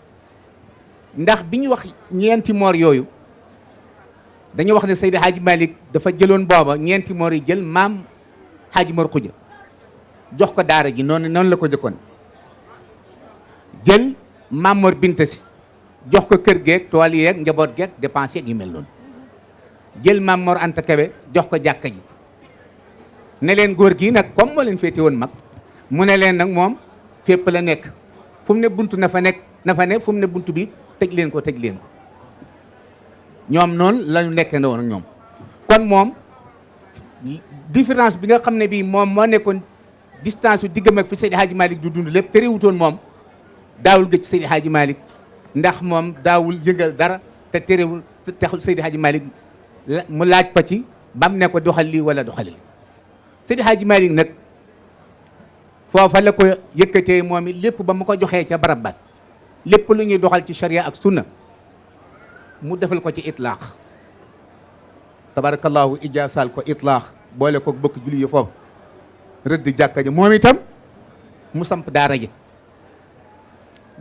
ndax bi ñu wax ñeenti moor yooyu dañu wax ne Seydi Hadji Malick dafa jëloon booba ñeenti moor yi jël maam Hadji Mor Xuja jox ko daara ji noonu la ko jëkkoon jël maam Mor Binta Si jox ko kër geeg tool yeeg njaboot geeg dépense yeeg yu mel noonu jël maam Mor Anta Kebe jox ko jàkka ji ne leen góor gii nag comme moo leen féete woon mag mu ne leen nag moom fépp la nekk fu mu ne buntu na fa ne fu mu ne buntu bi tëj leen ko ñoom noonu la ñu nekkee woon ak ñoom kon moom différence bi nga xam ne bii moom moo nekkoon distance su diggam ak fi Seydi Hadji Malick du dund lépp terewutoon moom daawul gëj Seydi Hadji Malick ndax moom daawul yëgal dara te terewul taxul Seydi Hadji Malick mu laaj ko ci bam ne ko doxal lii wala doxalil Seydi Hadji Malick nag foofa la ko yëkkatee moom it lépp ba mu ko joxee ca barab ba lépp lu ñuy doxal ci charia ak sunna mu defal ko ci itlaax tabarakallahu ijaasaal ko itlaax boole ko bokk julli yi foofu rëdd jàkka ji moom itam mu samp daara ji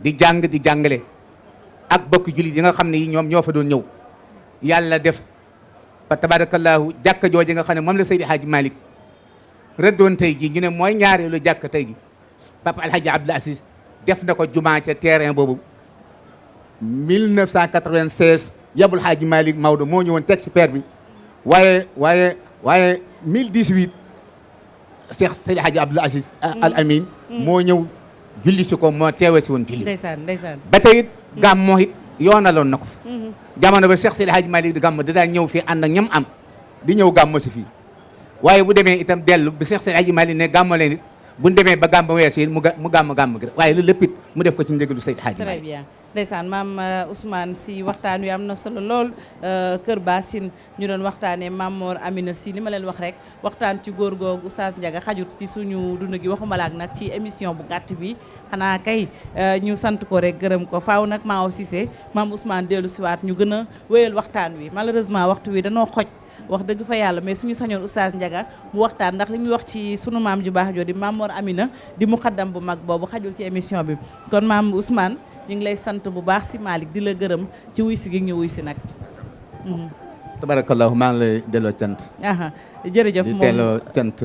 di jàng di jàngale ak bokk julli yi nga xam ne yi ñoom ñoo fa doon ñëw yàlla def fa tabarakallahu jàkka jooju nga xam ne moom la Seydi Hadji Malick rëddoon tey ji ñu ne mooy ñaareelu jàkka tey ji Papa Alhaji Abdoul Aziz def na ko jumaa ca terrain boobu 1996 yabul Hadji Malick Maodo moo ñëwoon teg ci père bi waaye 1018 Cheikh Seydi Hadji Abdoul Aziz Al Amin moo ñëw julli si ko moo teewe si woon julli ndeysaan ba tey it gàmmoo it yoonaloon na ko fa jamono ba Cheikh Seydi Hadji Malick di gàmm dadaa ñëw fii ànd ak ñam am di ñëw gàmmo si fii waaye bu demee itam dellu bi Cheikh Seydi Hadji Malick ne gàmmo leen it bu ñu demee ba gàmm weesu it mu gàmm gi waaye loolu lépp it mu def ko ci njëgalu Seydi Hadji Malick. très bien ndeysaan maam Ousmane si waxtaan wi am na solo lool Kër Bassine ñu doon waxtaanee Maam Mor Amina si li ma leen wax rek waxtaan ci góor googu Oustaz Ndiaga xajut ci suñu dund gi waxuma laak nag ci émission bu gàtt bi xanaa kay ñu sant ko rek gërëm ko faaw nag maa Cissé maam Ousmane dellu siwaat ñu gën a wéyal waxtaan wi malheureusement waxtu wi danoo xoj wax dëgg fa yàlla mais suñu sañoon Oustaz Ndiaga mu waxtaan ndax li muy wax ci sunu maam ju baax joo di Maam Mor Amina di muqaddam bu mag boobu xajul ci émission bi kon maam Ousmane ñu ngi lay sant bu baax si Malick di la gërëm ci wuy si gi ñu wuy si nag tabarakallahu maa ngi lay delloo cant jërëjëf moom di delloo cant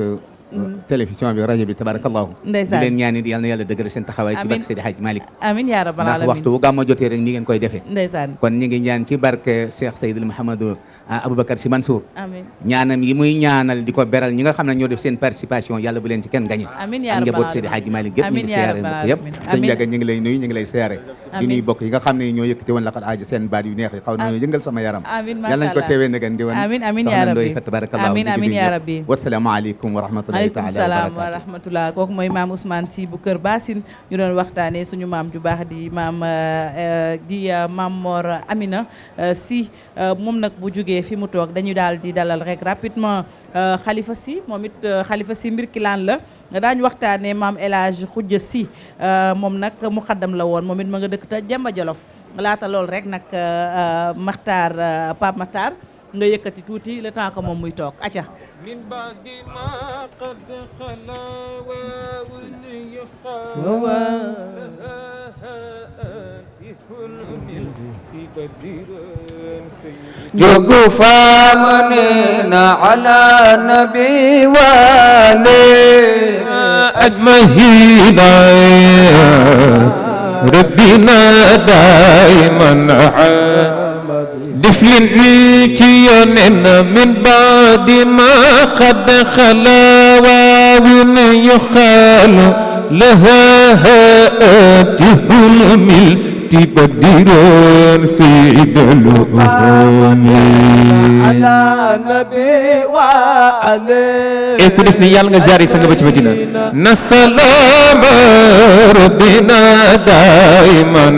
télévision bi rajo bi tabarakallahu ndeysaan di leen ñaan it yal na yàlla dëgëral seen taxawaay ci barke Seydi Hadji Malick amiin yaa rabbal ndax alamin waxtu bu gàmmo jotee rek ni ngeen koy defee ndeysaan kon ñi ngi ñaan ci barke Cheikh Seydil Mouhamadou Aboubacar Sy Mansour amiin ñaanam yi muy ñaanal di ko beral ñi nga xam ne ñoo def seen participation yàlla bu leen ci kenn gañe amiin yaa ak rabbal njaboot Seydi Hadji Malick gépp ñu ngi siyaare mbokk yëpp sëñ Ndiaga ñu ngi lay nuyu ñu ngi lay siyaare di nuyu bokk yi nga xam ne ñoo yëkkati woon laqad aaja seen baat yu neex yi xaw na yëngal sama yaram yàlla nañ ko teewee nagan di woon amiin yaa rabbi soxna Ndoye fa tabarakallahu amiin yaa rabbi wasalaamu aleykum wa rahmatullahi aleykum salaam wa rahmatullah kooku mooy maam Ousmane Sy bu Kër Bassine ñu doon waxtaanee suñu maam ju baax di maam Maam Mor Amina Sy moom nag bu jógee fi mu toog dañu daal di dalal rek rapidement Khalifa Sy moom it Khalifa Sy mbir kilaan la daañu waxtaanee maam El Hadj Khoudia Sy moom nag muqaddam la woon moom it ma nga dëkk te Demba Jolof laata lool rek nag Makhtar Pape Makhtar nga yëkkati tuuti le temps que moom muy toog acca من بعد ما قد خلا jogu famanina ala nabi wali أجمعين ربنا دائما دفلني من بعد ما قد خلا واو يخال لها هاته تبدير سيد الأمم على نبي وعلي ku def ni yàlla nga ziyaare sang ba ci Madina na salaam rabbina daiman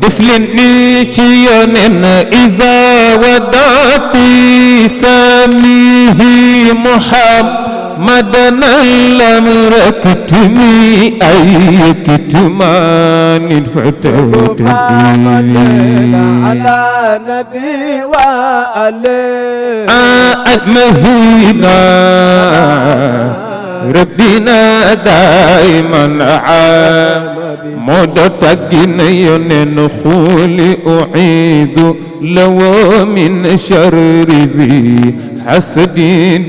def leen ni ci yonen iza wadati samihi muhammadan lam raktumi ay kitman fatawtani على نبي وعلي مهينا ربنا دائما مود تجن ينن خولي أعيد لو من شر ذي حسد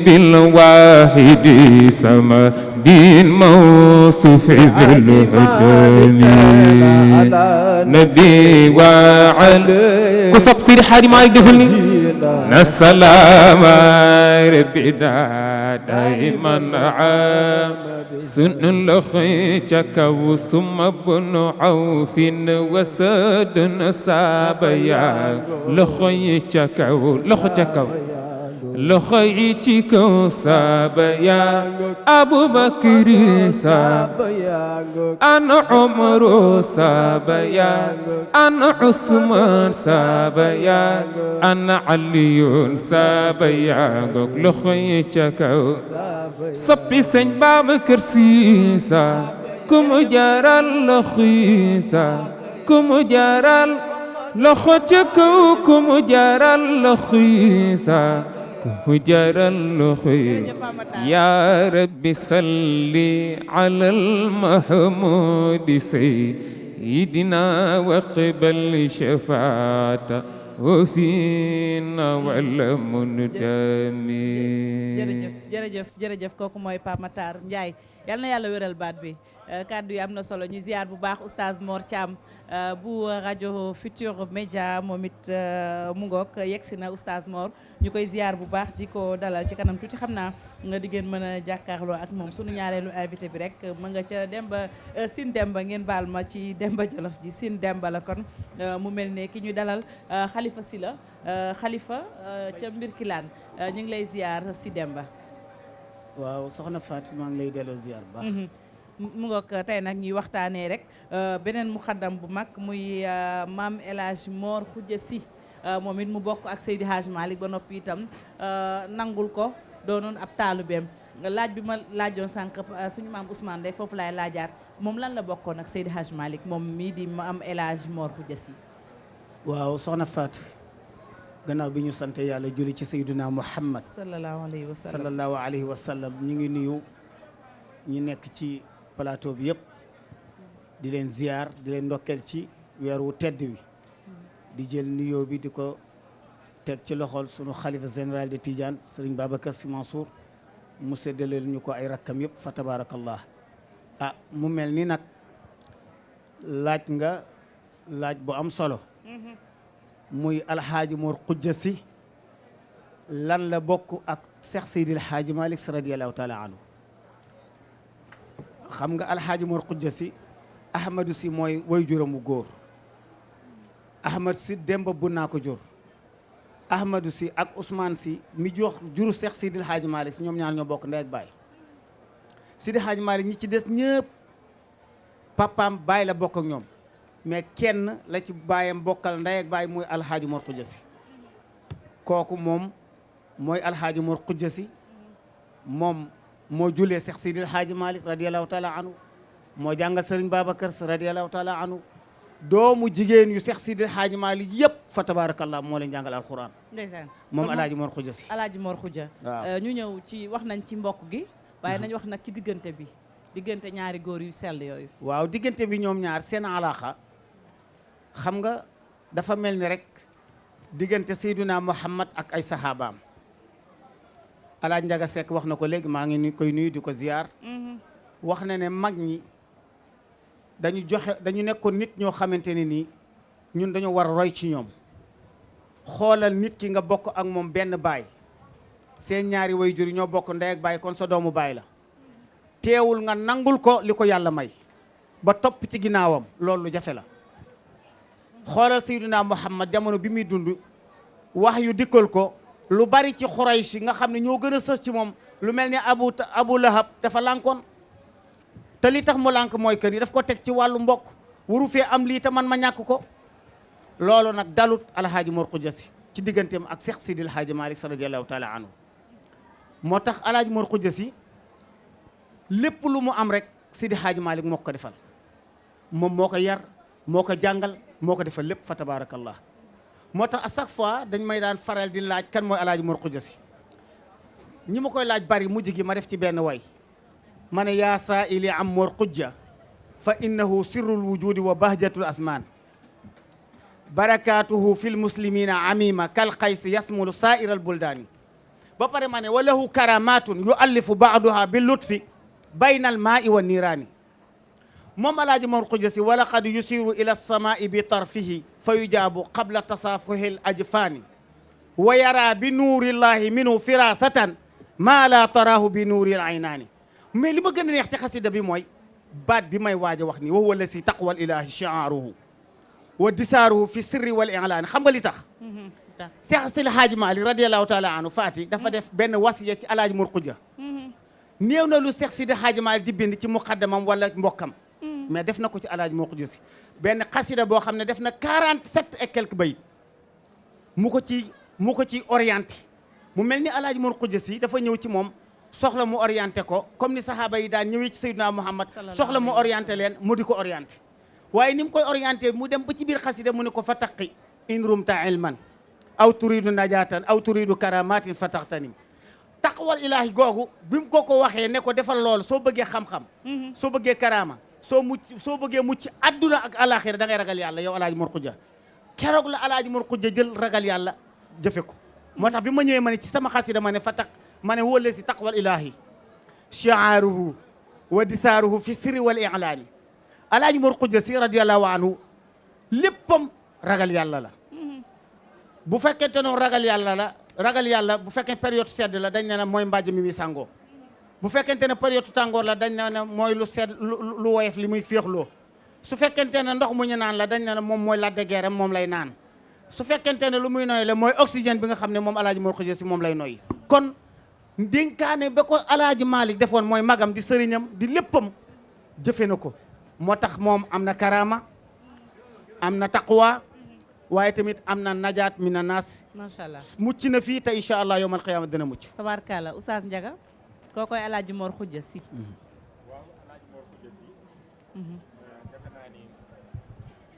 بالواحد سما دين موصوف بالهداني نبي وعلي كسب سير حالي ما يدخلني السلام ربنا دائما سن لخيتك وسم بن عوف وسد سابيا لخيتك لخيتك سابيا أبو بكر سابيا أنا عمر سابيا أنا عثمان سابيا أنا علي سابيا لخيتك صبي سن بابكر سيسا كم جرى الخيسا كم جرى لخيتك كم جرى الخيسا فجر الخير يا رب صل على المحمود سيدنا وقبل شفاعة وفينا والمندمي jërëjëf kooku mooy Pape Matar Ndiaye yal na yàlla wéral baat bi kàddu yi am na solo ñu ziar bu baax oustaz Mor Thiam bu rajo Futur Média moom it mu ngoog yegsi na oustaz Mor ñu koy ziar bu baax di ko dalal ci kanam tuuti xam naa nga di ngeen mën a jàkkaarloo ak moom sunu ñaareelu invité bi rek ma nga ca Demba Sine Demba ngeen baal ma ci Demba Jolof ji Sine Demba la kon mu mel ne ki ñu dalal Khalifa Sylla Khalifa ca Mbirkilaan ñu ngi lay ziar si Demba. waaw soxna Fatou maa ngi lay delloo ziar bu baax. mu ngoog tey nag ñuy waxtaanee rek beneen muxaddam bu mag muy maam El Hadj Mor Khoudia Sy moom it mu bokk ak Seydi Hadj Malick ba noppi itam nangul ko doonoon ab taalubeem laaj bi ma laajoon sànq suñu maam Ousmane day foofu laay laajaat moom lan la bokkoon ak Seydi Hadj Malick moom mii di maam El Hadj Mor Khoudia Sy. waaw soxna Fatou gannaaw bi ñu sant yàlla julli ci Seydina Muhammad sallallahu alayhi wa sallam ñu ngi nuyu ñi nekk ci plateau bi yëpp di leen ziar di leen ndokkeel ci weer wu tedd wi di jël nuyoo bi di ko teg ci loxol sunu xalifa général de Tidiane Serigne Babacar Sy Mansour mu séddaleel ñu ko ay rakkam yëpp fa tabarakallah mu mel ni nag laaj nga laaj bu am solo muy alxaaji Mor Khoudia Sy lan la bokk ak Cheikh Seydil Hadji Malick Sy radiyallahu taala anhu xam nga alxaaji Mor Khoudia Sy Ahmadou Sy mooy way juróom wu góor Ahmad Sy Demba bu naa ko jur Ahmadou Sy ak Ousmane Sy mi jox juru Cheikh Seydil Hadji Malick Sy ñoom ñaar ñoo bokk ndey ak baay Seydil Hadji Malick ñi ci des ñëpp papaam baay la bokk ak ñoom mais kenn la ci baayam bokkal ndey ak baay muy alxaaji Mor Khoudia Sy kooku moom mooy alxaaji Mor Khoudia Sy moom moo julee Cheikh Seydil Hadji Malick radiyallahu taala anhu moo jàngal Serigne Babacar Sy radiyallahu taala anhu doomu jigéen yu Seex Sidi Hadji Malick yëpp fa tabarakallah moo leen jàngal alquran ndeysaan moom alaaji Mor Xuja Si alaaji Mor Xuja ñu ñëw ci wax nañ ci mbokk gi waaye nañ wax nag ci diggante bi diggante ñaari góor yu sell yooyu waaw diggante bi ñoom ñaar seen alaaxa xam nga dafa mel ni rek diggante Seyduna Muhammad ak ay sahabaam alaaj Njaga Sekk wax na ko léegi maa ngi koy nuyu di ko ziyaar wax na ne mag ñi dañu nekkoon nit ñoo xamante ne nii ñun dañoo war a roy ci ñoom xoolal nit ki nga bokk ak moom benn baay seen ñaari waajur ñoo bokk ndey ak baay kon sa doomu baay la teewul nga nangul ko li ko yàlla may ba topp ci ginnaawam loolu lu jafe la xoolal Seydina Muhammad jamono bi muy dund wax yu dikkal ko lu bari ci Xuraysh nga xam ne ñoo gën a sës ci moom lu mel ni Abu Lahab dafa lànkoon te li tax mu lànk mooy que ni daf ko teg ci wàllu mbokk waru fee am lii te man ma ñàkk ko loolu nag dalut alhaaji Mor Xuja Si ci digganteem ak Seex Sidil Haaji Malick radiyallahu taala anhu moo tax alhaaji Mor Xuja Si lépp lu mu am rek Sidi Haaji Malick moo ko defal moom moo ko yar moo ko jàngal moo ko defal lépp fa tabarakallah moo tax à chaque fois dañ may daan faral di laaj kan mooy alhaaji Mor Xuja Si ñi ma koy laaj bari mujj gi ma def ci benn way ma ne yaa saa'ili am Mor Xuja fa innahu sirrul wujudi wa bahjatul asmaan barakatuhu fil muslimina amima kal qays yasmulu sa'iral buldaani ba pare ma ne wa lahu karamatun yuallifu ba'daha bil lutfi bayna al maa'i wa niiraani moom alaaji Mor Xuja Si wala qad yusiru ila samaa'i bi tarfihi fa yujaabu qabla tasaafuhi al ajfaani wa yara bi nuurillahi minhu firasatan maa la taraahu bi nuuri al aynaani mais li ma gën a neex ci xasida bi mooy baat bi may waaj a wax ni wa huwa lasi taqwal ilahi shi'aaruhu wa disaaruhu fi sirri wal i'laani xam nga li tax Seex Sidi Haaji Maalik radiyallahu taala anhu faati dafa def benn wasiya ci alaaji Mor Xuja néew na lu Seex Sidi Haaji Maalik di bind ci muqaddamam wala mbokkam mais def na ko ci alaaji Mor Xuja Si benn xasida boo xam ne def na 47 et quelques bayit mu ko ci orienté mu mel ni alaaji Mor Xuja Si dafa ñëw ci moom soxla mu orienté ko comme ni sahaaba yi daan ñëwee ci Seydina Muhammad soxla mu orienté leen mu di ko orienté waaye ni mu koy orienté mu dem ba ci biir xasida mu ne ko fa taqi in rumta ilman aw turidu najatan aw turidu karamatin fa taxtanim taqwal ilaahi googu bi mu ko waxee ne ko defal loolu soo bëggee xam-xam soo bëggee karama soo bëggee mucc adduna ak alaxira da ngay ragal yàlla yow alaaji Mor Xuja keroog la alaaji Mor Xuja jël ragal yàlla jëfe ko moo tax bi ma ñëwee ma ne ci sama xasida ma ne fa taq ma ne wóole si taqwal ilahi shi'aaruhu wa disaaruhu fi sirri wal i'laani alaaji Mor Xuja Si radiyallahu anhu léppam ragal yàlla la bu fekkente noonu ragal yàlla bu fekkee période sedd la dañ ne na mooy mbàjj mi muy sàngoo bu fekkente ne période tàngoor la dañ ne na mooy lu sedd lu woyof li muy féexloo su fekkente ne ndox mu ñu naan la dañ ne na moom mooy ladde geeram moom lay naan su fekkente ne lu muy noy la mooy oxygène bi nga xam ne moom alaaji Mor Xuja Si moom lay noy kon dénkaane ba ko alaaji Malick defoon mooy magam di sëriñam di léppam jëfe na ko moo tax moom am na karama am na taqwa waaye tamit am na najaat mina naas macha allah mucc na fii te incha allah yawmal qiyaama dina mucc tabaarkalla Oustaz Ndiaga koo koy alaaji Mor Xuja Si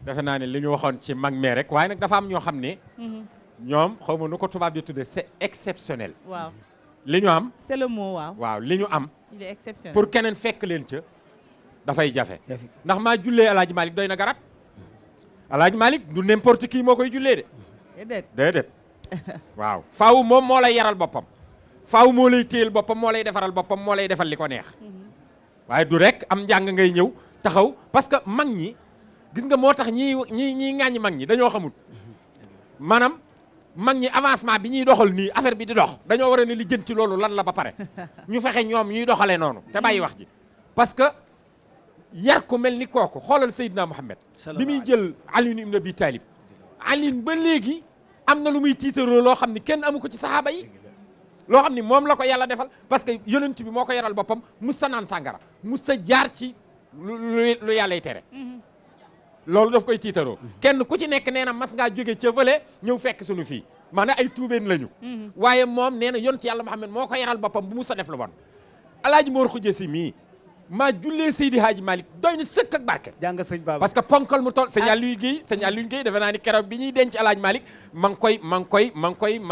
defe naa ne li ñu waxoon ci mag mee rek waaye nag dafa am ñoo xam ne ñoom xaw ma nu ko tubaab di tudde c'est exceptionnel waaw li ñu am c'est le mot waaw li ñu am il est exceptionnel pour keneen fekk leen ca dafay jafe ndax maa jullee alaaji Malick doy na garab alaaji Malick du n'importe qui moo koy jullee de déedéet waaw faaw moom moo lay yaral boppam faaw moo lay téyel boppam moo lay defaral boppam moo lay defal li ko neex waaye du rek am njàng ngay ñëw taxaw parce que mag ñi gis nga moo tax ñii ŋàññi mag ñi dañoo xamul maanaam mag ñi avancement bi ñuy doxal nii affaire bi di dox dañoo war a ne li jën ci loolu lan la ba pare ñu fexe ñoom ñuy doxalee noonu te bàyyi wax ji parce que yar ko mel ni kooku xoolal Seydina Muhammad bi muy jël Ali ibn Abi Talib Ali ba léegi am na lu muy tiitaroo loo xam ni kenn amu ko ci saxaaba yi loo xam ni moom la ko yàlla defal parce que yonent bi moo ko yaral boppam musta naan sàngara musta jaar ci lu yàllay tere loolu daf koy tiitaroo kenn ku ci nekk nee na mas ngaa jóge ca fële ñëw fekk suñu fii maanaam ay tuubeen lañu waaye moom nee na yonent yàlla Muhammad moo ko yaral boppam bu musta def lu bon alaaji Mor Xuja Si mii maa jullee Seydi Hadji Malick doy na sëkk ak barke. jàng sëñ Baba parce que ponkal mu toll sëñ Aliou Guèye defe naa ni keroog bi ñuy denc El Hadji Malick ma ngi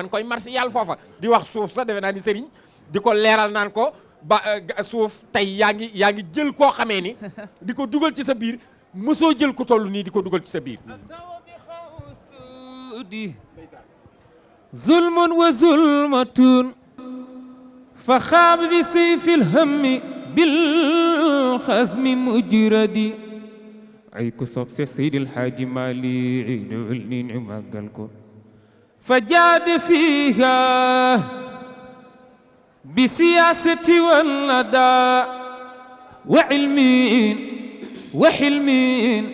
koy marché yàlla foofa di wax suuf sax defe naa ni sëriñ di ko leeral naan ko ba suuf tey yaa ngi jël koo xamee ni di ko dugal ci sa biir mosoo jël ko toll nii di ko dugal ci sa biir. zulmun wa zulmatun fa xaab bi sayfil hammi bil xasmi mujradi ay ku sopp se Seydil Hadji Malick ñëwal ni ñu màggal ko fa jaade fiha bi siyasati wal nada wa ilmin wa hilmin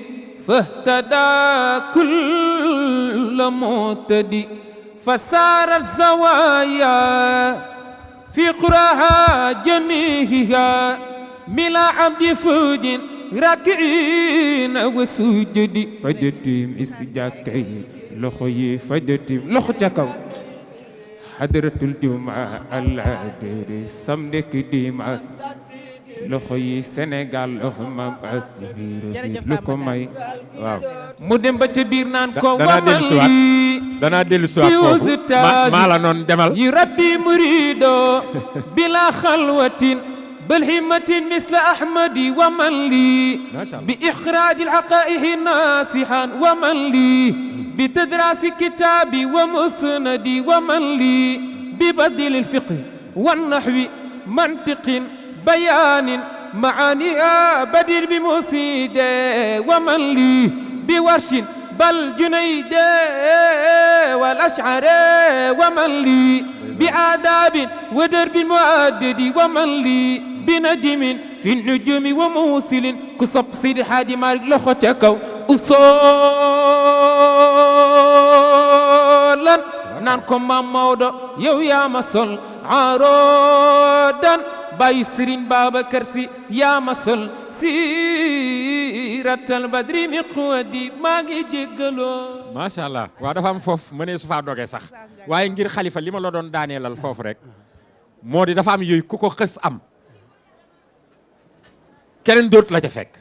fahtada kulla mutadi فسارت زوايا في قراها جميعها ملا عبد فوج راكعين وسجد فجتم اسجاكي لخي فجتم لخجكو حضرة الجمعة العدر سمدك ديماس loxoy Sénégal loxoma bas biir lu ko may waaw mu dem ba ca biir naan ko danaa dellu siwaat foofu maa la noon demal yi rabbi murido bila xalwatin bal himmatin misla ahmadi wa man li bi ixraaj alxaqaihi nasihan wa man li bi tadrasi kitabi wa musnadi wa man li bi badil alfiqh wan nahwi mantiqin بيان معانيها بدل بمسيد ومن لي بورش بل جنيد والأشعر ومن لي بآداب ودرب مؤدد ومن لي بنجم في النجوم وموصل كصب سيد حادي مالك لخوتكو أصولا نانكم مامودو يو يا مسل عرودا باي سرين بابكر سي يا مسل سيرة البدر مقودي ماغي جيغلو ما شاء الله waa dafa am foofu mënee su faa dogee sax waaye ngir xalifa li ma la doon daaneelal foofu rek moo di dafa am yooyu ku ko xës am keneen dootu la ca fekk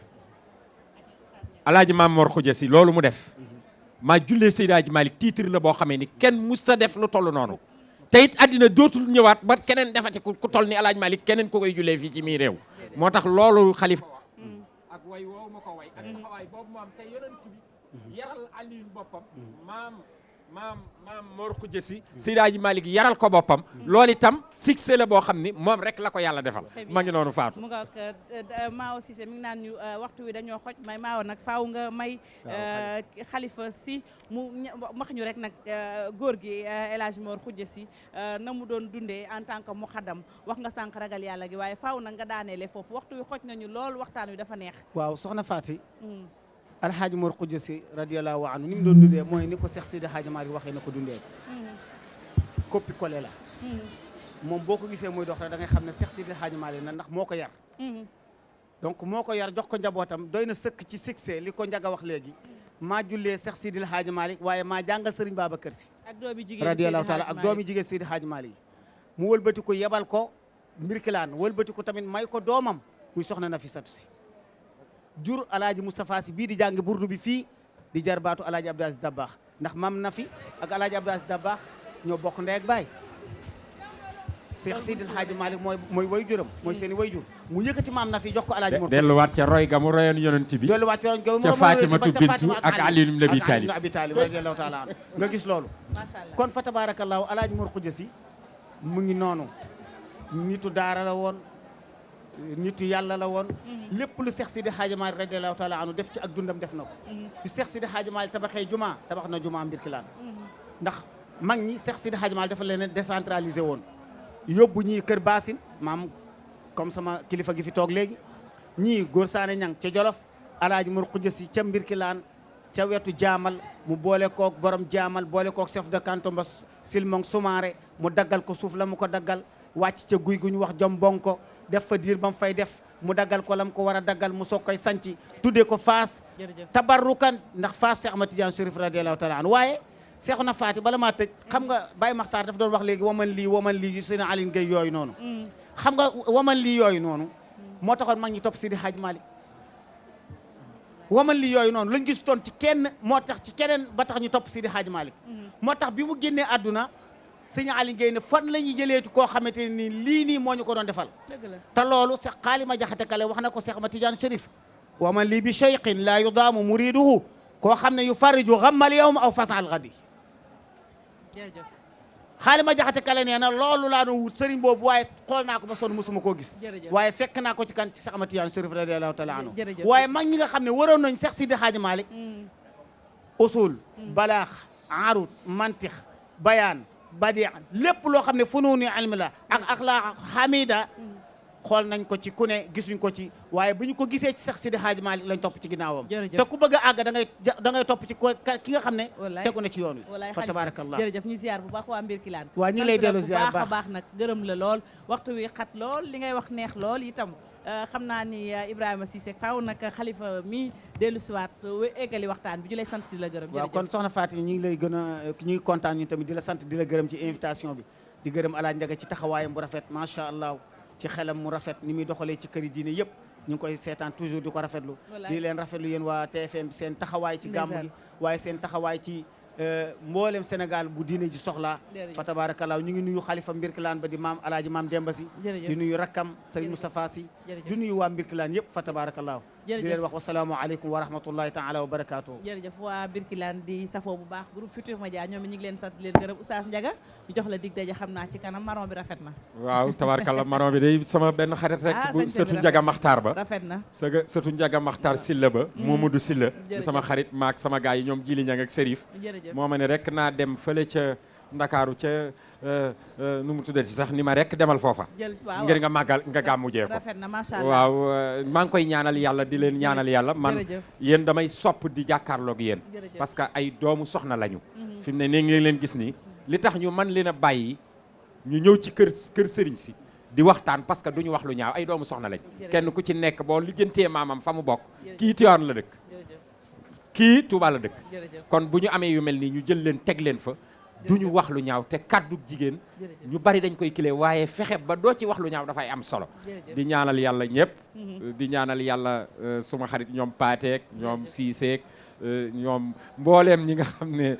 alaaji Maam Mor Xuja Si loolu mu def maa jullee Seydi Hadji Malick titre la boo xamee ni kenn musta def lu toll noonu te it àddina dootul ñëwaat ba keneen defati ku toll ni Alaaji Malick keneen ku koy jullee fii ci mii réew moo tax loolu xalifa ak way woowu ma ko way ak taxawaay boobu mu am te yonent bi yaral Aliou boppam maam Mor Xuja Si Seydi Hadji Malick yaral ko boppam loolu itam succès la boo xam ni moom rek la ko yàlla defal ma ngi noonu faatu mu nga Maawo Cissé mi ngi naan ñu waxtu wi dañoo xoj may Maawo nag faaw nga may xalifa si mu max ñu rek nag góor gi El Hadji Mor Xuja Si na mu doon dundee en tant que muxaddam wax nga sànq ragal yàlla gi waaye faaw nag nga daaneele foofu waxtu wi xoj nañu lool waxtaan wi dafa neex waaw soxna Faati alxaaji Mor Xuja Si radiyallahu anhu ni mu doon dundee mooy ni ko Seex Seydi Hadji Malick waxee na ko dundee copie collé la moom boo ko gisee muy dox rek da ngay xam ne Seex Seydi Hadji Malick na ndax moo ko yar donc moo ko yar jox ko njabootam doy na sëkk ci succès li ko njaga wax léegi maa jullee Seex Seydi Hadji Malick waaye maa jàngal Sëriñ Babacar Si radiyallahu taala ak doomi jigéen Seydi Hadji Malick yi mu wëlbati ko yebal ko Mbirkilaan wëlbati ko tamit may ko doomam muy soxna Nafisatu Si jur alaaji Moustapha Si bii di jàng burdu bi fii di jarbaatu alaaji Abdou Aziz Dabakh ndax mam Nafi ak alaaji Abdou Aziz Dabakh ñoo bokk ndey ak baay Seex Seydil Hadji Malick mooy way juram mooy seeni way jur mu yëkkati maam Nafi jox ko alaaji Mor delluwaat ca roy ga mu royoon yonent bi delluwaat ca roy ga mu ca Fatimatu bintu ak Ali ibn Abi Talib radiyallahu taala anhu nga gis loolu kon fa tabarakallahu alaaji Mor Xuja Si mu ngi noonu nitu daara la woon nitu yàlla la woon lépp lu Seex Seydi Hadji Malick radiyallahu taala anhu def ci ak dundam def na ko bi Seex Seydi Hadji Malick tabaxee juma tabax na juma Mbirkilaan ndax mag ñi Seex Seydi Hadji Malick dafa leen décentralisé woon yóbbu ñii kër Baasin maam comme sama kilifa gi fi toog léegi ñii góor saane ñang ca Jolof alaaji Mor Xuja Si ca Mbirkilaan ca wetu jaamal mu boole kook borom jaamal boole kook chef de canton ba Silmong Soumaré mu daggal ko suuf la mu ko daggal wàcc ca guy gu ñu wax jom bonko def fa diir ba mu fay def mu daggal ko lam ko war a daggal mu soog koy sanci tuddee ko Faas tabarrukan ndax Faas Cheikh Ahmad Tidiane Chérif radiyallahu taala anhu waaye Seexuna Faati bala maa tëj xam nga Baye Makhtar daf doon wax léegi waman lii yu seen Aline Gueye yooyu noonu xam nga waman lii yooyu noonu moo taxoon mag ñi topp Sidi Hadj Malick waman li yooyu noonu lañ gisutoon ci kenn moo tax ci keneen ba tax ñu topp Sidi Hadj Malick moo tax bi mu génnee àdduna sëñ Ali Gueye ne fan la ñuy jëleetu koo xamante ni lii nii moo ñu ko doon defal te loolu Seex Xaalima Jaxate Kale wax na ko Seex Ahmad Tijaan Chérif waman li bi cheikhin la yudaamu muriduhu koo xam ne yu fariju xammal yawm aw fasal gadi Xaalima Jaxate Kale nee na loolu laa doon wut sëriñ boobu waaye xool naa ko ba sonn mosuma koo gis waaye fekk naa ko ci kan ci Seex Ahmad Tijaan Chérif radiyallahu taala anhu waaye mag ñi nga xam ne waroon nañ Seex Sidi Hadj Malick usul balaax arut mantix bayaan badi lépp loo xam ne funuuni ilmi la ak axlaaq hamida xool nañ ko ci ku ne gisuñ ko ci waaye bu ñu ko gisee ci Seex Sidi Hadj Malick lañ topp ci ginnaawam te ku bëgg a àgg da ngay topp ci ki nga xam ne tegu na ci yoon wi fa tabarakallah jërëjëf ñu ziar bu baax waa mbir kilaan waa ñi lay dellu ziar baax a baax nag gërëm la lool waxtu wi xat lool li ngay wax neex lool itam xam naa ni Ibrahima Cissé faaw nag xalifa mi dellu siwaat eggali waxtaan bi ñu lay sant di la gërëm waaw kon soxna Fatou ñu ngi lay gën a ñu ngi kontaan ñu tamit di la sant di la gërëm ci invitation bi di gërëm Alaaji Njaga ci taxawaayam bu rafet macha allah ci xelam mu rafet ni muy doxalee ci këri diine yëpp ñu ngi koy seetaan toujours di ko rafetlu di leen rafetlu yéen waa TFM seen taxawaay ci gàmmu gi waaye seen taxawaay ci mboolem Sénégal bu diine ji soxla fa tabarakallah ñu ngi nuyu xalifa Mbirkilaan ba di maam Alaaji maam Demba Si di nuyu rakkam Serigne Moustapha Si di nuyu waa Mbirkilaan yëpp fa tabarakallah di leen wax wasalaamu aleykum wa rahmatullahi taala wa barakatuh jërëjëf waa Birkilaan di safoo bu baax groupe Futurs Médias ñoom ñu ngi leen sant leen gërëm Oustaz Ndiaga ñu jox la dig daje xam naa ci kanam maron bi rafet na waaw tabaarkalla maron bi day sama benn xarit rek bu sëtu Ndiaga Maxtaar ba rafet na sëtu Ndiaga Maxtaar Silla ba Momadou Silla di sama xarit maak sama gars yi ñoom Jili Ñang ak Serif moo ma ne rek naa dem fële ca Ndakaaru ca nu mu tuddee ci sax ni ma rek demal foofa ngir nga màggal nga gàmmu jee ko rafet na macha allah waaw maa ngi koy ñaanal yàlla di leen ñaanal yàlla man yéen damay sopp di jàkkaarloog yéen parce que ay doomu soxna lañu fi mu ne nii ngi leen gis nii li tax ñu man leen a bàyyi ñu ñëw ci kër sëriñ si di waxtaan parce que duñu wax lu ñaaw ay doomu soxna lañ kenn ku ci nekk boo lijjantee maamam fa mu bokk kii Tiwaawan la dëkk kii Touba la dëkk kon bu ñu amee yu mel nii ñu jël leen teg leen fa duñu wax lu ñaaw te kaddu jigéen ñu bari dañ koy kile waaye fexe ba doo ci wax lu ñaaw dafay am solo di ñaanal yàlla ñëpp di ñaanal yàlla suma xarit ñoom Paateek ñoom Siiseek ñoom mbooleem ñi nga xam ne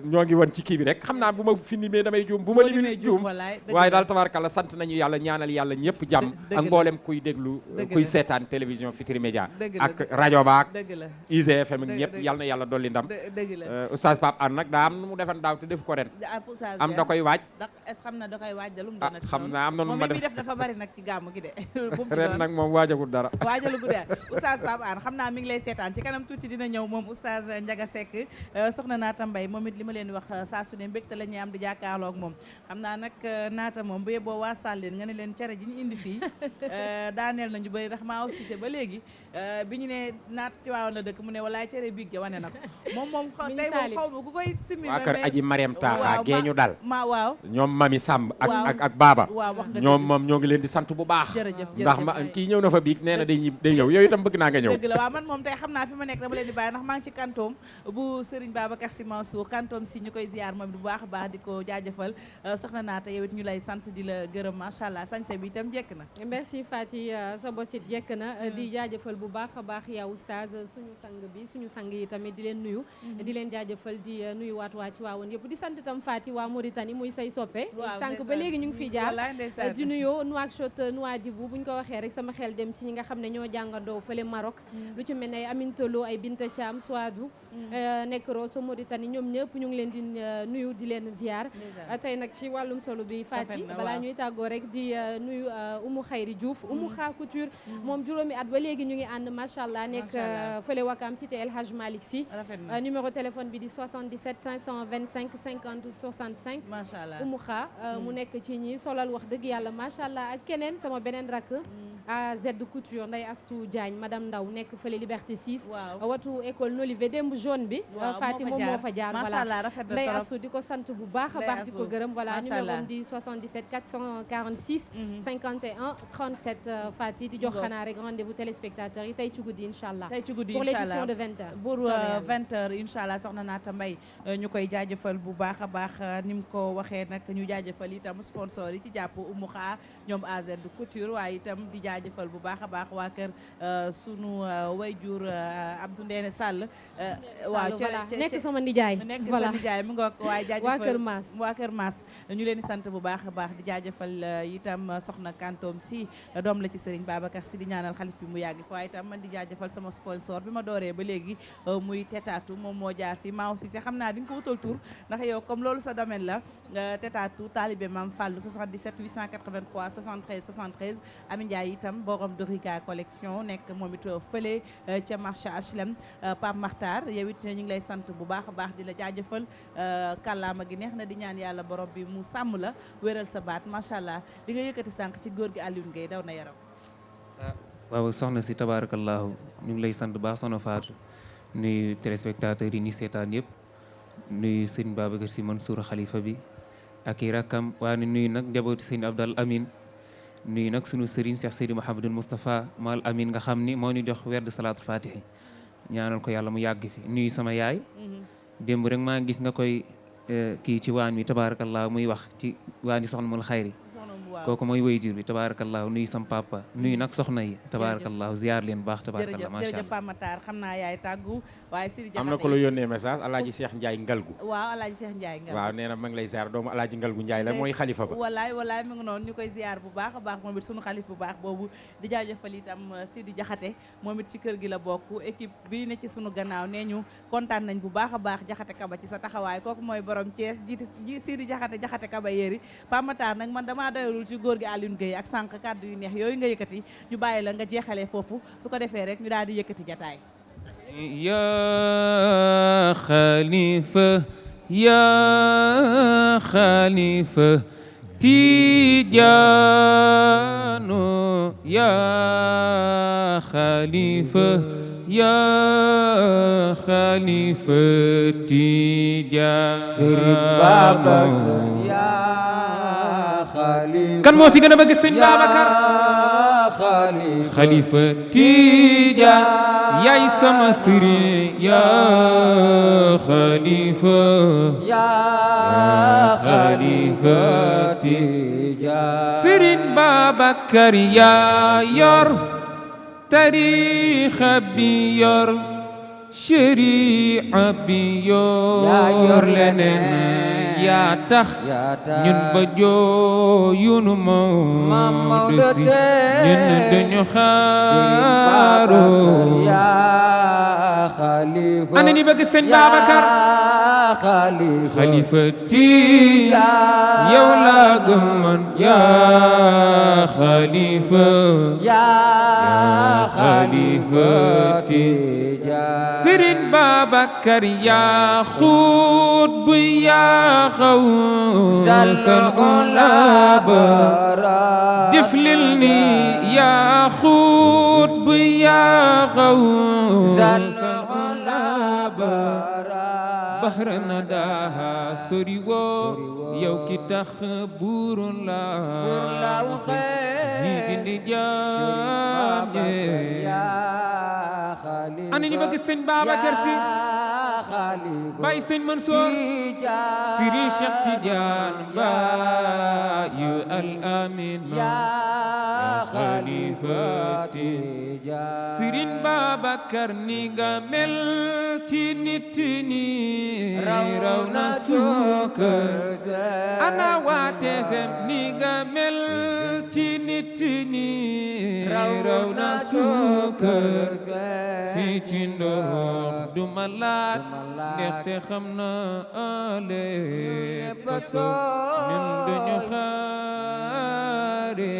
ñoo ngi woon ci kii bi rek xam naa bu ma fi nimee damay juum bu ma limee juum waaye daal tabaarkalla sant nañu yàlla ñaanal yàlla ñëpp jàmm ak mbooleem kuy déglu kuy seetaan télévision Futurs Médias ak rajo baak IGFM ak ñëpp yàlla na yàlla dolli ndam Oustaz Pape Hann nag daa am nu mu defan daaw te def ko ren am da koy waaj xam na da koy waaj da lu mu xam naa am na nu ma def dafa bari nag ci gàmm gi de ren nag moom waajagul dara waajagul dara Oustaz Pape Hann xam naa mi ngi lay seetaan ci kanam tuuti dina ñëw moom Oustaz Ndiaga Seck soxna Naata Mbaye moom it li ma leen di wax saa su ne mbégte la ñuy am di jàkkaarloo ak moom xam naa nag Naata moom bu yeboo waasal leen nga ne leen cere ji ñu indi fii daaneel nañu bëri ndax maa aussi ba léegi bi ñu ne Naata Tiwaawan la dëkk mu ne walaay cere biig ja wane na ko moom tey moom xaw ma ku koy simmi waa kër aji Mariam Taaxa geeñu dal waaw ñoom Mami Samb ak Baba wax nga ñoom moom ñoo ngi leen di sant bu baax ndax kii ñëw na fa biig nee na day ñëw yow itam bëgg naa nga ñëw dëgg la waaw man moom tey xam naa fi ma nekk dama leen di bàyyi ndax maa ngi ci kantoom bu Serigne Babacar Sy Mansour kantoom si ñu koy ziar moom bu baax a baax di ko jaajëfal soxna Naata yow it ñu lay sant di la gërëm macha allah sañse bi itam jekk na merci Fati sa bosit jekk na di jaajëfal bu baax a baax yaa oustaz suñu sang yi tamit di leen nuyu di leen jaajëfal di nuyu waat waa ci waawoon yëpp di sant itam Fati waa Mauritanie muy say soppe sànq ba léegi ñu ngi fiy jaar di nuyu Nouakchott Nouadhibou bu ñu ko waxee rek sama xel dem ci ñi nga xam ne ñoo jàngandoo fële Maroc lu ci mel ne Amintolo ay Binta Thiam Souadou nekk Rosso Mauritanie ñoom ñëpp ñu ngi leen di nuyu di leen ziar tey nag ci wàllum solo bi Fati balaa ñuy tàggoo rek di nuyu Oumou Khayri Diouf Oumou Kha Couture moom juróomi at ba léegi ñu ngi ànd macha allah nekk fële Wakam cité El Hadj Malick Sy numéro téléphone bi di 77 525 50 65 macha allah Oumou Kha mu nekk ci ñi solal wax dëgg yàlla macha allah ak keneen sama beneen rakk Z Couture Ndeye Astou Diagne madame Ndaw nekk fële Liberté 6 watu école Nolivé démb jaune bi Fati moom moo fa jaar voilà Ndeye Astou di ko sant bu baax a baax di ko gërëm voilà numéro di 77 446 51 37 Fati di jox xanaa rek rendez-vous téléspectateurs yi tey ci guddi incha allah pour l'édition de 20h pour 20h incha allah soxna Naata Mbaye ñu koy jaajëfal bu baax a baax ni mu ko waxee nag ñu jaajëfal itam sponsor yi ci jàpp Oumou Kha ñoom AZ Couture waaye itam di jaajëfal bu baax a baax waa kër sunu wayjur Abdou Ndéné Sall. waaw nekk sama nijaay. nekk sa nijaay mu nga waaye jaajëfal waa Kër Maas. waa Kër Maas ñu leen di sant bu baax a baax di jaajëfal itam soxna Kantoom si doom la ci Serigne Babacar si di ñaanal xalif bi mu yàgg fi waaye itam man di jaajëfal sama sponsor bi ma dooree ba léegi muy Tetatu moom moo jaar fi maa aussi xam naa di nga ko wutal tur ndax yow comme loolu sa domaine la Tetatu taalibe Maam Fallou 77 883 73 73 Ami Ndiaye itam borom Doriga collection nekk moom it fële ca marché HLM Pape Makhtar yow it ñu ngi lay sant bu baax a baax di la jaajëfal kàllaama gi neex na di ñaan yàlla borom bi mu sàmm la wéral sa baat macha allah li nga yëkkati sànq ci góor gi Alioune Gueye daw na yaram. waaw soxna si tabaarakallaahu ñu ngi lay sant bu baax soxna Fatou nuyu téléspectateurs yi ni seetaan yëpp nuyu sëñ Babacar Sy Mansour xalifa bi ak i rakkam waa ni nuyu nag njabooti sëñ Abdal Amin nuyu nag sunu sëriñ Cheikh Seydi Mouhamadul Moustapha Mal Amin nga xam ni moo ñu jox werd salaatul fatihi ñaanal ko yàlla mu yàgg fi nuyu sama yaay démb rek maa gis nga koy kii ci waañ wi tabaarakallaahu muy wax ci waañ wi soxna mul xayri kooku mooy waajur bi tabaarakallaahu nuyu sam papa nuyu nag soxna yi tabaarakallaahu ziar leen baax tabaarakallaahu macha allah jërëjëf Pape Matar xam naa yaay tàggu waaye Sidi Diakhaté am na ko la yónnee message alaaji Cheikh Ndiaye Ngalgu waaw alaaji Cheikh Ndiaye Ngalgu waaw nee na ma ngi lay ziar doomu alaaji Ngalgu Ndiaye la mooy xalifa ba walaay mu ngi noonu ñu koy ziar bu baax a baax moom it sunu xalif bu baax boobu di jaajëfal itam Sidi Diakhaté moom it ci kër gi la bokk équipe bii ne ci sunu gannaaw nee ñu kontaan nañ bu baax a baax Diakhaté Kaba ci sa taxawaay kooku mooy borom Thiès jiiti Sidi Diakhaté Kaba yéeri Pape Matar nag man damaa doyalul ci góor gi Alioune Gueye ak sànq kàddu yu neex yooyu nga yëkkati ñu bàyyi la nga jeexalee foofu su ko defee rek ñu daal di yëkkati jataay ya xalifa Tijaano ya xalifa Tijaano Serigne Babacar ya kan moo fi gën a bëgg sëñ Babacar xalifa Tijaan yaay sama sëriñ ya xalifa Tijaan sëriñ Babacar yaa yor tariixa bi yor shari'a bi yor leneen yaa tax ñun ba jooyunu Maodo si ñun dañu xaaroon ana ni bëgg sëñ Babacar xalifa Tijaan yow laa gëm man yaa xalifa Tijaan Sëriñ Babacar yaa xuut bu yaa xawsal ulaba diflil ni yaa xuut bu yaa xawsal ulaba bahra nadaha sori woo yow ki tax buuru laa ñi bindi jaam ana ñu bëgg sëñ Babacar Si Baay sëñ Mansour Sëriñ Cheikh Tidiane Baayu Al Amin yaa xalifa Tidiane Sëriñ Babacar ni nga mel ci nit ñi raw na suukar ana waa TFM ni nga mel ci nit ñi raw na suukar fii ci ndox du ma laaj ndaxte xam na lépp ñun duñu xaare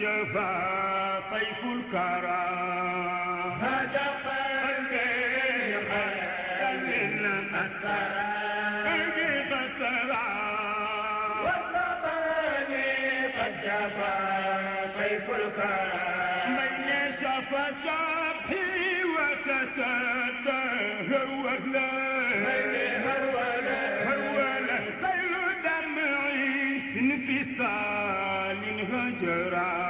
جفا طيف الكرى هذا قلبي خلينا السرى قلبي قد سرى والطباني قد جفا طيف الكرى من يشاء صفى شبحي وتسدى هرولا هرولا سيل دمعي انفصال هجرا